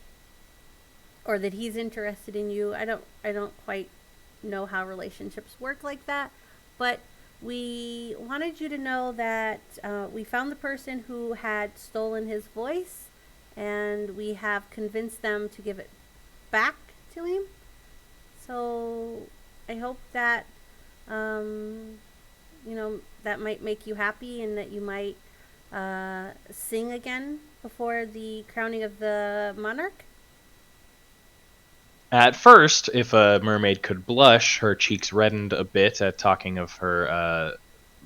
that he's interested in you. I don't quite know how relationships work like that, but we wanted you to know that we found the person who had stolen his voice, and we have convinced them to give it back to him. So I hope that that might make you happy, and that you might sing again before the crowning of the monarch. At first, if a mermaid could blush, her cheeks reddened a bit at talking of her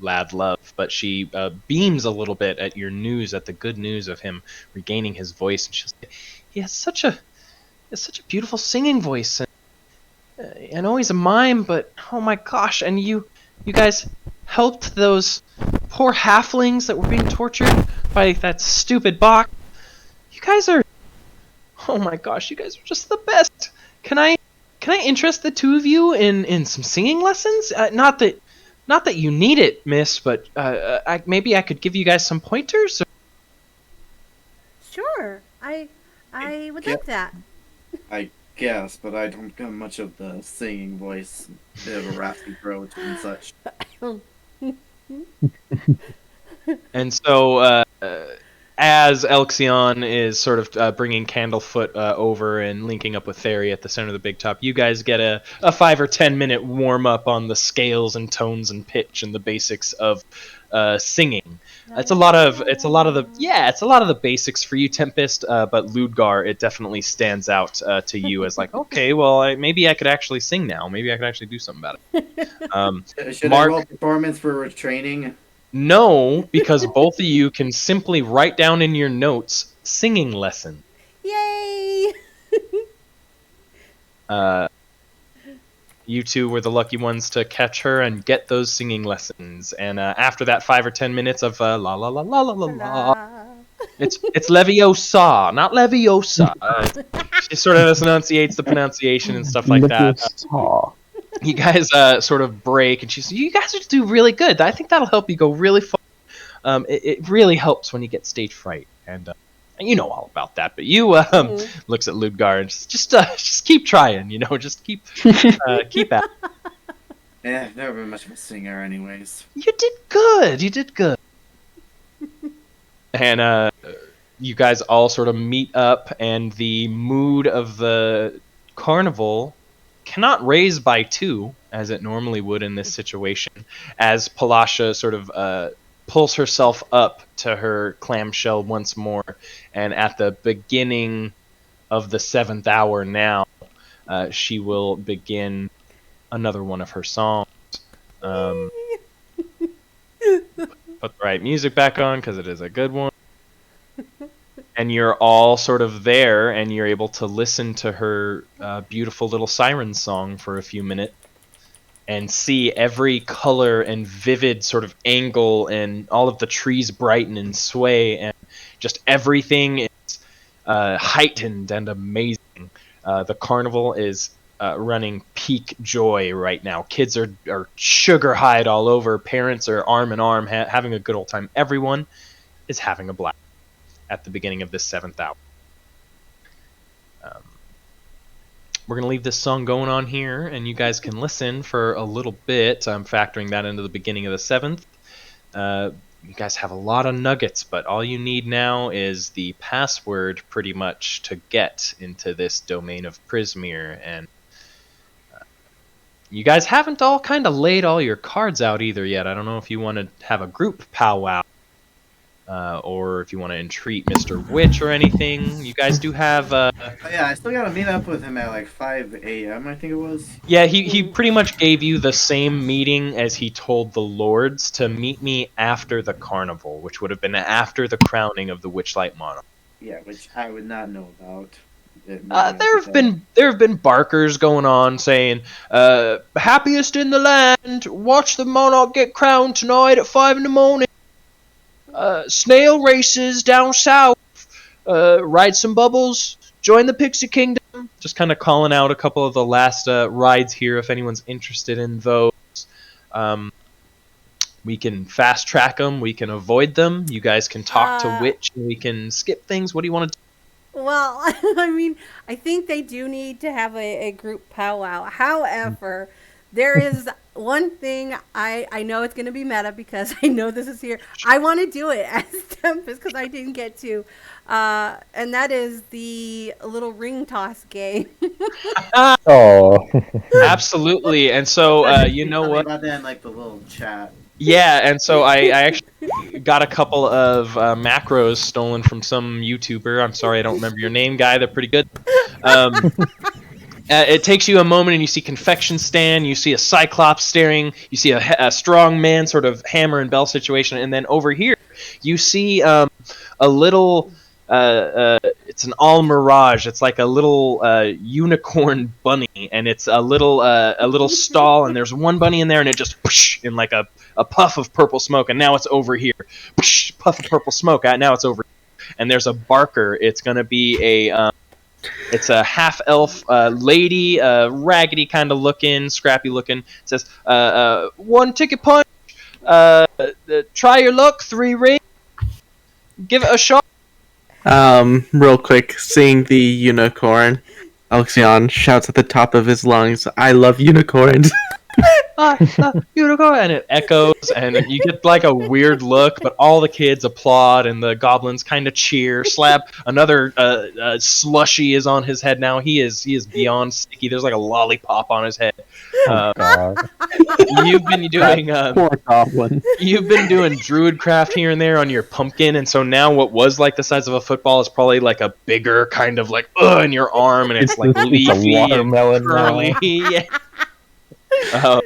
lad love, but she beams a little bit at your news, at the good news of him regaining his voice, and she'll say, he has such a beautiful singing voice, and I know he's a mime, but oh my gosh, and you guys helped those poor halflings that were being tortured by that stupid Bach. You guys are, oh my gosh, you guys are just the best. Can I interest the two of you in some singing lessons? Not that you need it, miss, but maybe I could give you guys some pointers. Sure, I would like that. I guess, but I don't have much of the singing voice. Bit of a raspy throat and such. And so, as Elxion is sort of bringing Candlefoot over and linking up with Theory at the center of the big top, you guys get a 5 or 10 minute warm up on the scales and tones and pitch and the basics of singing. It's a lot of the basics for you, Tempest. But Ludgar, it definitely stands out to you as like, okay, well, maybe I could actually sing now. Maybe I could actually do something about it. Should I roll performance for training? No, because both of you can simply write down in your notes singing lesson. Yay! You two were the lucky ones to catch her and get those singing lessons. And after that 5 or 10 minutes of la la la la la la la, it's Leviosa, not Leviosa. She sort of enunciates the pronunciation and stuff like that. You guys sort of break, and she says, "You guys do really good. I think that'll help you go really far. It really helps when you get stage fright." And You know all about that, but you looks at Ludgar and just keep trying, just keep at. Yeah, never been much of a singer, anyways. You did good. You did good. And you guys all sort of meet up, and the mood of the carnival cannot raise by 2 as it normally would in this situation, as Palasha sort of pulls herself up to her clamshell once more, and at the beginning of the 7th hour now, she will begin another one of her songs. Put the right music back on because it is a good one. And you're all sort of there, and you're able to listen to her beautiful little siren song for a few minutes and see every color and vivid sort of angle, and all of the trees brighten and sway, and just everything is heightened and amazing. The carnival is running peak joy right now. Kids are sugar-highed all over. Parents are arm in arm having a good old time. Everyone is having a blast at the beginning of this 7th hour. We're going to leave this song going on here, and you guys can listen for a little bit. I'm factoring that into the beginning of the 7th. You guys have a lot of nuggets, but all you need now is the password, pretty much, to get into this domain of Prismere. And you guys haven't all kind of laid all your cards out either yet. I don't know if you want to have a group powwow, or if you want to entreat Mr. Witch or anything. You guys do have... Oh, yeah, I still gotta meet up with him at like 5 a.m., I think it was. Yeah, he pretty much gave you the same meeting as he told the lords to meet me after the carnival, which would have been after the crowning of the Witchlight Monarch. Yeah, which I would not know about. There have been barkers going on saying, happiest in the land, watch the monarch get crowned tonight at 5 in the morning. Snail races down south, ride some bubbles, join the Pixie Kingdom. Just kind of calling out a couple of the last rides here if anyone's interested in those. We can fast track them, we can avoid them. You guys can talk to Witch, and we can skip things. What do you want to do? Well, I mean, I think they do need to have a group powwow. However, there is one thing I know it's going to be meta because I know this is here. I want to do it as Tempest because I didn't get to. And that is the little ring toss game. Oh. Absolutely. And so, you know what? About that in like the little chat. Yeah, and so I actually got a couple of macros stolen from some YouTuber. I'm sorry, I don't remember your name, guy. They're pretty good. It takes you a moment, and you see confection stand, you see a cyclops staring, you see a strong man sort of hammer and bell situation, and then over here you see a little... it's an all mirage. It's like a little unicorn bunny, and it's a little stall, and there's one bunny in there, and it just whoosh, in like a puff of purple smoke, and now it's over here. Whoosh, puff of purple smoke. Now it's over here. And there's a barker. It's gonna be it's a half elf lady, raggedy kind of looking, scrappy looking. It says 1 ticket punch. Try your luck. 3 rings. Give it a shot. Real quick, seeing the unicorn, Alexion shouts at the top of his lungs, "I love unicorns!" Unicorn, and it echoes, and you get like a weird look, but all the kids applaud, and the goblins kind of cheer. Slab, another slushy is on his head now. He is beyond sticky. There's like a lollipop on his head. God. You've been doing Poor goblin. you've been doing druidcraft here and there on your pumpkin, and so now what was like the size of a football is probably like a bigger kind of like in your arm, and it's like leafy It's a watermelon and curly. Yeah.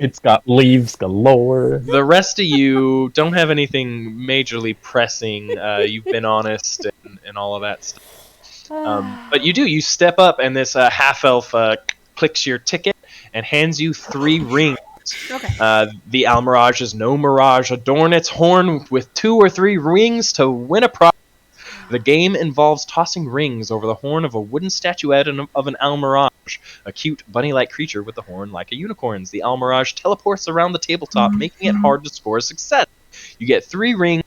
It's got leaves galore. The rest of you don't have anything majorly pressing. You've been honest and all of that stuff. But you step up, and this half-elf clicks your ticket and hands you 3 rings. Okay. The Almirage's No Mirage adorn its horn with 2 or 3 rings to win a prize. The game involves tossing rings over the horn of a wooden statuette of an Almirage, a cute bunny-like creature with a horn like a unicorn's. The Almirage teleports around the tabletop, making it hard to score success. You get 3 rings,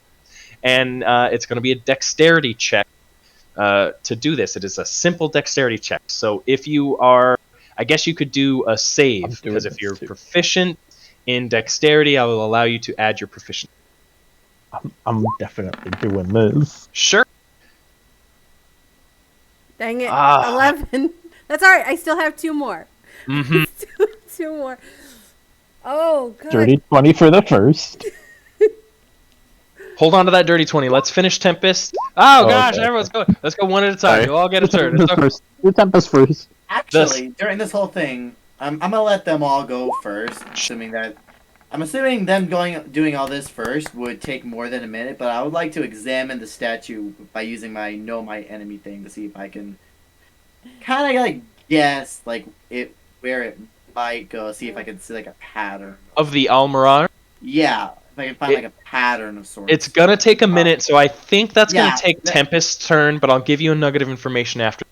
and it's going to be a dexterity check to do this. It is a simple dexterity check. So if you are, I guess you could do a I'm save, doing because if this you're too. proficient in dexterity, I will allow you to add your proficiency. I'm definitely doing this. Sure. Dang it. Ah. 11. That's all right. I still have 2 more. Mm-hmm. Two more. Oh, God. Dirty 20 for the first. Hold on to that dirty 20. Let's finish Tempest. Oh, gosh, okay. everyone's going. Let's go one at a time. Sorry. You'll all get a turn. Tempest first. Do Tempest first. Actually, during this whole thing, I'm gonna let them all go first, assuming them doing all this first would take more than a minute. But I would like to examine the statue by using my know my enemy thing to see if I can kind of like guess like where it might go. See if I can see like a pattern Of the Almirar. Yeah, if I can find like a pattern of sorts. It's going to take a minute, so I think that's going Yeah, to take Tempest's turn, but I'll give you a nugget of information after.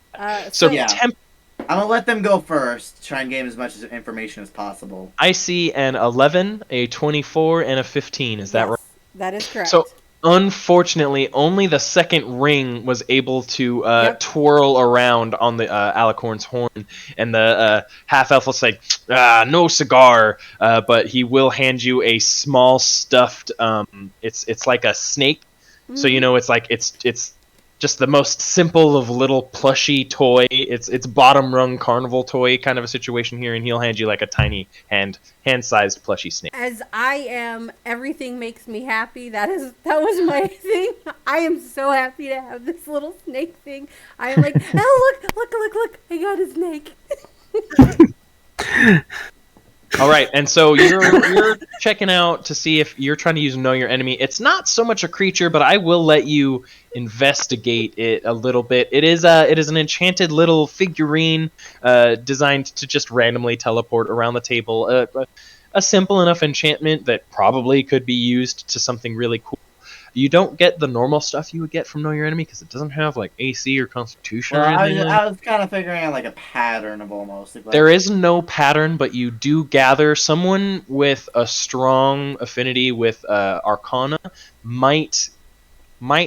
So Yeah. Tempest. I'm gonna let them go first. Try and gain as much information as possible. I see an 11, a 24, and a 15. Is that right? That is correct. So, unfortunately, only the second ring was able to twirl around on the Alicorn's horn, and the half-elf will say, no cigar, but he will hand you a small stuffed, it's like a snake, so you know it's like, it's just the most simple of little plushy toy. It's bottom rung carnival toy kind of a situation here, and he'll hand you like a tiny hand-sized plushy snake. As I am, everything makes me happy. That was my thing. I am so happy to have this little snake thing. I am like, oh look! I got a snake. All right, and so you're checking out to see if you're trying to use Know Your Enemy. It's not so much a creature, but I will let you investigate it a little bit. It is an enchanted little figurine designed to just randomly teleport around the table. A simple enough enchantment that probably could be used to something really cool. You don't get the normal stuff you would get from Know Your Enemy because it doesn't have like AC or Constitution or anything. I was kind of figuring out like a pattern of almost. Like, there is no pattern, but you do gather someone with a strong affinity with Arcana might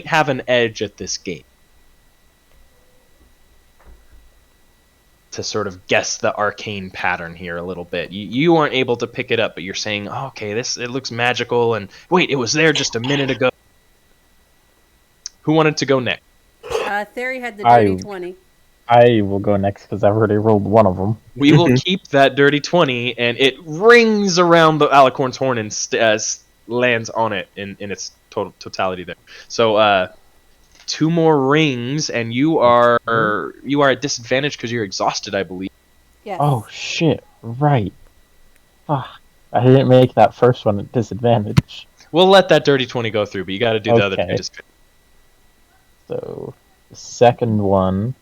have an edge at this game. To sort of guess the arcane pattern here a little bit. You aren't able to pick it up, but you're saying, oh, okay, it looks magical, and wait, it was there just a minute ago. Who wanted to go next? Theory had the dirty 20. I will go next because I've already rolled one of them. We will keep that dirty 20, and it rings around the Alicorn's horn and lands on it in its totality there. So 2 more rings, and you are at disadvantage because you're exhausted, I believe. Yes. Oh shit! Right. Fuck. I didn't make that first one at disadvantage. We'll let that dirty 20 go through, but you got to do the other 2 disadvantage. So the second one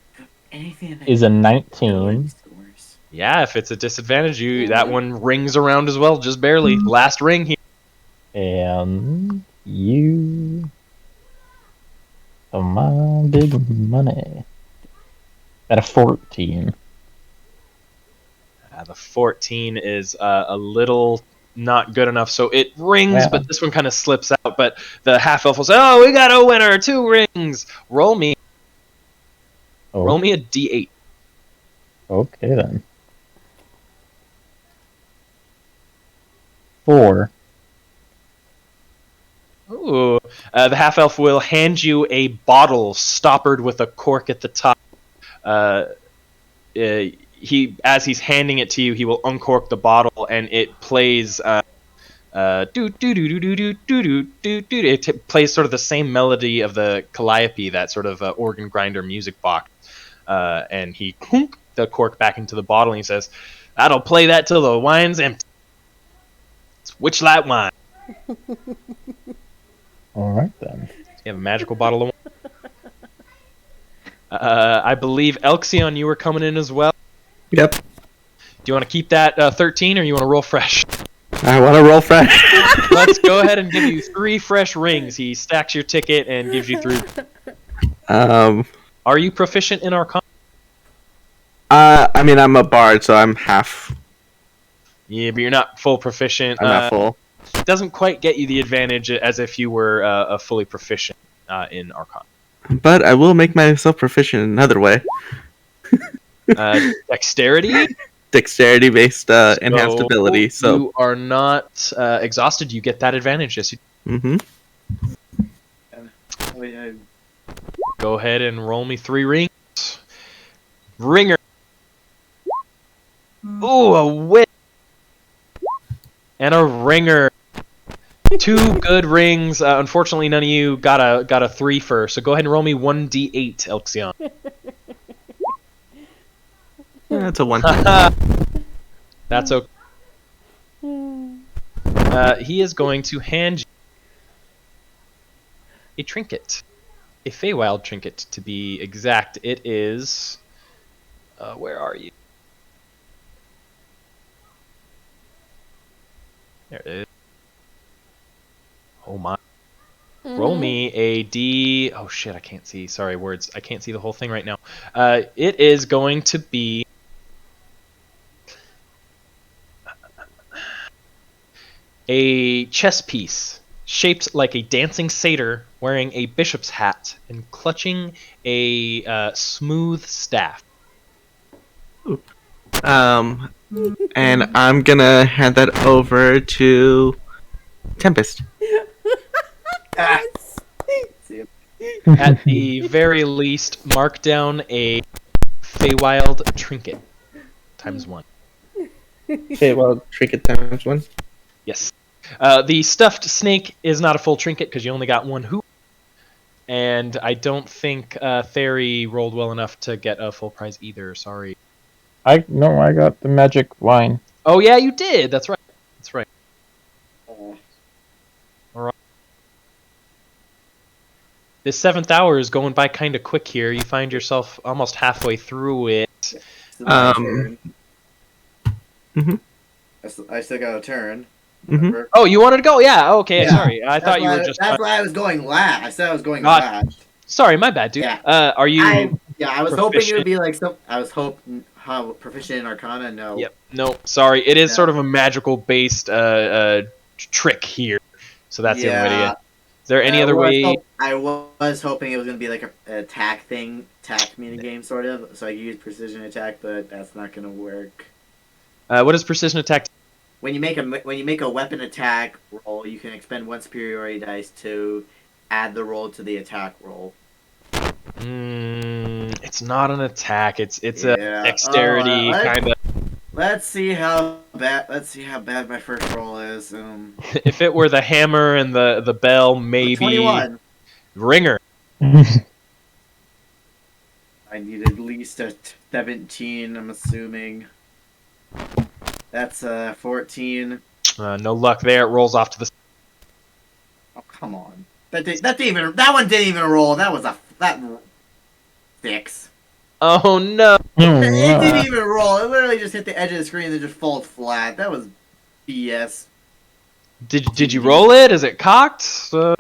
anything is a 19. Yeah, if it's a disadvantage, that one rings around as well, just barely. Last ring here. And you... Come on, big money. At a 14. The 14 is a little not good enough, so it rings, Yeah. but this one kind of slips out. But the half-elf will say, oh, we got a winner, 2 rings. Roll me a d8. Okay, then. 4. Ooh. The half-elf will hand you a bottle stoppered with a cork at the top. As he's handing it to you, he will uncork the bottle, and it plays it plays sort of the same melody of the calliope, that sort of organ grinder music box. And he clunk the cork back into the bottle, and he says, "That'll play that till the wine's empty. It's Witchlight wine." All right, then. You have a magical bottle of wine. I believe Elxion, you were coming in as well. Yep. Do you want to keep that 13, or you want to roll fresh? I want to roll fresh. Let's go ahead and give you 3 fresh rings. He stacks your ticket and gives you 3. Are you proficient in Arcana? I mean, I'm a bard, so I'm half. Yeah, but you're not full proficient. I'm not full. Doesn't quite get you the advantage as if you were a fully proficient in Arcana. but I will make myself proficient in another way. Dexterity. Dexterity-based enhanced ability. So you are not exhausted. You get that advantage. Yes, you hmm go ahead and roll me 3 rings. Ringer. Ooh, a wit. And a ringer. 2 good rings. Unfortunately, none of you got a 3 first. So go ahead and roll me 1d8, Elxion. that's a 1. That's okay. He is going to hand you a trinket. A Feywild trinket, to be exact. It is... where are you? There it is. Oh my. Roll me a D... Oh shit, I can't see. Sorry, words. I can't see the whole thing right now. It is going to be... a chess piece shaped like a dancing satyr wearing a bishop's hat and clutching a smooth staff. And I'm gonna hand that over to Tempest. Yes. At the very least, mark down a Feywild trinket. ×1. Okay, well, trinket times 1. Yes. The stuffed snake is not a full trinket because you only got 1 hoop. And I don't think Theory rolled well enough to get a full prize either. Sorry. I got the magic wine. Oh, yeah, you did. That's right. That's right. Alright. This 7th hour is going by kind of quick here. You find yourself almost halfway through it. I still got a turn. Remember? Oh, you wanted to go? Yeah, okay, Yeah. sorry. I thought you were just... That's why I was going last. I said I was going God. last. Sorry, my bad, dude. Yeah. Are you... I was hoping it proficient? would be like some. I was hoping how proficient in Arcana. No. Yep. No, sorry. It is No. sort of a magical based trick here. So that's the only way to get. Is there any other way? I was hoping it was going to be like an attack thing, attack minigame sort of, so I could use precision attack, but that's not going to work. What is precision attack? When you make a weapon attack roll, you can expend 1 superiority dice to add the roll to the attack roll. It's not an attack. It's a Yeah. dexterity kind of. Let's see how bad my first roll is. If it were the hammer and the bell, maybe 21. ringer. I need at least a 17. I'm assuming. That's 14. No luck there. It rolls off to the. Oh, come on. That one didn't even roll. That was that 6. Oh no! It didn't even roll. It literally just hit the edge of the screen and then just falls flat. That was BS. Did you roll it? Is it cocked? I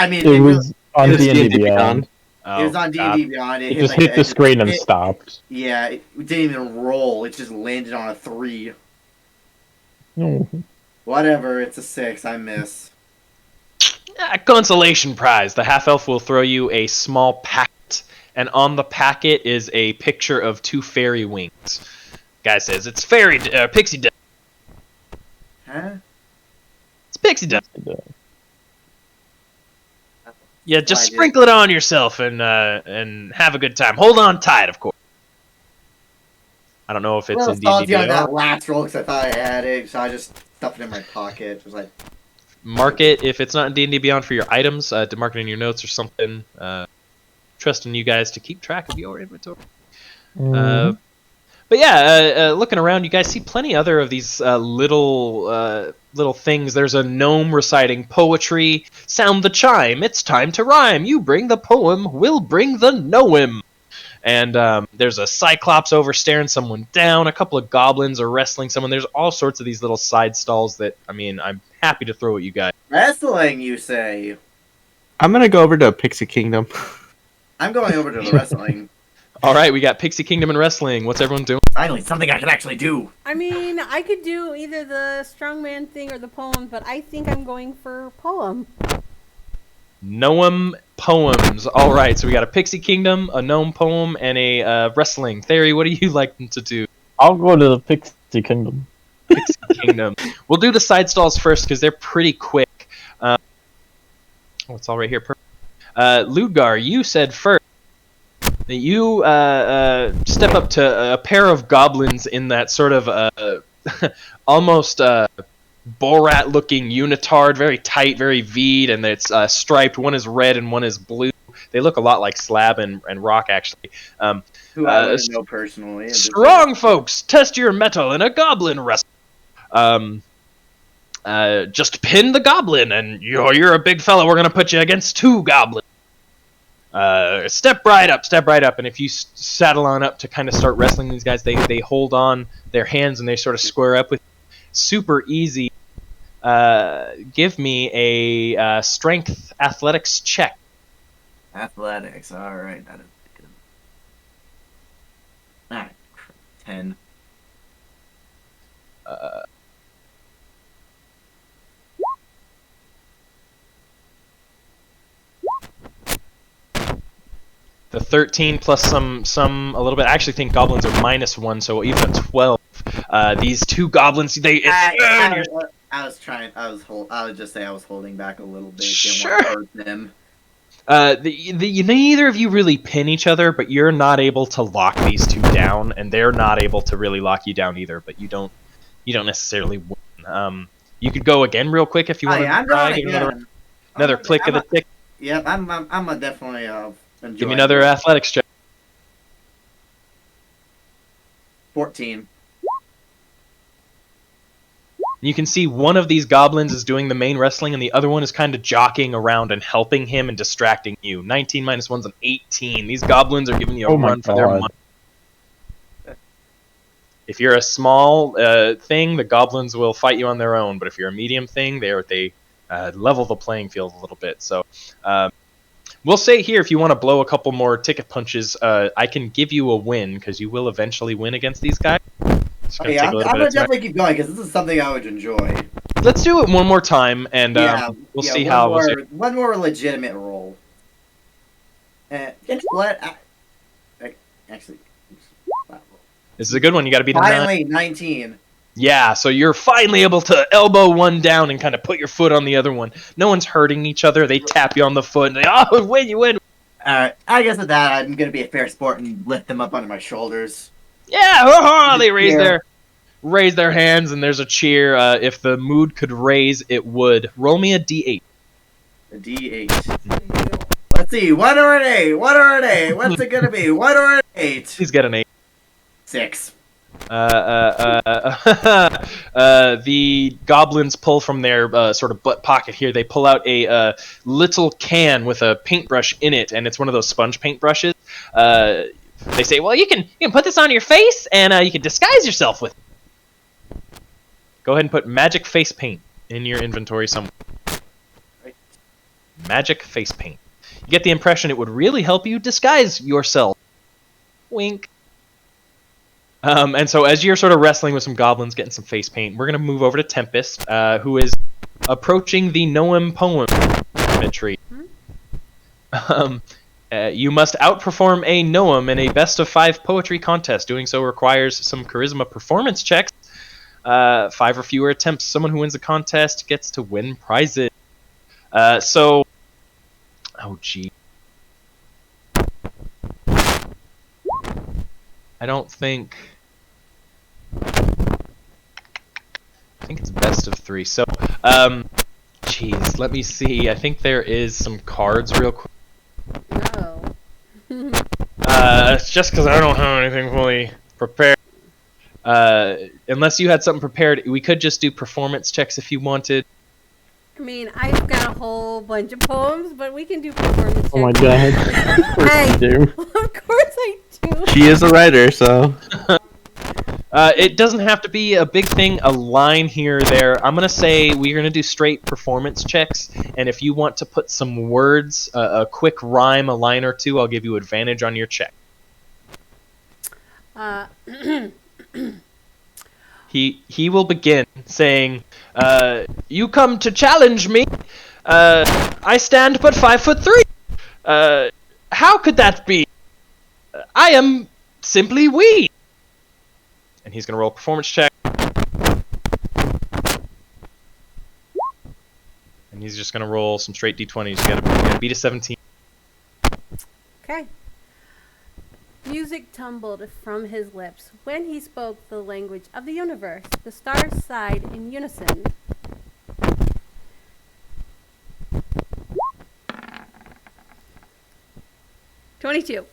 mean, It was on was D&D D&D Beyond. it was on D&D Beyond. It just hit the screen and stopped. Yeah, it didn't even roll. It just landed on a 3. No. Whatever. It's a 6. I miss. Consolation prize. The half elf will throw you a small packet, and on the packet is a picture of 2 fairy wings. Guy says it's pixie dust. Huh? It's pixie dust. Yeah, just Why did- sprinkle it on yourself and have a good time. Hold on tight, of course. I don't know if it's Well, in salty on D&D. that last roll because I thought I had it, so I just stuffed it in my pocket. It was like, Mark it if it's not in D&D Beyond for your items. To mark it in your notes or something. Trusting you guys to keep track of your inventory. But yeah, looking around, you guys see plenty other of these little things. There's a gnome reciting poetry. Sound the chime. It's time to rhyme. You bring the poem. We'll bring the Noem. And there's a cyclops over staring someone down. A couple of goblins are wrestling someone. There's all sorts of these little side stalls that, I mean, I'm happy to throw at you guys. wrestling, you say? I'm gonna go over to Pixie Kingdom. I'm going over to the wrestling. All right, we got Pixie Kingdom and wrestling. What's everyone doing? Finally, something I can actually do. I mean, I could do either the strongman thing or the poem, but I think I'm going for poem. Noem poems. All right, so we got a Pixie Kingdom, a Gnome poem, and a wrestling. Theory, what do you like them to do? I'll go to the Pixie Kingdom. Pixie Kingdom. We'll do the side stalls first because they're pretty quick. Oh, it's all right here. Ludgar, you said first that you step up to a pair of goblins in that sort of almost Borat-looking unitard, very tight, very V'd, and it's striped. One is red and one is blue. They look a lot like Slab and Rock, actually. Who I wouldn't know personally. Strong folks, test your mettle in a goblin wrestle. Just pin the goblin, and you're a big fella. We're gonna put you against 2 goblins. Step right up, and if you saddle on up to kind of start wrestling these guys, they hold on their hands and they sort of square up with you. Super easy. Give me a strength athletics check. Athletics, alright, that is good. Alright, 10. The 13 plus some a little bit. I actually think goblins are -1, so even a 12. These 2 goblins, I was just say I was holding back a little bit. Sure. Didn't want to hurt them. Neither of you really pin each other, but you're not able to lock these 2 down, and they're not able to really lock you down either. But you don't necessarily win. You could go again real quick if you want to try. Another click of the tick. Yep, I'm a definitely enjoy. Give me another athletics check. 14. You can see one of these goblins is doing the main wrestling, and the other one is kind of jockeying around and helping him and distracting you. 19 minus 1's an 18. These goblins are giving you a run for their money. If you're a small thing, the goblins will fight you on their own. But if you're a medium thing, they level the playing field a little bit. So we'll say here, if you want to blow a couple more ticket punches, I can give you a win because you will eventually win against these guys. I'm gonna definitely keep going because this is something I would enjoy. Let's do it one more time, and we'll see how. One more legitimate roll. What? Actually, this is a good one. You got to beat finally 19. Yeah, so you're finally able to elbow one down and kind of put your foot on the other one. No one's hurting each other. They tap you on the foot and they win, you win. Alright, I guess with that, I'm gonna be a fair sport and lift them up onto my shoulders. Yeah, they raise their hands and there's a cheer. If the mood could raise, it would. Roll me a D8. A D8. Let's see, 1 or an 8? 1 or an 8? What's it gonna be? 1 or an 8? Please get an 8. 6. The goblins pull from their sort of butt pocket here. They pull out a little can with a paintbrush in it, and it's one of those sponge paintbrushes. They say, "Well, you can put this on your face, and you can disguise yourself with it." Go ahead and put magic face paint in your inventory somewhere. Right. Magic face paint. You get the impression it would really help you disguise yourself. Wink. And so as you're sort of wrestling with some goblins, getting some face paint, we're going to move over to Tempest, who is approaching the Noam poem tree. You must outperform a Noam in a best-of-5 poetry contest. Doing so requires some charisma performance checks. 5 or fewer attempts. Someone who wins the contest gets to win prizes. Oh, gee. I don't think... I think it's best of 3. So, geez, let me see. I think there is some cards real quick. No. It's just because I don't have anything fully prepared. Unless you had something prepared, we could just do performance checks if you wanted. I mean, I've got a whole bunch of poems, but we can do performance checks. Oh my god. Of course you do. Of course I do. She is a writer, so. It doesn't have to be a big thing, a line here or there. I'm going to say we're going to do straight performance checks, and if you want to put some words, a quick rhyme, a line or two, I'll give you advantage on your check. He will begin saying, you come to challenge me. I stand but 5'3". How could that be? I am simply we. And he's gonna roll a performance check. And he's just gonna roll some straight d20s. You gotta beat a 17. Okay. Music tumbled from his lips when he spoke the language of the universe. The stars sighed in unison. "22.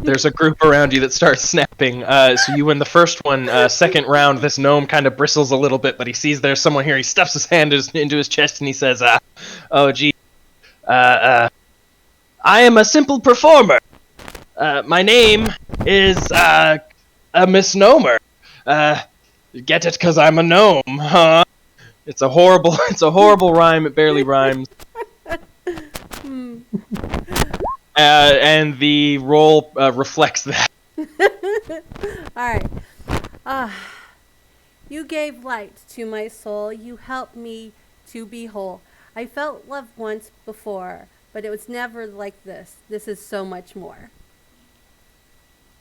There's a group around you that starts snapping. So you win the first one. Second round, this gnome kind of bristles a little bit, but he sees there's someone here. He stuffs his hand into his chest and he says, "Oh, gee, I am a simple performer. My name is a misnomer. Get it? 'Cause I'm a gnome, huh? It's a horrible rhyme. It barely rhymes." And the roll reflects that. Alright. You gave light to my soul. You helped me to be whole. I felt love once before, but it was never like this. This is so much more.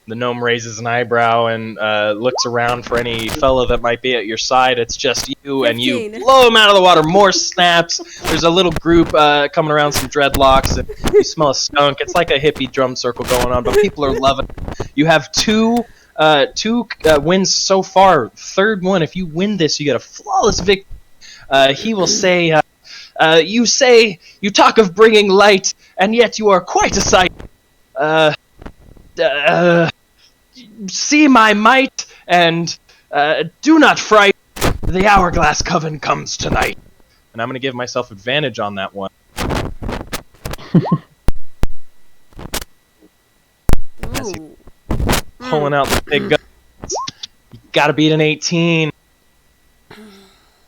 The gnome raises an eyebrow and looks around for any fella that might be at your side. It's just you, and you 15. blow him out of the water. More snaps. There's a little group coming around some dreadlocks, and you smell a skunk. It's like a hippie drum circle going on, but people are loving it. You have two wins so far. Third one, if you win this, you get a flawless victory. He will say, you talk of bringing light, and yet you are quite a sight. See my might, and do not fright. The Hourglass Coven comes tonight. And I'm going to give myself advantage on that one. As he's Ooh. pulling out the big guns. You gotta beat an 18.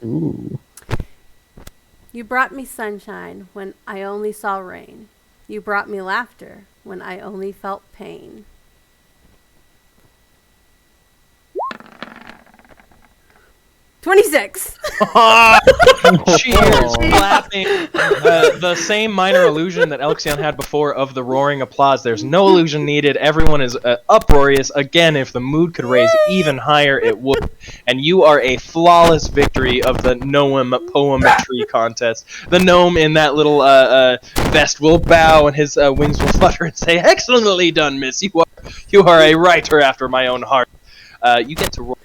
Ooh. You brought me sunshine when I only saw rain. You brought me laughter when I only felt pain. "26. Cheers, clapping. The same minor illusion that Elxion had before of the roaring applause. There's no illusion needed. Everyone is uproarious. Again, if the mood could raise even higher, it would. And you are a flawless victory of the Gnome Poetry Contest. The gnome in that little vest will bow and his wings will flutter and say, "Excellently done, miss. You are a writer after my own heart." You get to roll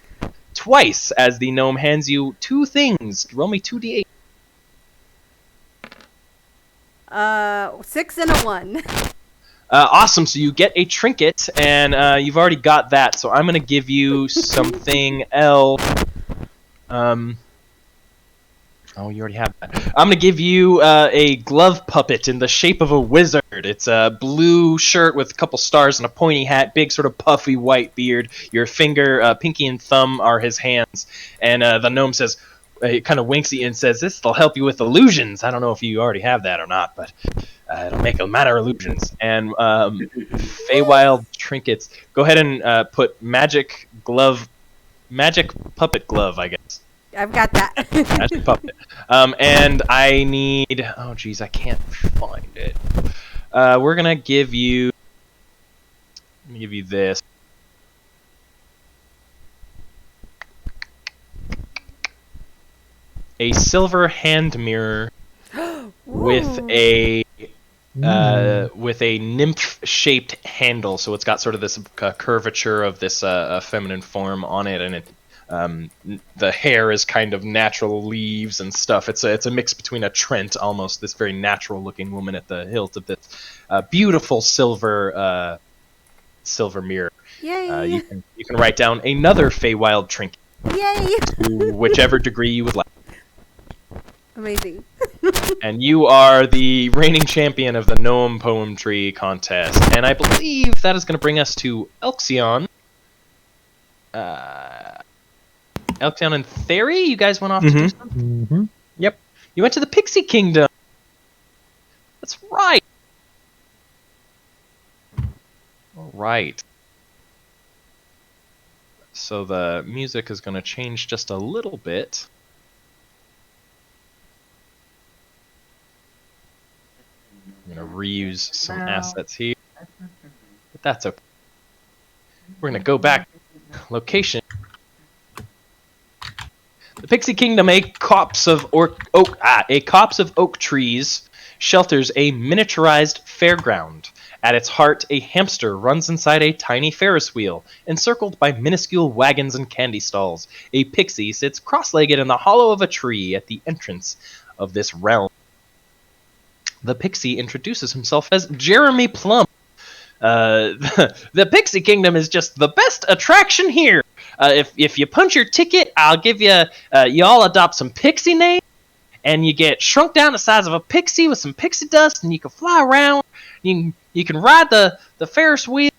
twice as the gnome hands you two things. Roll me 2d8. 6 and a 1. Awesome. So you get a trinket, and you've already got that. So I'm gonna give you something else. Oh, you already have that. I'm gonna give you a glove puppet in the shape of a wizard. It's a blue shirt with a couple stars and a pointy hat, big sort of puffy white beard. Your finger, pinky and thumb are his hands. And the gnome says, he kind of winks at you and says, "This'll help you with illusions." I don't know if you already have that or not, but it'll make a matter of illusions. And Feywild trinkets. Go ahead and put magic puppet glove, I guess. I've got that. Magic puppet. And I need. Oh, geez, I can't find it. We're gonna give you. Let me give you this. A silver hand mirror with a nymph-shaped handle. So it's got sort of this curvature of this feminine form on it, and the hair is kind of natural leaves and stuff. It's a mix between a Trent, almost, this very natural-looking woman at the hilt of this beautiful silver mirror. Yay! You can write down another Feywild trinket Yay! to whichever degree you would like. Amazing. And you are the reigning champion of the Gnome Poetry Contest. And I believe that is going to bring us to Elxion. Elxion and Theory, you guys went off to do something? Mm-hmm. Yep. You went to the Pixie Kingdom. That's right. All right. So the music is going to change just a little bit. reuse some No. assets here, but that's okay. We're gonna go back. Location. The Pixie Kingdom, a copse of oak trees shelters a miniaturized fairground. At its heart, a hamster runs inside a tiny Ferris wheel, encircled by minuscule wagons and candy stalls. A pixie sits cross-legged in the hollow of a tree at the entrance of this realm. The pixie introduces himself as Jeremy Plum. The Pixie Kingdom is just the best attraction here. If you punch your ticket, I'll give you, you all adopt some pixie names, and you get shrunk down the size of a pixie with some pixie dust, and you can fly around. You can ride the Ferris wheel.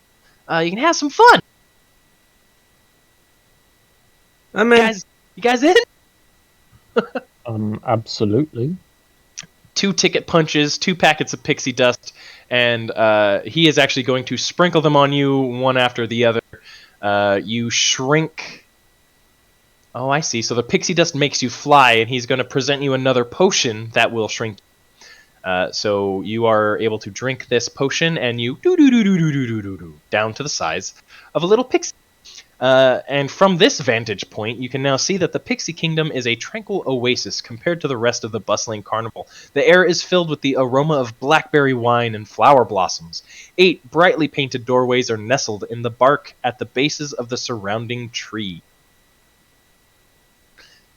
You can have some fun. I'm in. You guys in? Absolutely. 2 ticket punches, 2 packets of pixie dust, and he is actually going to sprinkle them on you one after the other. You shrink. Oh, I see. So the pixie dust makes you fly, and he's going to present you another potion that will shrink you. So you are able to drink this potion, and you down to the size of a little pixie. And from this vantage point, you can now see that the Pixie Kingdom is a tranquil oasis compared to the rest of the bustling carnival. The air is filled with the aroma of blackberry wine and flower blossoms. 8 brightly painted doorways are nestled in the bark at the bases of the surrounding tree.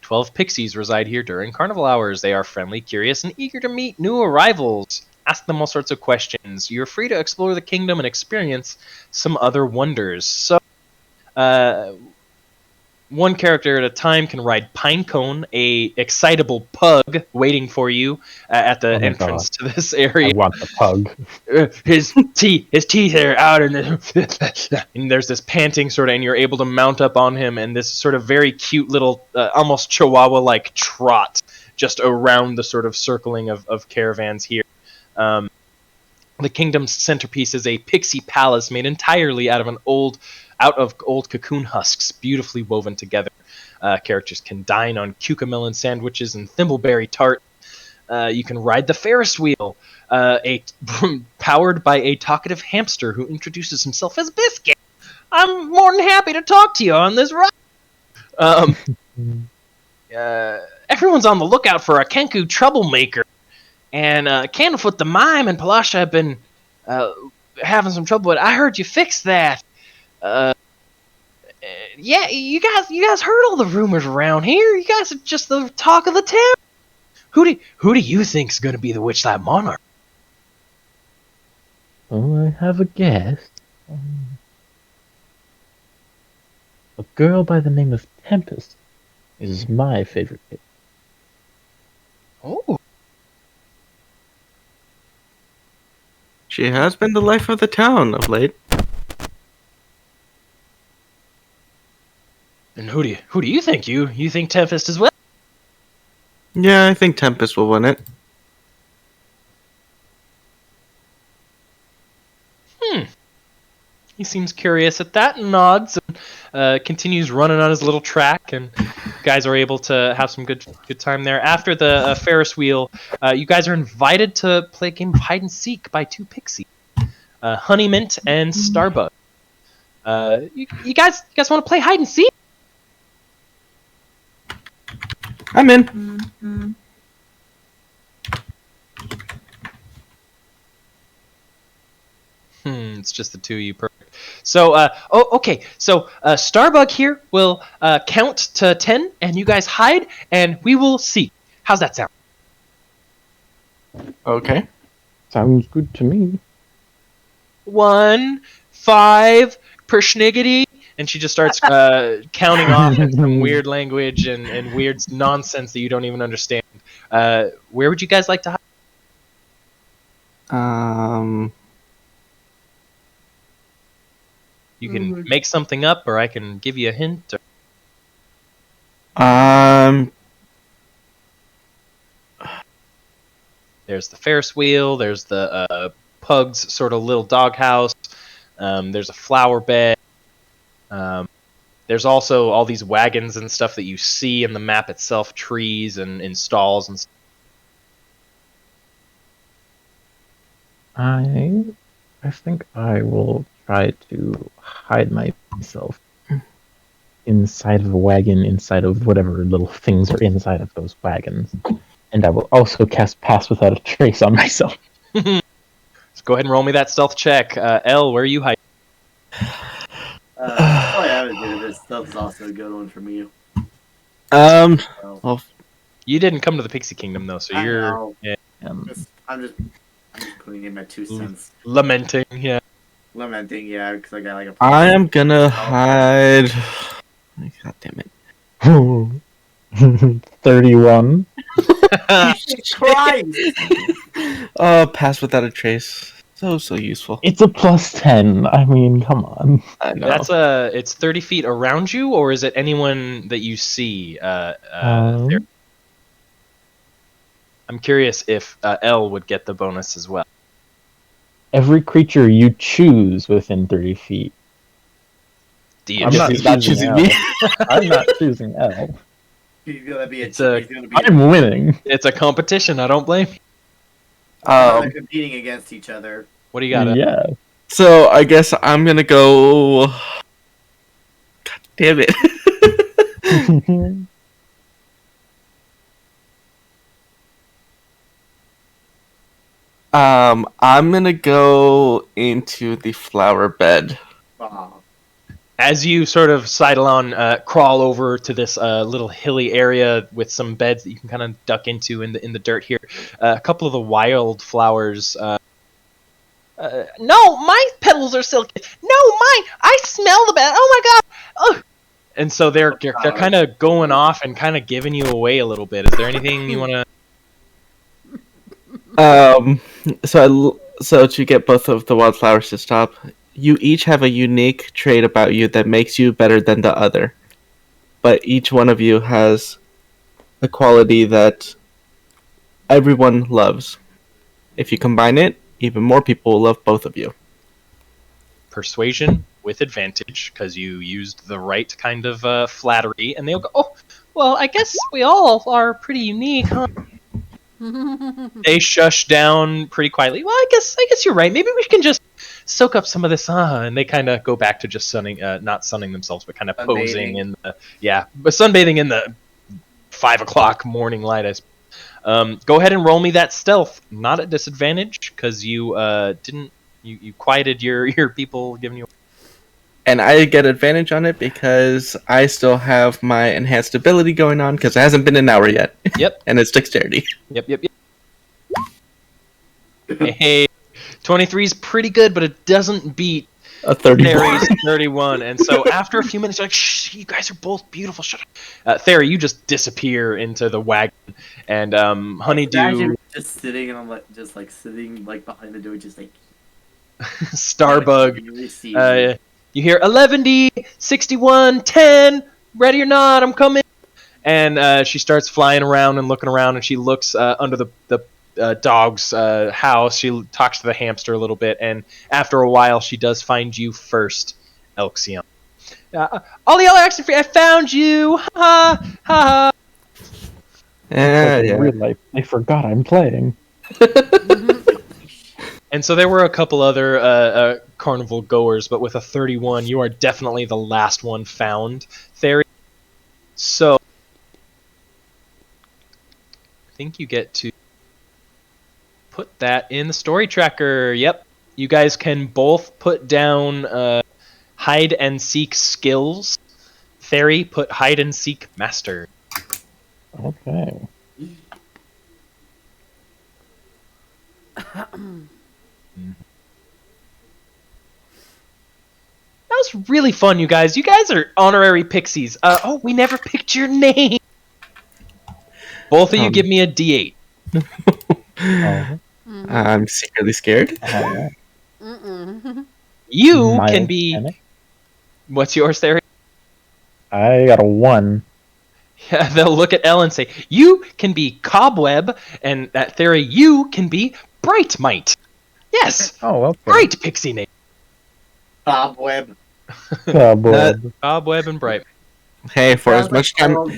12 pixies reside here during carnival hours. They are friendly, curious, and eager to meet new arrivals. Ask them all sorts of questions. You're free to explore the kingdom and experience some other wonders. So, one character at a time can ride Pinecone, a excitable pug waiting for you at the entrance to this area. I want the pug. His teeth are out, and there's this panting sort of, and you're able to mount up on him, and this sort of very cute little, almost Chihuahua-like trot just around the sort of circling of caravans here. The kingdom's centerpiece is a pixie palace made entirely out of old cocoon husks, beautifully woven together. Characters can dine on cucamelon sandwiches and thimbleberry tart. You can ride the Ferris wheel, powered by a talkative hamster who introduces himself as Biscuit. I'm more than happy to talk to you on this ride. Everyone's on the lookout for a Kenku troublemaker. And Candlefoot the Mime and Palasha have been having some trouble, but I heard you fixed that. Yeah, you guys heard all the rumors around here. You guys are just the talk of the town. Who do you think's gonna be the Witchlight Monarch? Oh, I have a guess. A girl by the name of Tempest is my favorite pick. Oh. She has been the life of the town of late. And who do you think? You think Tempest as well? Yeah, I think Tempest will win it. He seems curious at that and nods and continues running on his little track, and guys are able to have some good time there. After the Ferris wheel, you guys are invited to play a game of hide and seek by 2 pixies, Honeymint and Starbug. You guys want to play hide and seek? I'm in. It's just the 2 of you. Perfect. So, okay. So, Starbug here will count to 10, and you guys hide, and we will see. How's that sound? Okay. Sounds good to me. 1, 5, persniggity, and she just starts counting off in some weird language and weird nonsense that you don't even understand. Where would you guys like to hide? You can make something up, or I can give you a hint. There's the Ferris wheel. There's the pug's sort of little doghouse. There's a flower bed. There's also all these wagons and stuff that you see in the map itself, trees and in stalls and stuff. I think I will try to hide myself inside of a wagon, inside of whatever little things are inside of those wagons. And I will also cast Pass Without a Trace on myself. Let's go ahead and roll me that stealth check. L, where are you hiding? I would do this. Stealth is also a good one for me. Well, You didn't come to the Pixie Kingdom though, so I you're know. Um, I'm just putting in my 2 cents. lamenting. Yeah. Lamenting, yeah, because I got like a. I am gonna hide. God damn it. 31. Christ! Oh, Pass Without a Trace. So useful. It's a +10. I mean, come on. I know. It's 30 feet around you, or is it anyone that you see? There? I'm curious if L would get the bonus as well. Every creature you choose within 30 feet. I'm not He's not choosing choosing me. L. I'm not choosing L. He's gonna be It's a- he's gonna be I'm winning. It's a competition. I don't blame you. they're competing against each other. What do you got? Yeah. So I guess I'm gonna go. God damn it. I'm gonna go into the flower bed. Wow. As you sort of sidle on, crawl over to this little hilly area with some beds that you can kind of duck into in the dirt here. A couple of the wildflowers. No, my petals are silky. No, mine. I smell the bed. Oh my god. Oh. And so they're kind of going off and kind of giving you away a little bit. Is there anything you want to? So to get both of the wildflowers to stop, you each have a unique trait about you that makes you better than the other. But each one of you has a quality that everyone loves. If you combine it, even more people will love both of you. Persuasion with advantage because you used the right kind of flattery, and they'll go, "Oh, well, I guess we all are pretty unique, huh?" They shush down pretty quietly. Well, I guess you're right. Maybe we can just soak up some of this, and they kind of go back to just not sunning themselves, but kind of posing in the but sunbathing in the 5 o'clock morning light. Go ahead and roll me that stealth, not at disadvantage, because you didn't. You quieted your people giving you. And I get advantage on it because I still have my enhanced ability going on because it hasn't been an hour yet. Yep. And it's dexterity. Yep. Hey, 23 is pretty good, but it doesn't beat A 31. Thery's 31. And so after a few minutes, you're like, "Shh, you guys are both beautiful. Shut up." Thery, you just disappear into the wagon, and Honeydew, Imagine just sitting and I'm like sitting like behind the door, just like Starbug. Receive. You hear 11D, 61, 10, ready or not, I'm coming. And she starts flying around and looking around, and she looks under the dog's house. She talks to the hamster a little bit, and after a while, she does find you first, Elxion. All the other action free, I found you! Ha ha ha! Yeah. In real life, I forgot I'm playing. And so there were a couple other carnival goers, but with a 31, you are definitely the last one found, Thery. So I think you get to put that in the story tracker. Yep. You guys can both put down hide and seek skills. Thery, put hide and seek master. Okay. That was really fun, you guys. You guys are honorary pixies. We never picked your name. Both of you give me a D8. Oh, I'm secretly scared. alright. You My can be... panic. What's yours, Thery? I got a 1. Yeah, they'll look at Elle and say, "You can be Cobweb," and that Theory, you can be Bright Might. Yes, Oh, okay. great pixie name. Cobweb. Cobweb. Cobweb and Bright. Hey, for as much time Old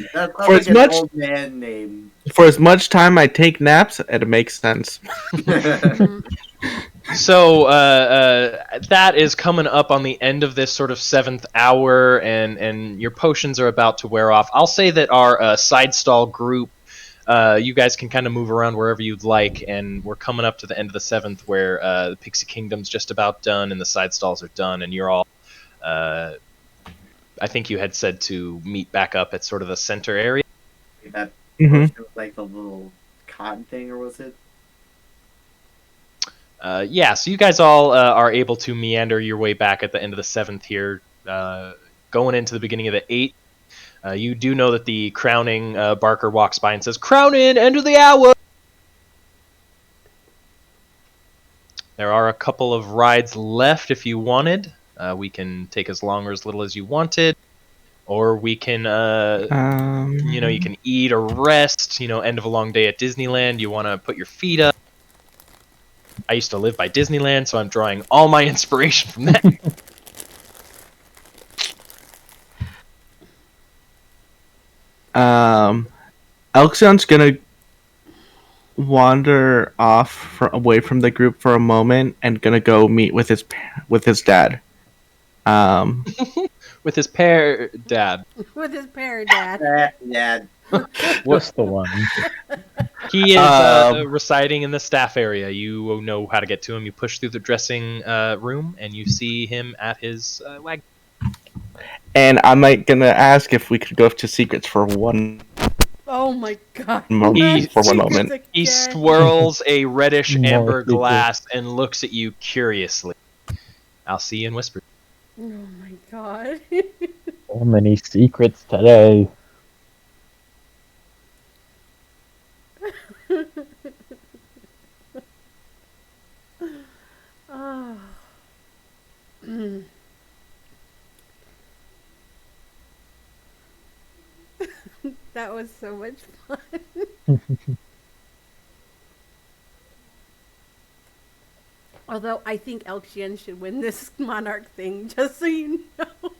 man name. for as much time I take naps, it makes sense. So that is coming up on the end of this sort of 7th hour, and your potions are about to wear off. I'll say that our side stall group, you guys can kind of move around wherever you'd like, and we're coming up to the end of the 7th, where the Pixie Kingdom's just about done, and the side stalls are done, and you're all. I think you had said to meet back up at sort of the center area. That Mhm. portion with, like the little cotton thing, or was it? Yeah, so you guys all are able to meander your way back at the end of the 7th here, going into the beginning of the 8th. You do know that the crowning Barker walks by and says, "Crown in, end of the hour!" There are a couple of rides left if you wanted. We can take as long or as little as you wanted. Or we can, you can eat or rest, end of a long day at Disneyland. You want to put your feet up. I used to live by Disneyland, so I'm drawing all my inspiration from that. Elxion's gonna wander off away from the group for a moment and gonna go meet with his dad. With his pair dad. With his parent dad. Yeah. What's the one? He is residing in the staff area. You know how to get to him. You push through the dressing room, and you see him at his wagon. And I'm gonna ask if we could go to secrets for one Oh my god. moment. For one moment. He swirls a reddish amber people. glass and looks at you curiously. I'll see you in Whisper. Oh my god. So many secrets today. Oh. Mm. That was so much fun. Although I think Elxian should win this monarch thing, just so you know.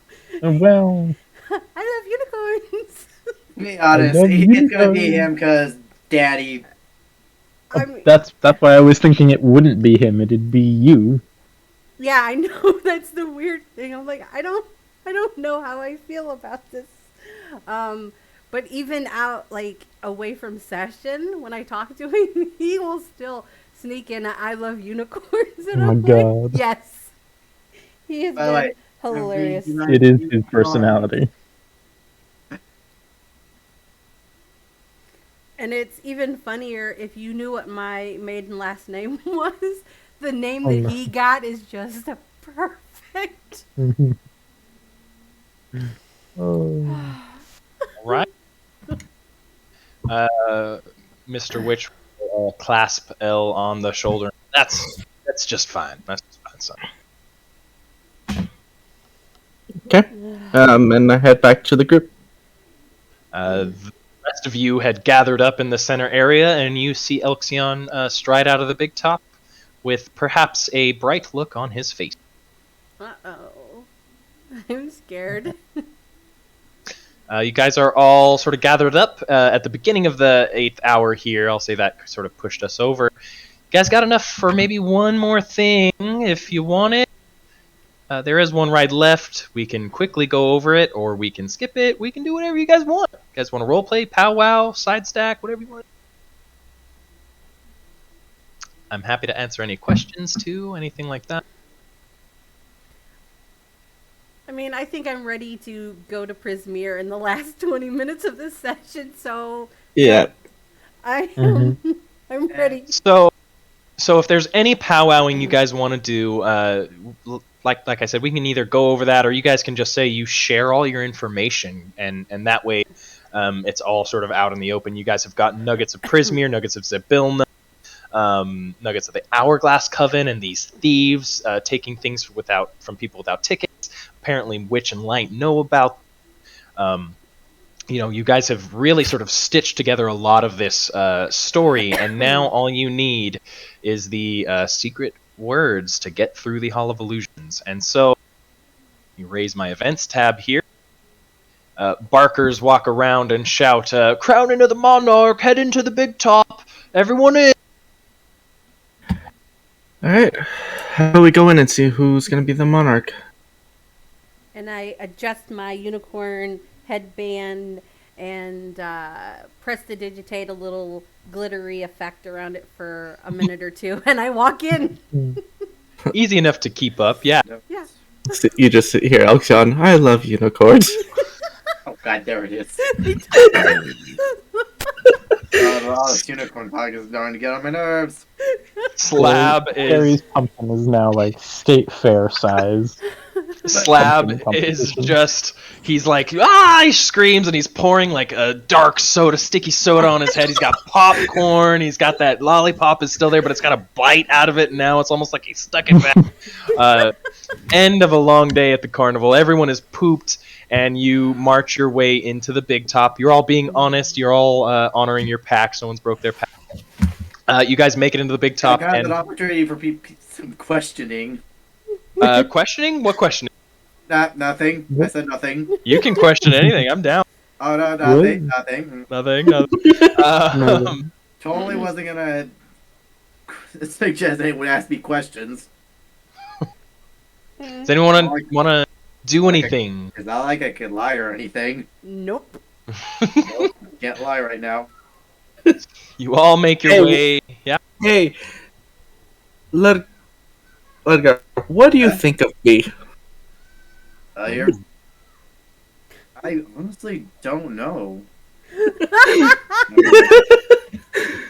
Well, I love unicorns. To be honest, love it's gonna be unicorns. him because Daddy. I mean, that's why I was thinking it wouldn't be him. It'd be you. yeah, I know. That's the weird thing. I'm like, I don't know how I feel about this. But even out, like, away from session, when I talk to him, he will still sneak in I love unicorns. And Oh my I'm God. like, yes. He is By the way, hilarious. It is his personality. And it's even funnier if you knew what my maiden last name was. The name Oh, that no. he got is just perfect. Oh. All right. Mr. Witch will clasp L on the shoulder. That's just fine. That's just fine, son. Okay. And I head back to the group. The rest of you had gathered up in the center area, and you see Elxion stride out of the big top with perhaps a bright look on his face. Uh-oh. I'm scared. You guys are all sort of gathered up at the beginning of the 8th hour here. I'll say that sort of pushed us over. You guys got enough for maybe one more thing if you want it. There is one ride left. We can quickly go over it, or we can skip it. We can do whatever you guys want. You guys want to roleplay, powwow, side stack, whatever you want. I'm happy to answer any questions too, anything like that. I mean, I think I'm ready to go to Prismere in the last 20 minutes of this session, so Yeah. I am I'm ready. So if there's any powwowing you guys want to do, like I said, we can either go over that, or you guys can just say you share all your information, and that way, it's all sort of out in the open. You guys have got nuggets of Prismere, nuggets of Zybilna, nuggets of the Hourglass Coven, and these thieves taking things from people without tickets. Apparently, Witch and Light know about. You guys have really sort of stitched together a lot of this story, and now all you need is the secret words to get through the Hall of Illusions. And so, you raise my events tab here. Barkers walk around and shout, "Crown into the monarch, head into the big top, everyone in!" All right. How do we go in and see who's gonna be the monarch? And I adjust my unicorn headband and prestidigitate a little glittery effect around it for a minute or two, and I walk in. Easy enough to keep up. Yeah. Yeah. So you just sit here, Elxion. I love unicorns. Oh god, there it is. This unicorn talk is starting to get on my nerves. Slab Harry's is pumpkin is now like state fair size. Slab is just he's like he screams and he's pouring like a dark soda, sticky soda on his head. He's got popcorn, he's got that lollipop is still there, but it's got a bite out of it now. It's almost like he stuck it back. End of a long day at the carnival. Everyone is pooped and you march your way into the big top. You're all being honest, you're all honoring your packs. No one's broke their pack. You guys make it into the big top I got and an opportunity for some questioning. questioning? What questioning? Nothing. I said nothing. You can question anything. I'm down. Oh no, Really? nothing. Nothing. Totally wasn't gonna suggest anyone ask me questions. Does anyone want to do anything? It's not like I could lie or anything. Nope. Nope, can't lie right now. You all make your way. Yeah. Hey, let go. What do you think of me? You're... I honestly don't know.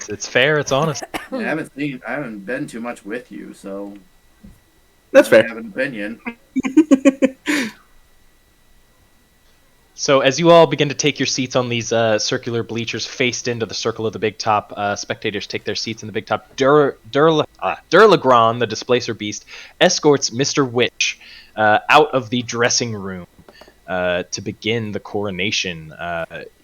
It's fair. It's honest. I haven't been too much with you, so That's I fair. have an opinion. So as you all begin to take your seats on these circular bleachers faced into the circle of the big top, spectators take their seats in the big top. Durlagron, the Displacer Beast, escorts Mr. Witch out of the dressing room to begin the coronation.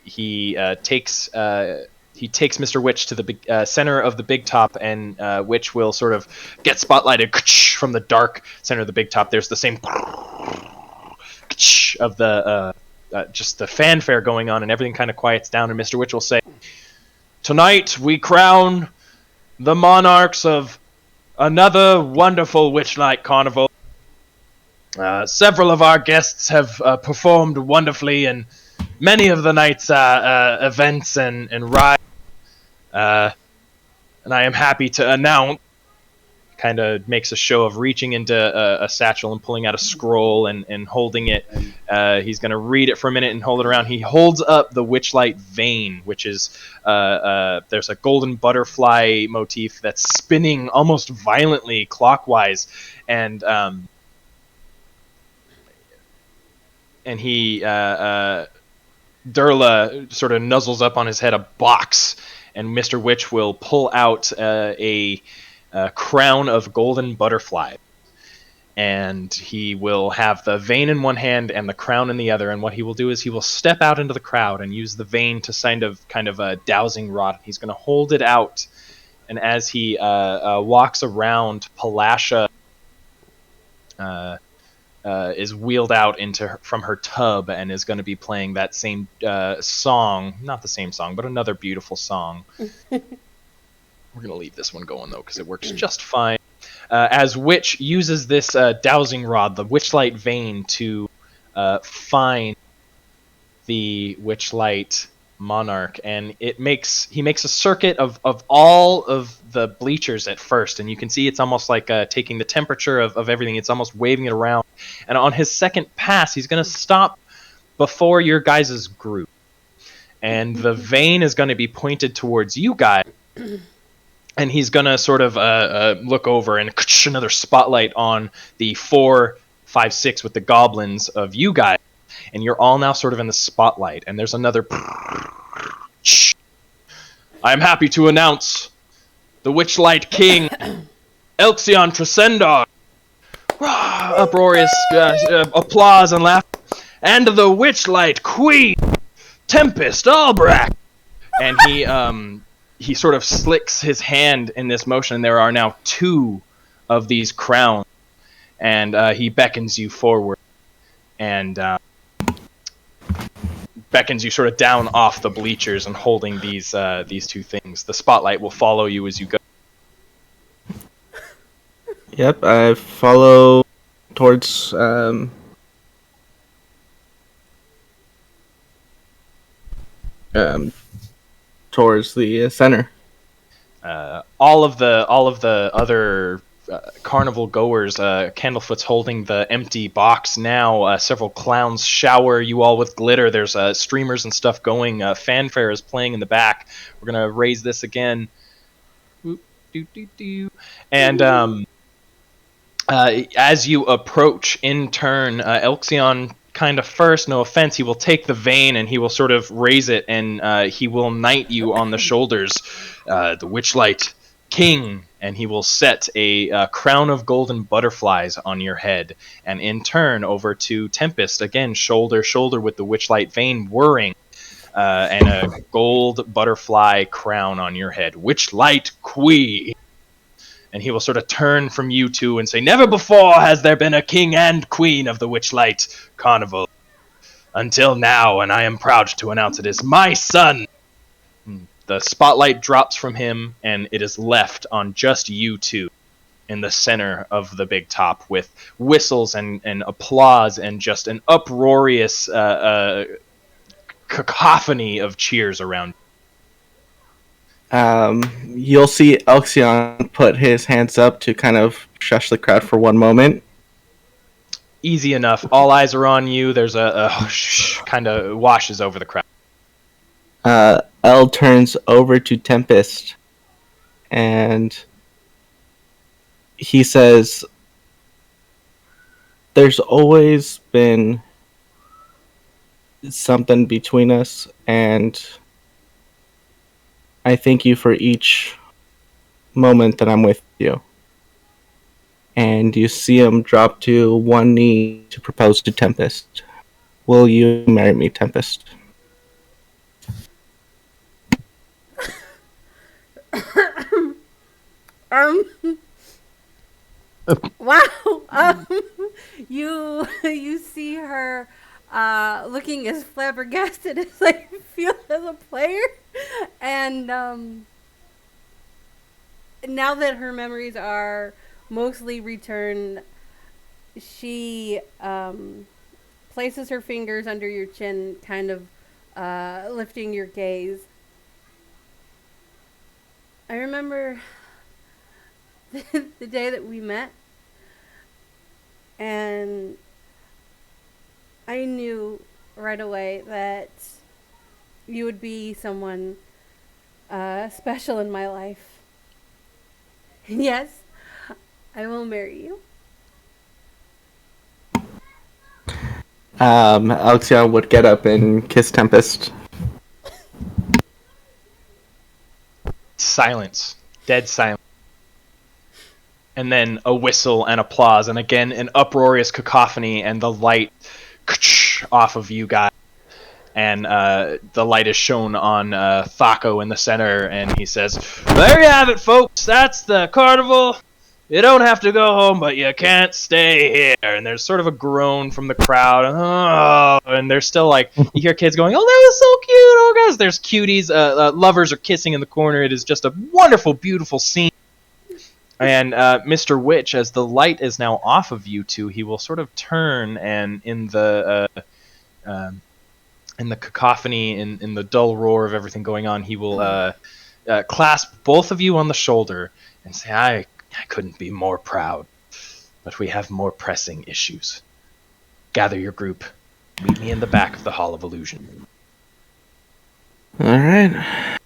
He takes Mr. Witch to the big, center of the big top, and Witch will sort of get spotlighted from the dark center of the big top. There's the same of the just the fanfare going on, and everything kind of quiets down, and Mr. Witch will say, "Tonight we crown the monarchs of another wonderful Witchlight Carnival. Several of our guests have performed wonderfully in many of the night's events and rides, and I am happy to announce," kind of makes a show of reaching into a satchel and pulling out a scroll and holding it. He's going to read it for a minute and hold it around. He holds up the Witchlight Vein, which is there's a golden butterfly motif that's spinning almost violently clockwise, and he Durla sort of nuzzles up on his head a box, and Mr. Witch will pull out a crown of golden butterfly, and he will have the vein in one hand and the crown in the other, and what he will do is he will step out into the crowd and use the vein to kind of a dowsing rod. He's going to hold it out, and as he walks around, Palasha is wheeled out from her tub and is going to be playing that same song, not the same song, but another beautiful song. We're going to leave this one going, though, because it works just fine. As Witch uses this dowsing rod, the Witchlight Vein, to find the Witchlight Monarch, and he makes a circuit of all of the bleachers at first, and you can see it's almost like taking the temperature of everything. It's almost waving it around, and on his second pass, he's going to stop before your guys' group, and the vein is going to be pointed towards you guys. And he's going to sort of look over and another spotlight on the 4, 5, 6 with the goblins of you guys. And you're all now sort of in the spotlight. And there's another... I'm happy to announce the Witchlight King, Elxion Tresendar. Uproarious applause and laughter. And the Witchlight Queen, Tempest Albrecht. And he sort of slicks his hand in this motion, and there are now 2 of these crowns, and he beckons you forward, and beckons you sort of down off the bleachers and holding these 2 things. The spotlight will follow you as you go. Yep, I follow towards um, towards the center. All of the other carnival goers, Candlefoot's holding the empty box now. Several clowns shower you all with glitter. There's streamers and stuff going. Fanfare is playing in the back. We're gonna raise this again. Boop, doo, doo, doo. And as you approach in turn, Elxion kind of first, no offense, he will take the vein and he will sort of raise it and he will knight you on the shoulders, the Witchlight King, and he will set a crown of golden butterflies on your head. And in turn, over to Tempest, again, shoulder shoulder with the Witchlight vein whirring. And a gold butterfly crown on your head. Witchlight Queen. And he will sort of turn from you two and say, "Never before has there been a king and queen of the Witchlight Carnival. Until now, and I am proud to announce it is my son." The spotlight drops from him, and it is left on just you two in the center of the big top with whistles and applause and just an uproarious cacophony of cheers around. You'll see Elxion put his hands up to kind of shush the crowd for one moment. Easy enough. All eyes are on you. There's a kind of washes over the crowd. El turns over to Tempest and he says, "There's always been something between us, and I thank you for each moment that I'm with you." And you see him drop to one knee to propose to Tempest. "Will you marry me, Tempest?" Um. Wow. You see her looking as flabbergasted as I feel as a player, and now that her memories are mostly returned, she places her fingers under your chin, kind of lifting your gaze. I remember the day that we met, and I knew right away that you would be someone special in my life. Yes, I will marry you. Alexia would get up and kiss Tempest. Silence. Dead silence. And then a whistle and applause, and again an uproarious cacophony, and the light off of you guys. And the light is shown on Thaco in the center, and he says, "There you have it, folks. That's the carnival. You don't have to go home, but you can't stay here." And there's sort of a groan from the crowd. Oh, and they're still like, you hear kids going, "Oh, that was so cute. Oh, guys." There's cuties. Lovers are kissing in the corner. It is just a wonderful, beautiful scene. And Mr. Witch, as the light is now off of you two, he will sort of turn, and in the cacophony, in the dull roar of everything going on, he will clasp both of you on the shoulder and say, I couldn't be more proud, but we have more pressing issues. Gather your group. Meet me in the back of the Hall of Illusion. All right.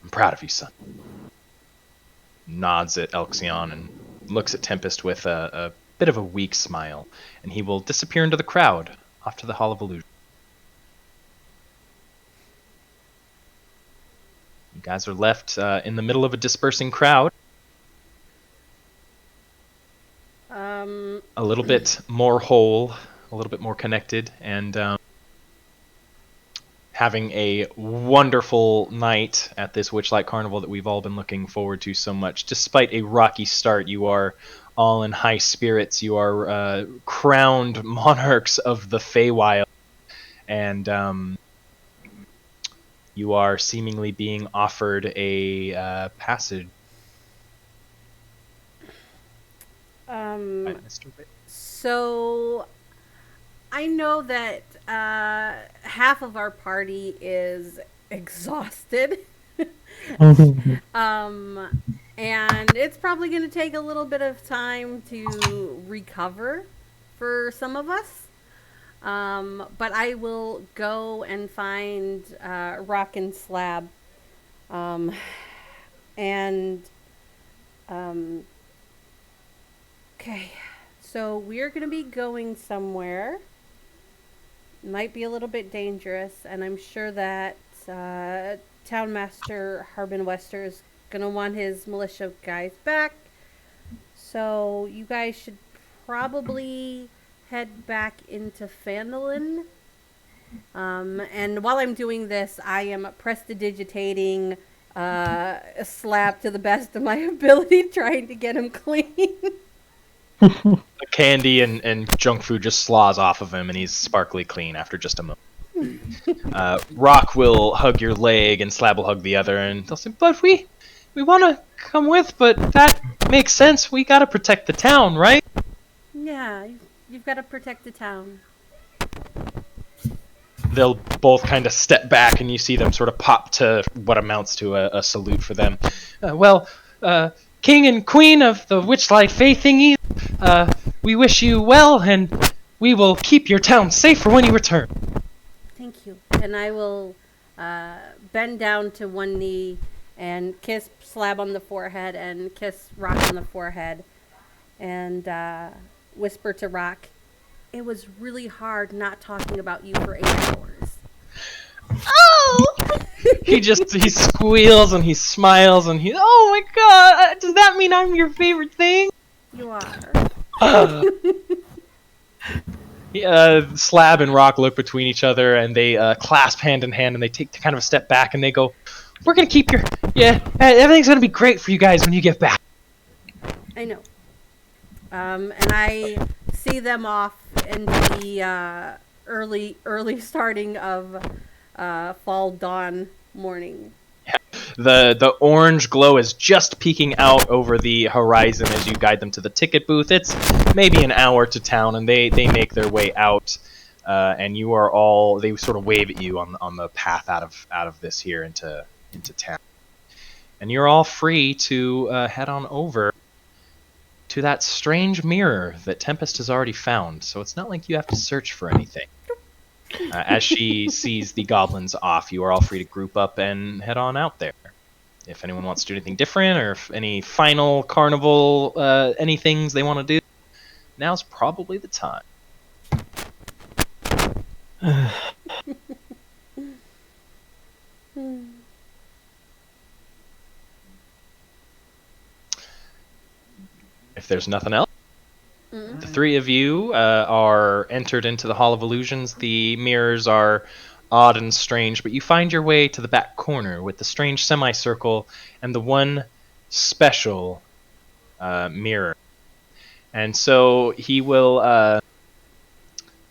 I'm proud of you, son. Nods at Elxion and looks at Tempest with a bit of a weak smile, and he will disappear into the crowd off to the Hall of Illusion. You guys are left in the middle of a dispersing crowd. A little bit more whole, a little bit more connected, and having a wonderful night at this Witchlight Carnival that we've all been looking forward to so much. Despite a rocky start, you are all in high spirits. You are crowned monarchs of the Feywild, and you are seemingly being offered a passage. Mr. Witt. So I know that half of our party is exhausted. And it's probably going to take a little bit of time to recover for some of us. But I will go and find Rock and Slab. Um, and, okay. So we're going to be going somewhere. Might be a little bit dangerous, and I'm sure that Townmaster Harbin Wester is going to want his militia guys back. So you guys should probably head back into Phandalin. And while I'm doing this, I am prestidigitating a slab to the best of my ability, trying to get him clean. The candy and junk food just slaws off of him, and he's sparkly clean after just a moment. Rock will hug your leg, and Slab will hug the other, and they'll say, "But we want to come with, but that makes sense. We gotta protect the town, right?" Yeah, you've got to protect the town. They'll both kind of step back, and you see them sort of pop to what amounts to a salute for them. King and Queen of the Witchlight Faith thingy, we wish you well, and we will keep your town safe for when you return. Thank you. And I will bend down to one knee and kiss Slab on the forehead and kiss Rock on the forehead and whisper to Rock, "It was really hard not talking about you for 8 hours." Oh! he squeals and he smiles and oh my god, does that mean I'm your favorite thing? You are. Slab and Rock look between each other and they clasp hand in hand and they take kind of a step back and they go, "We're gonna keep everything's gonna be great for you guys when you get back." I know. And I see them off in the early starting of fall dawn morning. The orange glow is just peeking out over the horizon as you guide them to the ticket booth. It's maybe an hour to town, and they make their way out, and you are all. They sort of wave at you on the path out of this here into town, and you're all free to head on over to that strange mirror that Tempest has already found. So it's not like you have to search for anything. As she sees the goblins off, you are all free to group up and head on out there. If anyone wants to do anything different, or if any final carnival any things they want to do, now's probably the time. If there's nothing else, the three of you are entered into the Hall of Illusions. The mirrors are odd and strange, but you find your way to the back corner with the strange semicircle and the one special mirror. And so he will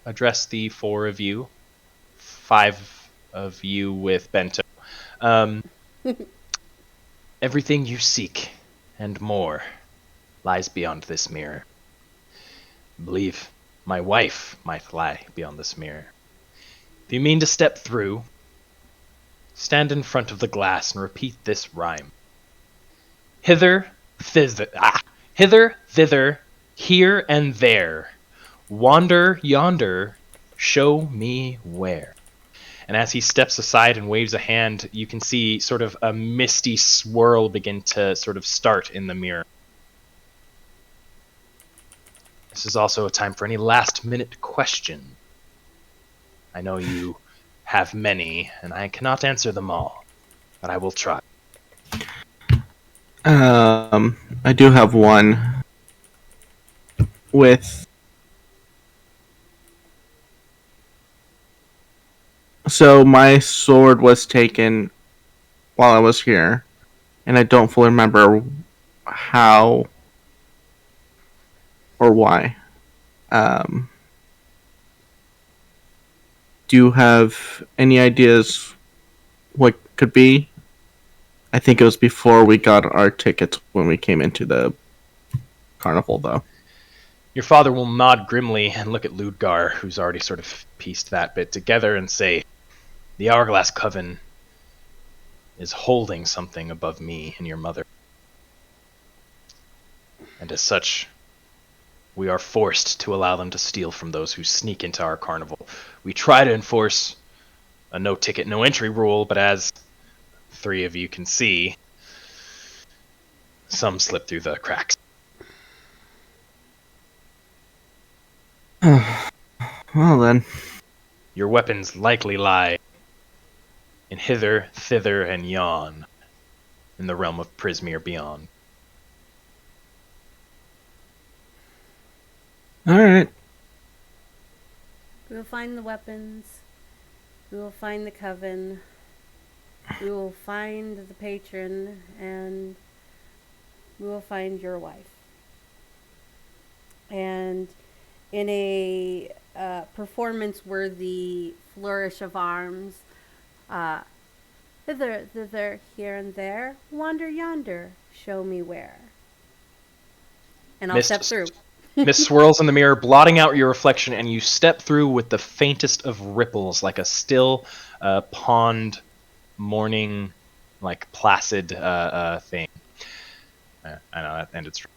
address the four of you, 5 of you with Bento. Everything you seek and more lies beyond this mirror. I believe my wife might lie beyond this mirror. If you mean to step through, stand in front of the glass and repeat this rhyme. Hither, thither, here and there. Wander yonder, show me where. And as he steps aside and waves a hand, you can see sort of a misty swirl begin to sort of start in the mirror. This is also a time for any last-minute question. I know you have many, and I cannot answer them all, but I will try. I do have one with... So my sword was taken while I was here, and I don't fully remember how or why. Do you have any ideas what could be? I think it was before we got our tickets when we came into the carnival, though. Your father will nod grimly and look at Ludgar, who's already sort of pieced that bit together, and say, "The Hourglass Coven is holding something above me and your mother. And as such, we are forced to allow them to steal from those who sneak into our carnival. We try to enforce a no-ticket, no-entry rule, but as 3 of you can see, some slip through the cracks." Well then. Your weapons likely lie in hither, thither, and yon, in the realm of Prismere beyond. Alright. We will find the weapons. We will find the coven. We will find the patron, and we will find your wife. And in a performance-worthy flourish of arms, hither, thither, here and there, wander yonder, show me where. And I'll step through. Mist swirls in the mirror, blotting out your reflection, and you step through with the faintest of ripples, like a still pond morning, like placid thing. I know that ended strong.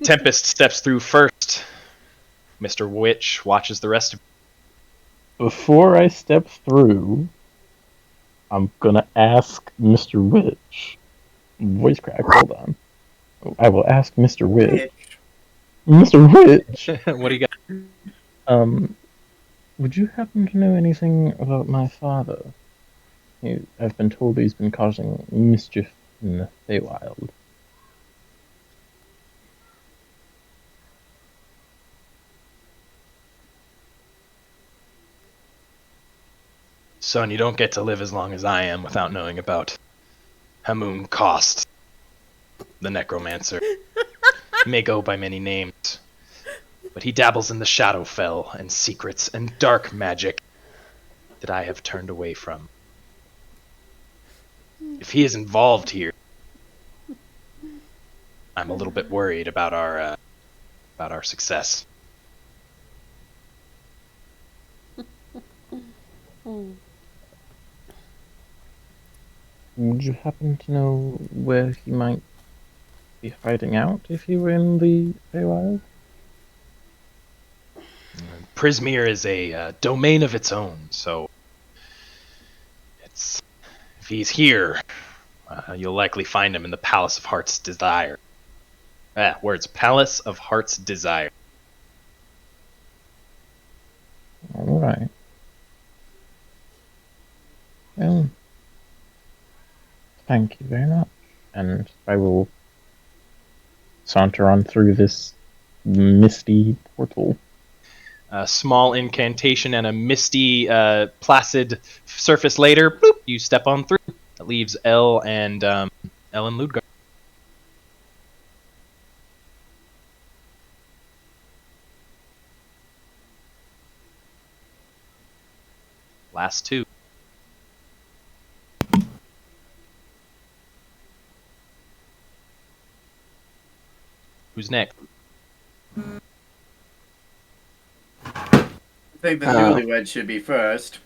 Tempest steps through first. Mr. Witch watches the rest of you. Before I step through, I'm gonna ask Mr. Witch. Voice crack, hold on. I will ask Mr. Witch. Mr. Witch! What do you got? Would you happen to know anything about my father? I've been told he's been causing mischief in the Feywild. Son, you don't get to live as long as I am without knowing about Hamun Kost, the necromancer. He may go by many names, but he dabbles in the Shadowfell and secrets and dark magic that I have turned away from. If he is involved here, I'm a little bit worried about our success. Would you happen to know where he might be hiding out if he were in the Feywild? Prismere is a domain of its own, so if he's here, you'll likely find him in the Palace of Heart's Desire. Palace of Heart's Desire. Alright. Well, thank you very much. And I will saunter on through this misty portal. A small incantation and a misty, placid surface later, bloop, you step on through. That leaves Elle and Ludgar. Last 2. Who's next? I think the newlywed should be first.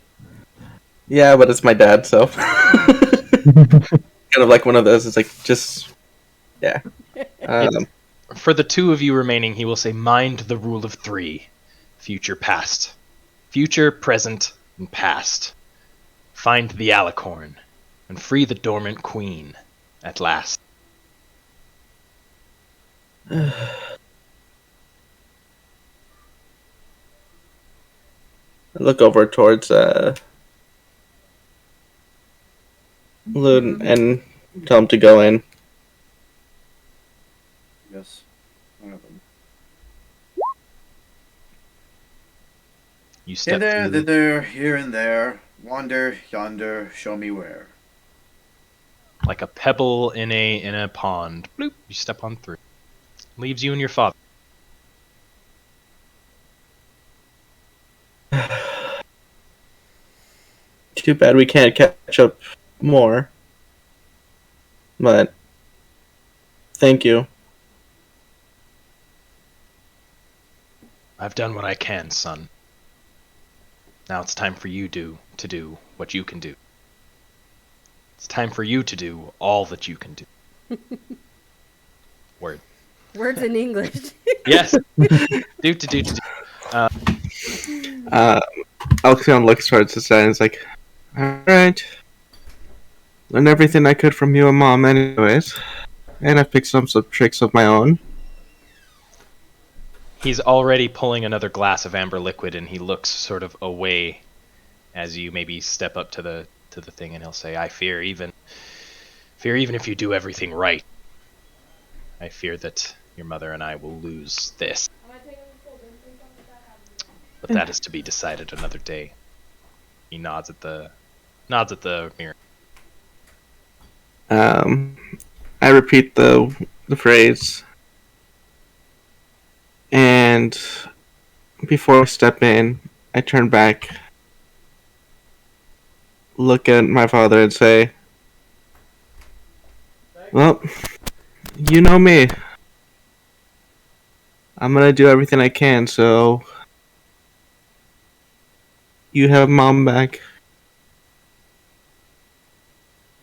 Yeah, but it's my dad, so kind of like one of those. It's like just yeah. For the 2 of you remaining, he will say, "Mind the rule of 3. Future, past. Future, present, and past. Find the alicorn, and free the dormant queen, at last." I look over towards Lud and tell him to go in. Yes. One of them. You step Hither, through. thither, here and there, wander yonder, show me where. Like a pebble in a pond. Bloop, you step on through. Leaves you and your father. Too bad we can't catch up more. But thank you. I've done what I can, son. Now it's time for you to do what you can do. It's time for you to do all that you can do. Word. Words in English. Yes. do. Alcyon looks towards his dad and is like, alright. Learned everything I could from you and Mom anyways. And I've picked some tricks of my own. He's already pulling another glass of amber liquid, and he looks sort of away as you maybe step up to the thing, and he'll say, I fear even if you do everything right, I fear that your mother and I will lose this. But that is to be decided another day. He nods at the mirror. I repeat the phrase, and before I step in, I turn back, look at my father, and say, well, you know me. I'm gonna do everything I can, so you have Mom back.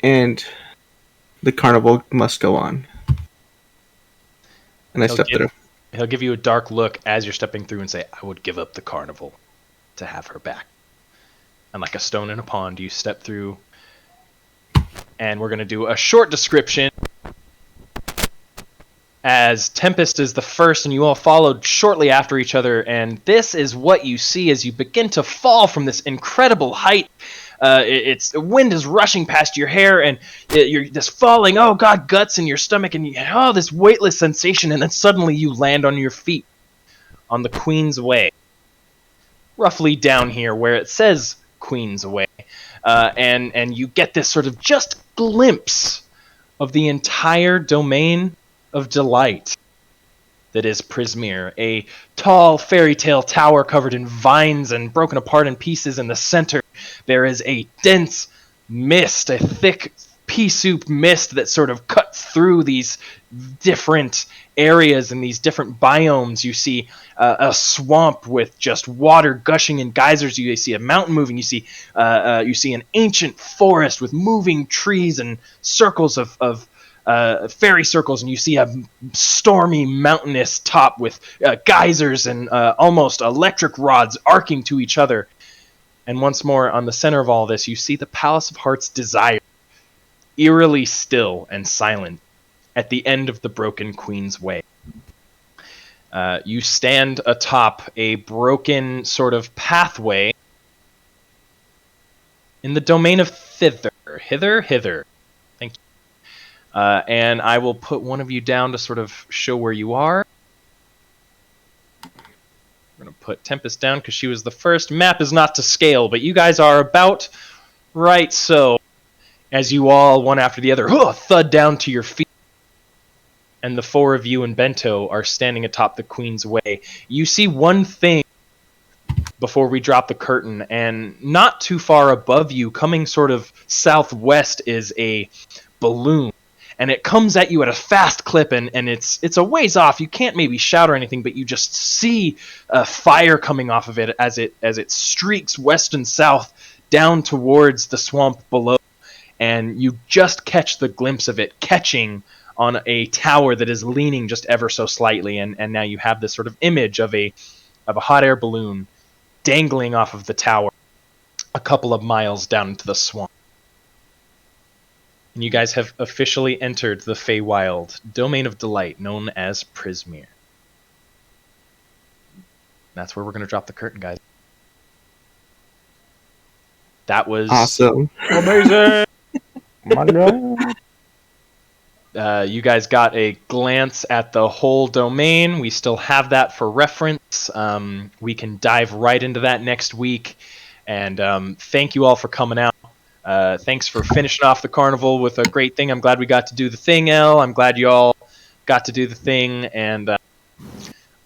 And the carnival must go on. And I step through. He'll give you a dark look as you're stepping through and say, I would give up the carnival to have her back. And like a stone in a pond, you step through. And we're going to do a short description. As Tempest is the first, and you all followed shortly after each other. And this is what you see as you begin to fall from this incredible height. The wind is rushing past your hair, and you're just falling. Oh God, guts in your stomach, and this weightless sensation, and then suddenly you land on your feet on the Queen's Way, roughly down here where it says Queen's Way, and you get this sort of just glimpse of the entire domain of delight that is Prismere, a tall fairy tale tower covered in vines and broken apart in pieces. In the center, there is a dense mist, a thick pea soup mist that sort of cuts through these different areas and these different biomes. You see a swamp with just water gushing in geysers. You see a mountain moving. You see an ancient forest with moving trees and circles of fairy circles, and you see a stormy mountainous top with geysers and almost electric rods arcing to each other. And once more, on the center of all this, you see the Palace of Heart's Desire, eerily still and silent, at the end of the broken Queen's Way. You stand atop a broken sort of pathway in the domain of hither. Thank you. And I will put one of you down to sort of show where you are. We're going to put Tempest down because she was the first. Map is not to scale, but you guys are about right so. As you all, one after the other, thud down to your feet. And the four of you and Bento are standing atop the Queen's Way. You see one thing before we drop the curtain, and not too far above you, coming sort of southwest, is a balloon. And it comes at you at a fast clip, and it's a ways off. You can't maybe shout or anything, but you just see fire coming off of it as it streaks west and south down towards the swamp below. And you just catch the glimpse of it catching on a tower that is leaning just ever so slightly, and now you have this sort of image of a hot air balloon dangling off of the tower a couple of miles down into the swamp. And you guys have officially entered the Feywild domain of delight known as Prismere. That's where we're going to drop the curtain, guys. That was awesome. Amazing. My God. You guys got a glance at the whole domain. We still have that for reference. We can dive right into that next week. And thank you all for coming out. Thanks for finishing off the carnival with a great thing. I'm glad we got to do the thing, Elle. I'm glad you all got to do the thing. And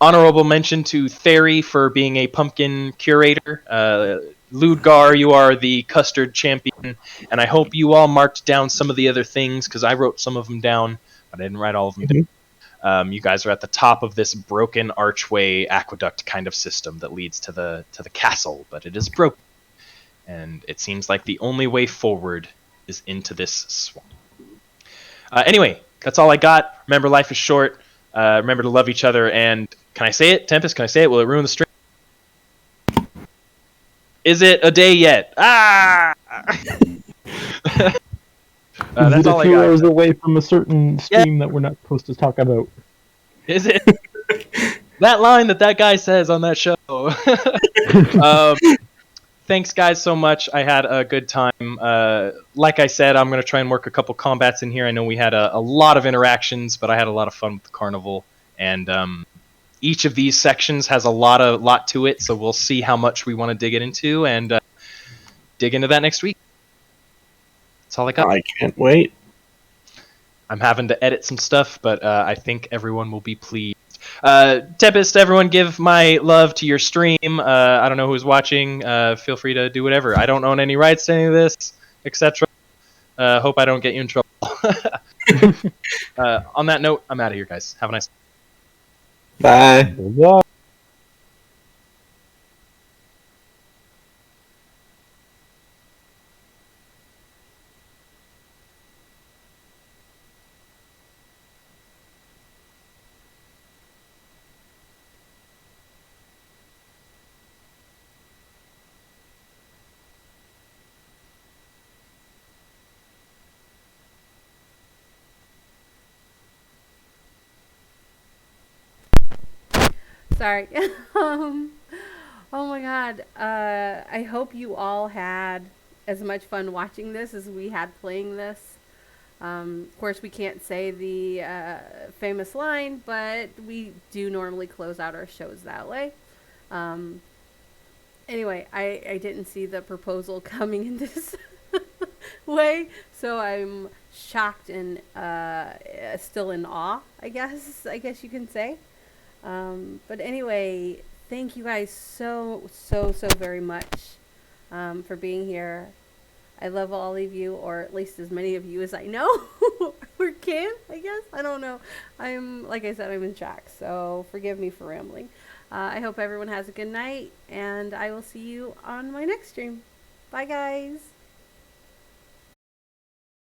honorable mention to Theory for being a pumpkin curator. Ludgar, you are the custard champion. And I hope you all marked down some of the other things, because I wrote some of them down, but I didn't write all of them down. You guys are at the top of this broken archway aqueduct kind of system that leads to the castle, but it is broken, and it seems like the only way forward is into this swamp. Anyway, that's all I got. Remember, life is short. Remember to love each other. And can I say it, Tempest? Can I say it? Will it ruin the stream? Is it a day yet? Ah! That's all I got. Hours away from a certain stream that we're not supposed to talk about. Is it? That line that guy says on that show. Thanks, guys, so much. I had a good time. Like I said, I'm going to try and work a couple combats in here. I know we had a lot of interactions, but I had a lot of fun with the carnival. And each of these sections has a lot to it, so we'll see how much we want to dig it into and dig into that next week. That's all I got. I can't wait. I'm having to edit some stuff, but I think everyone will be pleased. Tempest, everyone give my love to your stream. I don't know who's watching. Feel free to do whatever. I don't own any rights to any of this, etc. Hope I don't get you in trouble. On that note, I'm out of here, guys. Have a nice Bye. Bye. Sorry. Oh my god. I hope you all had as much fun watching this as we had playing this. Of course, we can't say the famous line, but we do normally close out our shows that way. Anyway, I didn't see the proposal coming in this way, so I'm shocked and still in awe, I guess you can say. But anyway, thank you guys so very much for being here. I love all of you, or at least as many of you as I know or can, I guess. I don't know. Like I said, I'm in shock, so forgive me for rambling. I hope everyone has a good night, and I will see you on my next stream. Bye, guys.